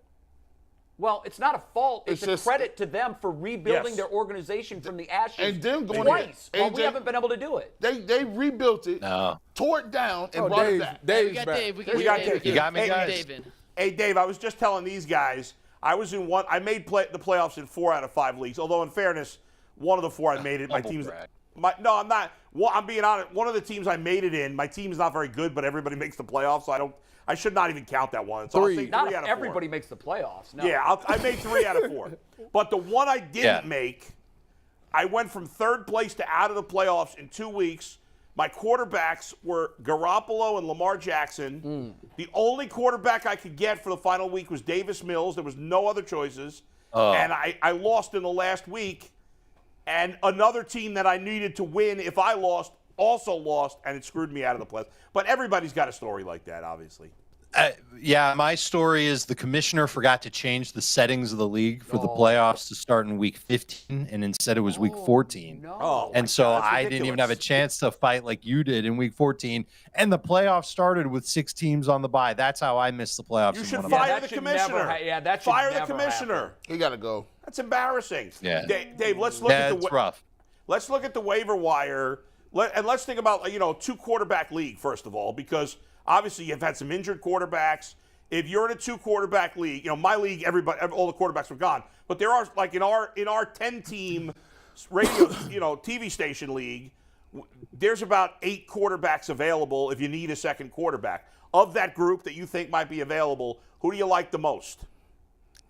Well, it's not a fault. It's a credit to them for rebuilding their organization from the ashes and then going twice. While we haven't been able to do it. They rebuilt it, tore it down, and brought it back. We got Dave. We got Dave. You got me, guys? Hey, Dave, I was just telling these guys, I was in one. I made the playoffs in 4 out of 5 leagues. Although, in fairness, one of the 4 I made it. My team's. No, I'm not. Well, I'm being honest. One of the teams I made it in, my team's not very good, but everybody makes the playoffs, so I should not even count that one. So I'll say 3 out of 4. Everybody makes the playoffs. No. Yeah, I made 3 out of 4. But the one I didn't make, I went from 3rd place to out of the playoffs in 2 weeks. My quarterbacks were Garoppolo and Lamar Jackson. The only quarterback I could get for the final week was Davis Mills. There was no other choices. And I lost in the last week. And another team that I needed to win if I lost also lost, and it screwed me out of the playoffs. But everybody's got a story like that, obviously. Yeah, my story is the commissioner forgot to change the settings of the league for the playoffs to start in week 15, and instead it was week 14. No. And so I didn't even have a chance to fight like you did in week 14. And the playoffs started with 6 teams on the bye. That's how I missed the playoffs. You should fire the commissioner. Fire the commissioner. He got to go. That's embarrassing. Yeah. Dave, let's look at the rough. Let's look at the waiver wire. And let's think about 2 quarterback league first of all, because obviously you've had some injured quarterbacks. If you're in a 2 quarterback league, my league, all the quarterbacks were gone. But there are in our 10-team radio, TV station league, there's about 8 quarterbacks available if you need a second quarterback. Of that group that you think might be available, who do you like the most?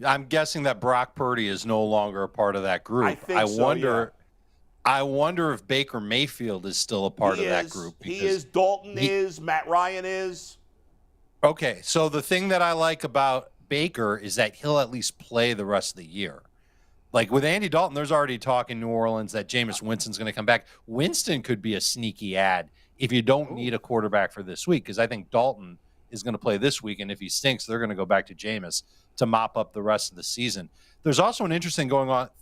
I'm guessing that Brock Purdy is no longer a part of that group. I wonder if Baker Mayfield is still a part of that group. He is. Dalton is. Matt Ryan is. Okay, so the thing that I like about Baker is that he'll at least play the rest of the year. Like with Andy Dalton, there's already talk in New Orleans that Jameis Winston's going to come back. Winston could be a sneaky ad if you don't need a quarterback for this week, because I think Dalton is going to play this week, and if he stinks, they're going to go back to Jameis to mop up the rest of the season. There's also an interesting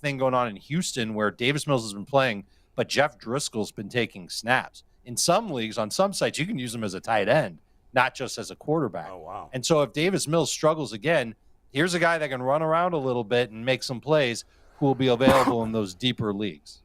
thing going on in Houston where Davis Mills has been playing, but Jeff Driscoll's been taking snaps. In some leagues, on some sites, you can use him as a tight end, not just as a quarterback. Oh, wow. And so if Davis Mills struggles again, here's a guy that can run around a little bit and make some plays who will be available in those deeper leagues.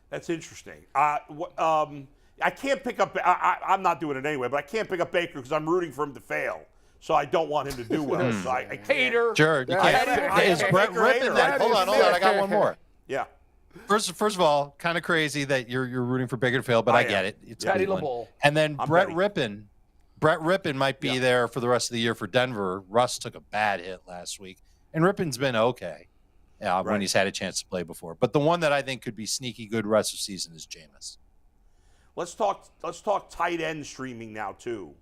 That's interesting. I can't pick up I'm not doing it anyway, but I can't pick up Baker because I'm rooting for him to fail. So I don't want him to do well. So I can't. Hater. Sure. You can't. Is Brett Rippin that? Hold on. I got one more. Yeah. First of all, kind of crazy that you're rooting for Baker to fail, but I get it. It's Cleveland. And then Brett Rippin might be there for the rest of the year for Denver. Russ took a bad hit last week, and Rippin's been okay when he's had a chance to play before. But the one that I think could be sneaky good rest of season is Jameis. Let's talk tight end streaming now too,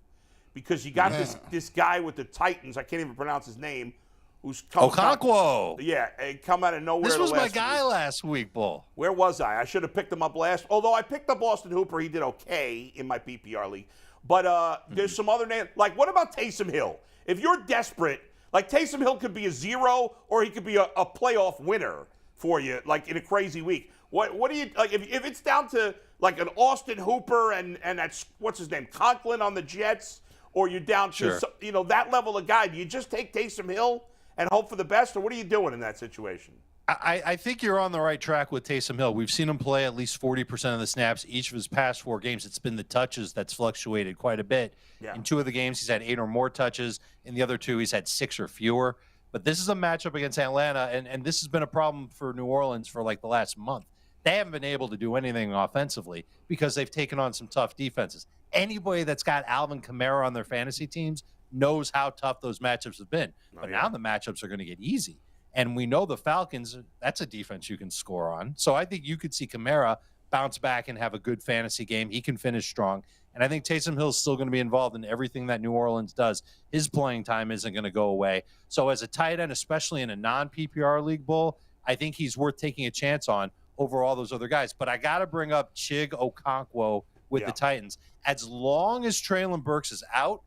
because you got this guy with the Titans. I can't even pronounce his name. Who's come Okonkwo? Come out of nowhere. This was my guy last week, Bull. Where was I? I should have picked him up last. Although I picked up Austin Hooper, he did okay in my PPR league. But there's some other names. Like, what about Taysom Hill? If you're desperate, like Taysom Hill could be a 0 or he could be a playoff winner for you, like in a crazy week. What do you like if it's down to like an Austin Hooper and that's what's his name, Conklin on the Jets, or you're down to that level of guy. Do you just take Taysom Hill and hope for the best, or what are you doing in that situation? I think you're on the right track with Taysom Hill. We've seen him play at least 40% of the snaps each of his past 4 games. It's been the touches that's fluctuated quite a bit. Yeah. In 2 of the games, he's had 8 or more touches. In the other 2, he's had 6 or fewer. But this is a matchup against Atlanta, and this has been a problem for New Orleans for like the last month. They haven't been able to do anything offensively because they've taken on some tough defenses. Anybody that's got Alvin Kamara on their fantasy teams knows how tough those matchups have been. But now the matchups are going to get easy. And we know the Falcons, that's a defense you can score on. So I think you could see Kamara bounce back and have a good fantasy game. He can finish strong. And I think Taysom Hill is still going to be involved in everything that New Orleans does. His playing time isn't going to go away. So as a tight end, especially in a non-PPR league bowl, I think he's worth taking a chance on over all those other guys. But I got to bring up Chig Okonkwo with the Titans. As long as Treylon Burks is out,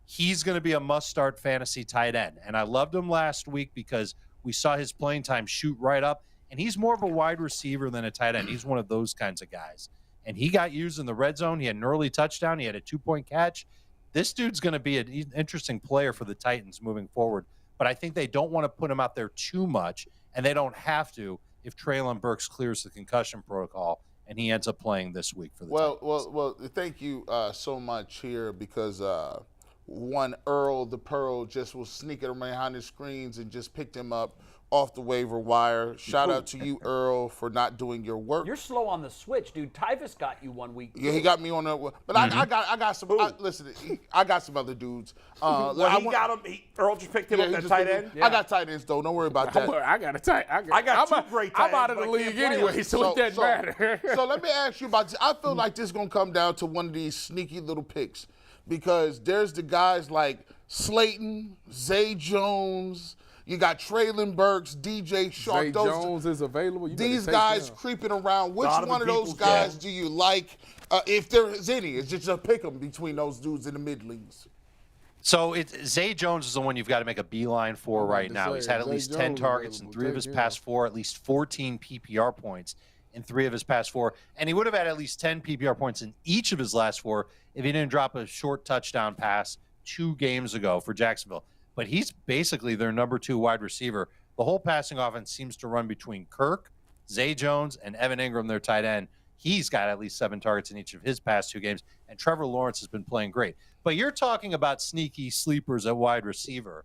he's going to be a must-start fantasy tight end. And I loved him last week because we saw his playing time shoot right up, and he's more of a wide receiver than a tight end. He's one of those kinds of guys. And he got used in the red zone. He had an early touchdown. He had a 2-point catch. This dude's going to be an interesting player for the Titans moving forward. But I think they don't want to put him out there too much, and they don't have to if Treylon Burks clears the concussion protocol and he ends up playing this week for the Titans. Well, thank you so much here because one Earl the Pearl just was sneaking behind the screens and just picked him up off the waiver wire. Shout out to you, Earl, for not doing your work. You're slow on the switch, dude. Tyvis got you 1 week. Yeah, he got me on that one. But I got some. I got some other dudes. Earl just picked him up at tight end. Yeah. I got tight ends though. Don't worry about that. I got a tight. I got 2 great tight ends. I'm out of the league anyway, so it doesn't matter. So let me ask you about this. I feel like this is gonna come down to one of these sneaky little picks because there's the guys like Slayton, Zay Jones. You got Treylon Burks, DJ Shark. Zay Jones is available. These guys creeping around. Which one of those guys do you like? If there is any, it's just a pick 'em between those dudes in the mid leagues. So Zay Jones is the one you've got to make a beeline for right now. He's had at least 10 targets in 3 of his past 4, at least 14 PPR points in 3 of his past 4, and he would have had at least 10 PPR points in each of his last 4 if he didn't drop a short touchdown pass 2 games ago for Jacksonville. But he's basically their number 2 wide receiver. The whole passing offense seems to run between Kirk, Zay Jones, and Evan Ingram, their tight end. He's got at least 7 targets in each of his past 2 games, and Trevor Lawrence has been playing great. But you're talking about sneaky sleepers at wide receiver.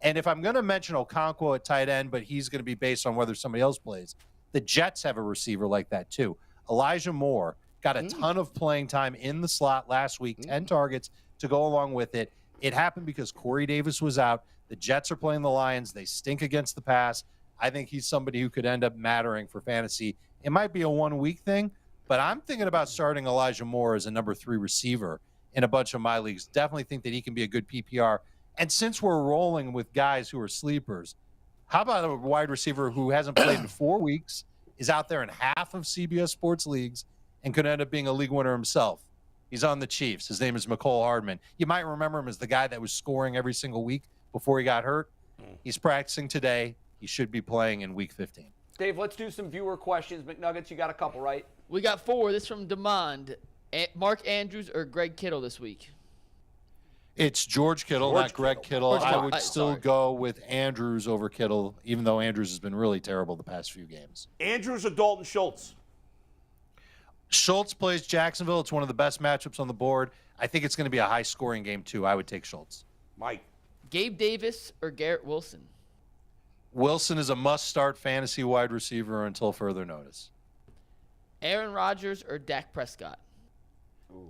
And if I'm going to mention Okonkwo at tight end, but he's going to be based on whether somebody else plays, the Jets have a receiver like that too. Elijah Moore got a ton of playing time in the slot last week, 10 targets to go along with it. It happened because Corey Davis was out. The Jets are playing the Lions. They stink against the pass. I think he's somebody who could end up mattering for fantasy. It might be a 1-week thing, but I'm thinking about starting Elijah Moore as a number 3 receiver in a bunch of my leagues. Definitely think that he can be a good PPR. And since we're rolling with guys who are sleepers, how about a wide receiver who hasn't played in 4 weeks, is out there in half of CBS Sports leagues, and could end up being a league winner himself? He's on the Chiefs. His name is McCole Hardman. You might remember him as the guy that was scoring every single week before he got hurt. He's practicing today. He should be playing in Week 15. Dave, let's do some viewer questions. McNuggets, you got a couple, right? We got 4. This from Demond. Mark Andrews or Greg Kittle this week? It's George Kittle, not Greg Kittle. I would still go with Andrews over Kittle, even though Andrews has been really terrible the past few games. Andrews or Dalton Schultz? Schultz plays Jacksonville. It's one of the best matchups on the board. I think it's going to be a high-scoring game, too. I would take Schultz. Mike. Gabe Davis or Garrett Wilson? Wilson is a must-start fantasy wide receiver until further notice. Aaron Rodgers or Dak Prescott?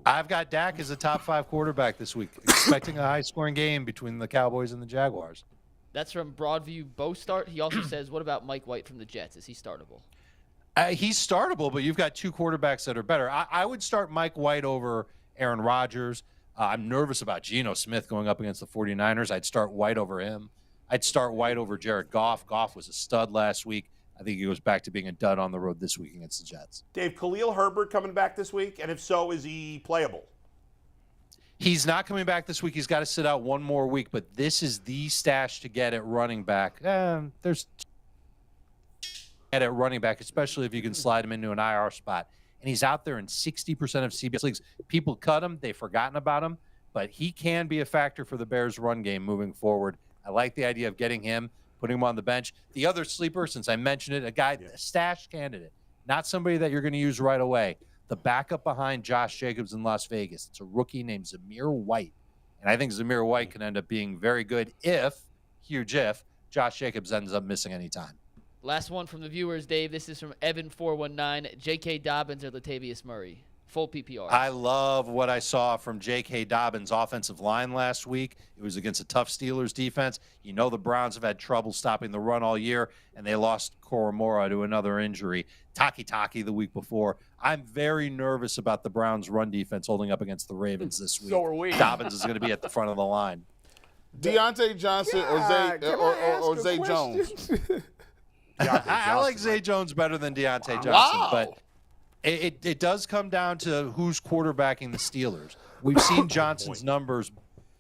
I've got Dak as a top 5 quarterback this week, expecting a high-scoring game between the Cowboys and the Jaguars. That's from Broadview Bostart. He also says, what about Mike White from the Jets? Is he startable? He's startable, but you've got 2 quarterbacks that are better. I would start Mike White over Aaron Rodgers. I'm nervous about Geno Smith going up against the 49ers. I'd start White over him. I'd start White over Jared Goff. Goff was a stud last week. I think he goes back to being a dud on the road this week against the Jets. Dave, Khalil Herbert coming back this week? And if so, is he playable? He's not coming back this week. He's got to sit out 1 more week, but this is the stash to get at running back. There's at running back, especially if you can slide him into an IR spot. And he's out there in 60% of CBS leagues. People cut him. They've forgotten about him. but he can be a factor for the Bears' run game moving forward. I like the idea of getting him, putting him on the bench. The other sleeper, since I mentioned it, a stash candidate, not somebody that you're going to use right away. The backup behind Josh Jacobs in Las Vegas. It's a rookie named Zamir White. And I think Zamir White can end up being very good if, huge if, Josh Jacobs ends up missing any time. Last one from the viewers, Dave. This is from Evan419. J.K. Dobbins or Latavius Murray? Full PPR. I love what I saw from J.K. Dobbins' offensive line last week. It was against a tough Steelers defense. You know the Browns have had trouble stopping the run all year, and they lost Koromora to another injury. Taki the week before. I'm very nervous about the Browns' run defense holding up against the Ravens this week. So are we. Dobbins is going to be at the front of the line. Deontay Johnson or Zay Jones? I like Zay Jones better than Deontay Johnson, Wow. but it does come down to who's quarterbacking the Steelers. We've seen Johnson's numbers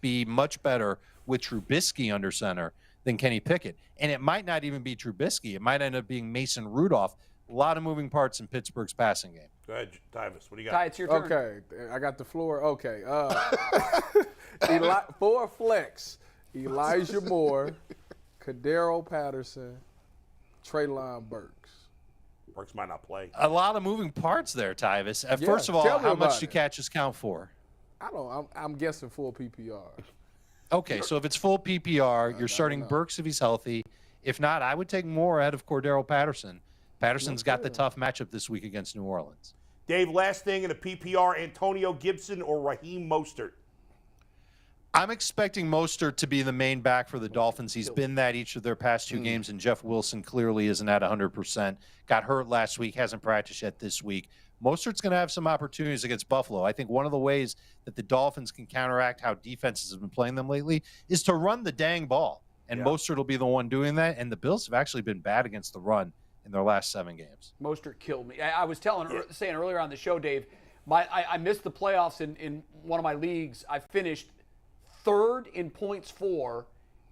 be much better with Trubisky under center than Kenny Pickett. And it might not even be Trubisky. It might end up being Mason Rudolph. A lot of moving parts in Pittsburgh's passing game. Go ahead, Tyvis. What do you got? Ty, it's your turn. Okay, I got the floor. Okay. For flex, Elijah Moore, Kadero Patterson, Treylon Burks. Burks might not play. A lot of moving parts there, Tyvis. Yeah, First of all, tell me how much about do it. catches count for? I'm guessing full PPR. Okay, so if it's full PPR, you're starting Burks if he's healthy. If not, I would take Moore ahead of Cordero Patterson. Patterson's got the tough matchup this week against New Orleans. Dave, last thing in a PPR, Antonio Gibson or Raheem Mostert? I'm expecting Mostert to be the main back for the Dolphins. He's been that each of their past two games, and Jeff Wilson clearly isn't at 100%. Got hurt last week, hasn't practiced yet this week. Mostert's going to have some opportunities against Buffalo. I think one of the ways that the Dolphins can counteract how defenses have been playing them lately is to run the dang ball, and Mostert will be the one doing that, and the Bills have actually been bad against the run in their last 7 games. Mostert killed me. I was saying earlier on the show, Dave, I missed the playoffs in one of my leagues. I finished 3rd in points for,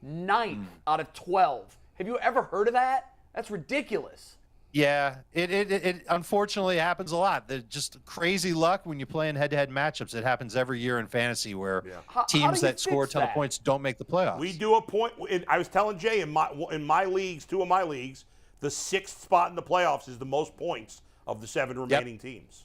9th out of 12. Have you ever heard of that? That's ridiculous. Yeah, it unfortunately happens a lot. Just crazy luck when you play in head-to-head matchups. It happens every year in fantasy where teams that score a ton of points don't make the playoffs. We do a point. I was telling Jay in my leagues, 2 of my leagues, the 6th spot in the playoffs is the most points of the 7 remaining teams.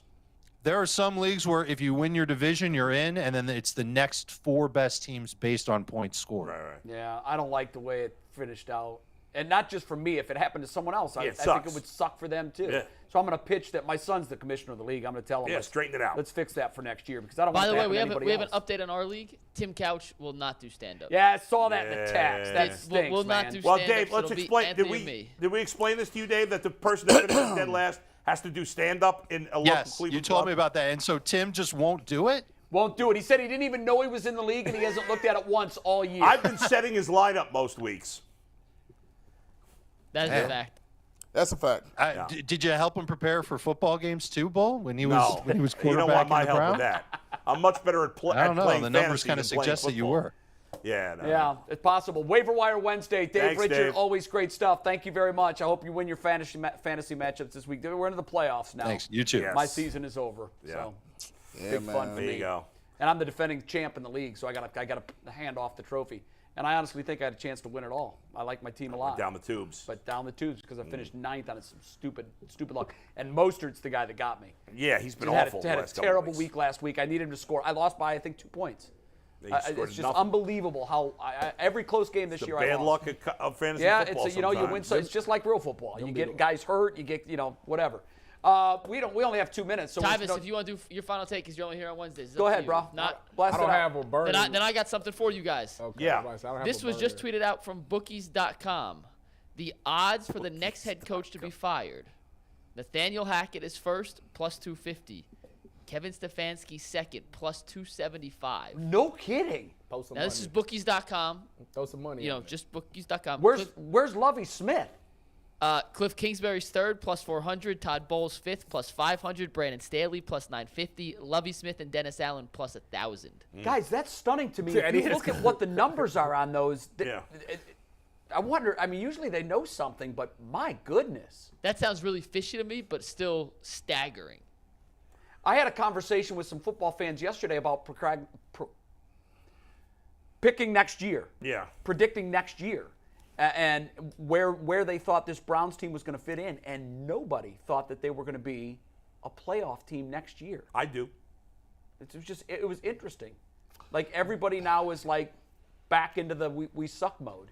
There are some leagues where if you win your division, you're in, and then it's the next 4 best teams based on points scored. Right. Yeah, I don't like the way it finished out. And not just for me. If it happened to someone else, I think it would suck for them too. Yeah. So I'm going to pitch that my son's the commissioner of the league. I'm going to tell him, straighten it out. Let's fix that for next year because I don't By want the that way, to happen to we have anybody an else. update on our league. Tim Couch will not do stand-up. Yeah, I saw that in the text. That stinks, will man. not do Well, stand-ups. Dave, let's It'll be explain. Anthony and me. Did we explain this to you, Dave, that the person that finishes dead last has to do stand-up in a local Cleveland you told club? me about that. And so Tim just won't do it? Won't do it. He said he didn't even know he was in the league and he hasn't looked at it once all year. I've been setting his lineup most weeks. That is a fact. That's a fact. Did you help him prepare for football games too, Bull? When he was quarterback you don't want my in the help Browns? with that. I'm much better at playing. I don't know. Playing The numbers fantasy kind of than playing suggest that you football. were. Yeah. No. Yeah, it's possible. Waiver Wire Wednesday. Dave Thanks, Richard, Dave. always great stuff. Thank you very much. I hope you win your fantasy matchups this week. We're into the playoffs now. Thanks. You too. Yes. My season is over. Yeah. So Yeah, big man. fun for There me. you go. And I'm the defending champ in the league, so I got to hand off the trophy. And I honestly think I had a chance to win it all. I like my team a lot. Down the tubes. But down the tubes because I finished 9th on some stupid luck. And Mostert's the guy that got me. Yeah, he's been He had awful. a last couple terrible weeks. week last week. I needed him to score. I lost by, I think, 2 points. He scored It's just nothing. unbelievable how every close game this The year I bad lost. luck of fantasy Yeah, football. it's you win. So sometimes. it's just like real football. You get guys hurt. You get whatever. We only have 2 minutes. So Tyvis, if you want to do your final take, because you're only here on Wednesdays. go ahead, bro. Blast I don't it out. have a burning. Then I got something for you guys. Okay, Yeah. I don't have This a was just burning. tweeted out from bookies.com. The odds for the next head coach to be fired. Nathaniel Hackett is first, plus 250. Kevin Stefanski second, plus 275. No kidding. Throw some Now, this is money. bookies.com. Throw some money. You know, on it. just bookies.com. Where's Lovie Smith? Cliff Kingsbury's third, plus 400. Todd Bowles fifth, plus 500. Brandon Staley, plus 950. Lovie Smith and Dennis Allen, plus 1,000. Guys, that's stunning to me. Yeah, If it you is. look at what the numbers are on those. Yeah. I wonder. I mean, usually they know something, but my goodness. That sounds really fishy to me, but still staggering. I had a conversation with some football fans yesterday about picking next year. Yeah. Predicting next year. And where they thought this Browns team was going to fit in. And nobody thought that they were going to be a playoff team next year. I do. It was interesting. Like, everybody now is like back into the we suck mode.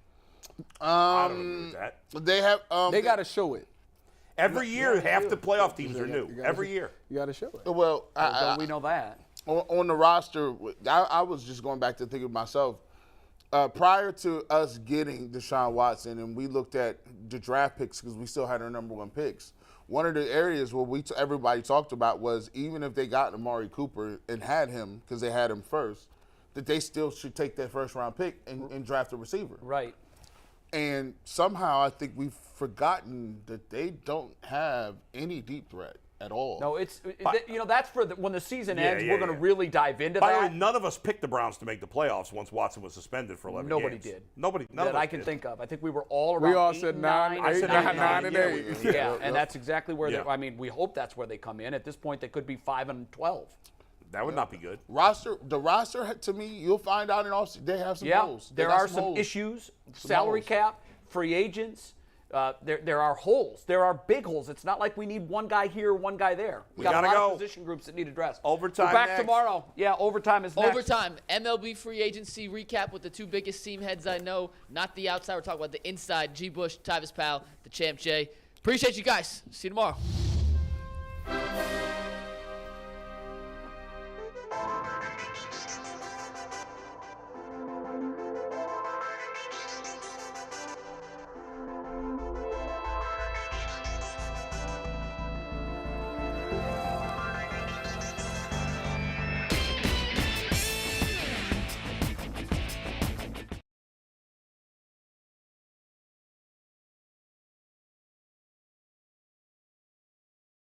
I don't agree with that. They have. They got to show it. Every year, half the playoff teams are new. Every year. You got to show it. Well, don't we know that? On the roster, I was just going back to think of myself. Prior to us getting Deshaun Watson, and we looked at the draft picks because we still had our number 1 picks. One of the areas where everybody talked about was even if they got Amari Cooper and had him because they had him first, that they still should take that first-round pick and draft a receiver. Right. And somehow I think we've forgotten that they don't have any deep threat at all. No, that's for when the season ends. We're going to really dive into that. By the way, none of us picked the Browns to make the playoffs once Watson was suspended for 11 Nobody games. did. None that of us I can did. think of. I think we were all around. We all 8 said and 9. 9. I said 9 and 8. Yeah, and that's exactly where they. I mean, we hope that's where they come in. At this point, they could be 5 and 12. That would not be good. The roster, to me, you'll find out in offseason, they have some holes. There are some issues. Salary cap, free agents. There are holes. There are big holes. It's not like we need one guy here, one guy there. We got a lot of position groups that need addressed. Overtime We're back next. tomorrow. Yeah, overtime is next. Overtime. MLB free agency recap with the 2 biggest seam heads I know. Not the outside. We're talking about the inside. G. Bush, Tyvis Powell, the champ Jay. Appreciate you guys. See you tomorrow.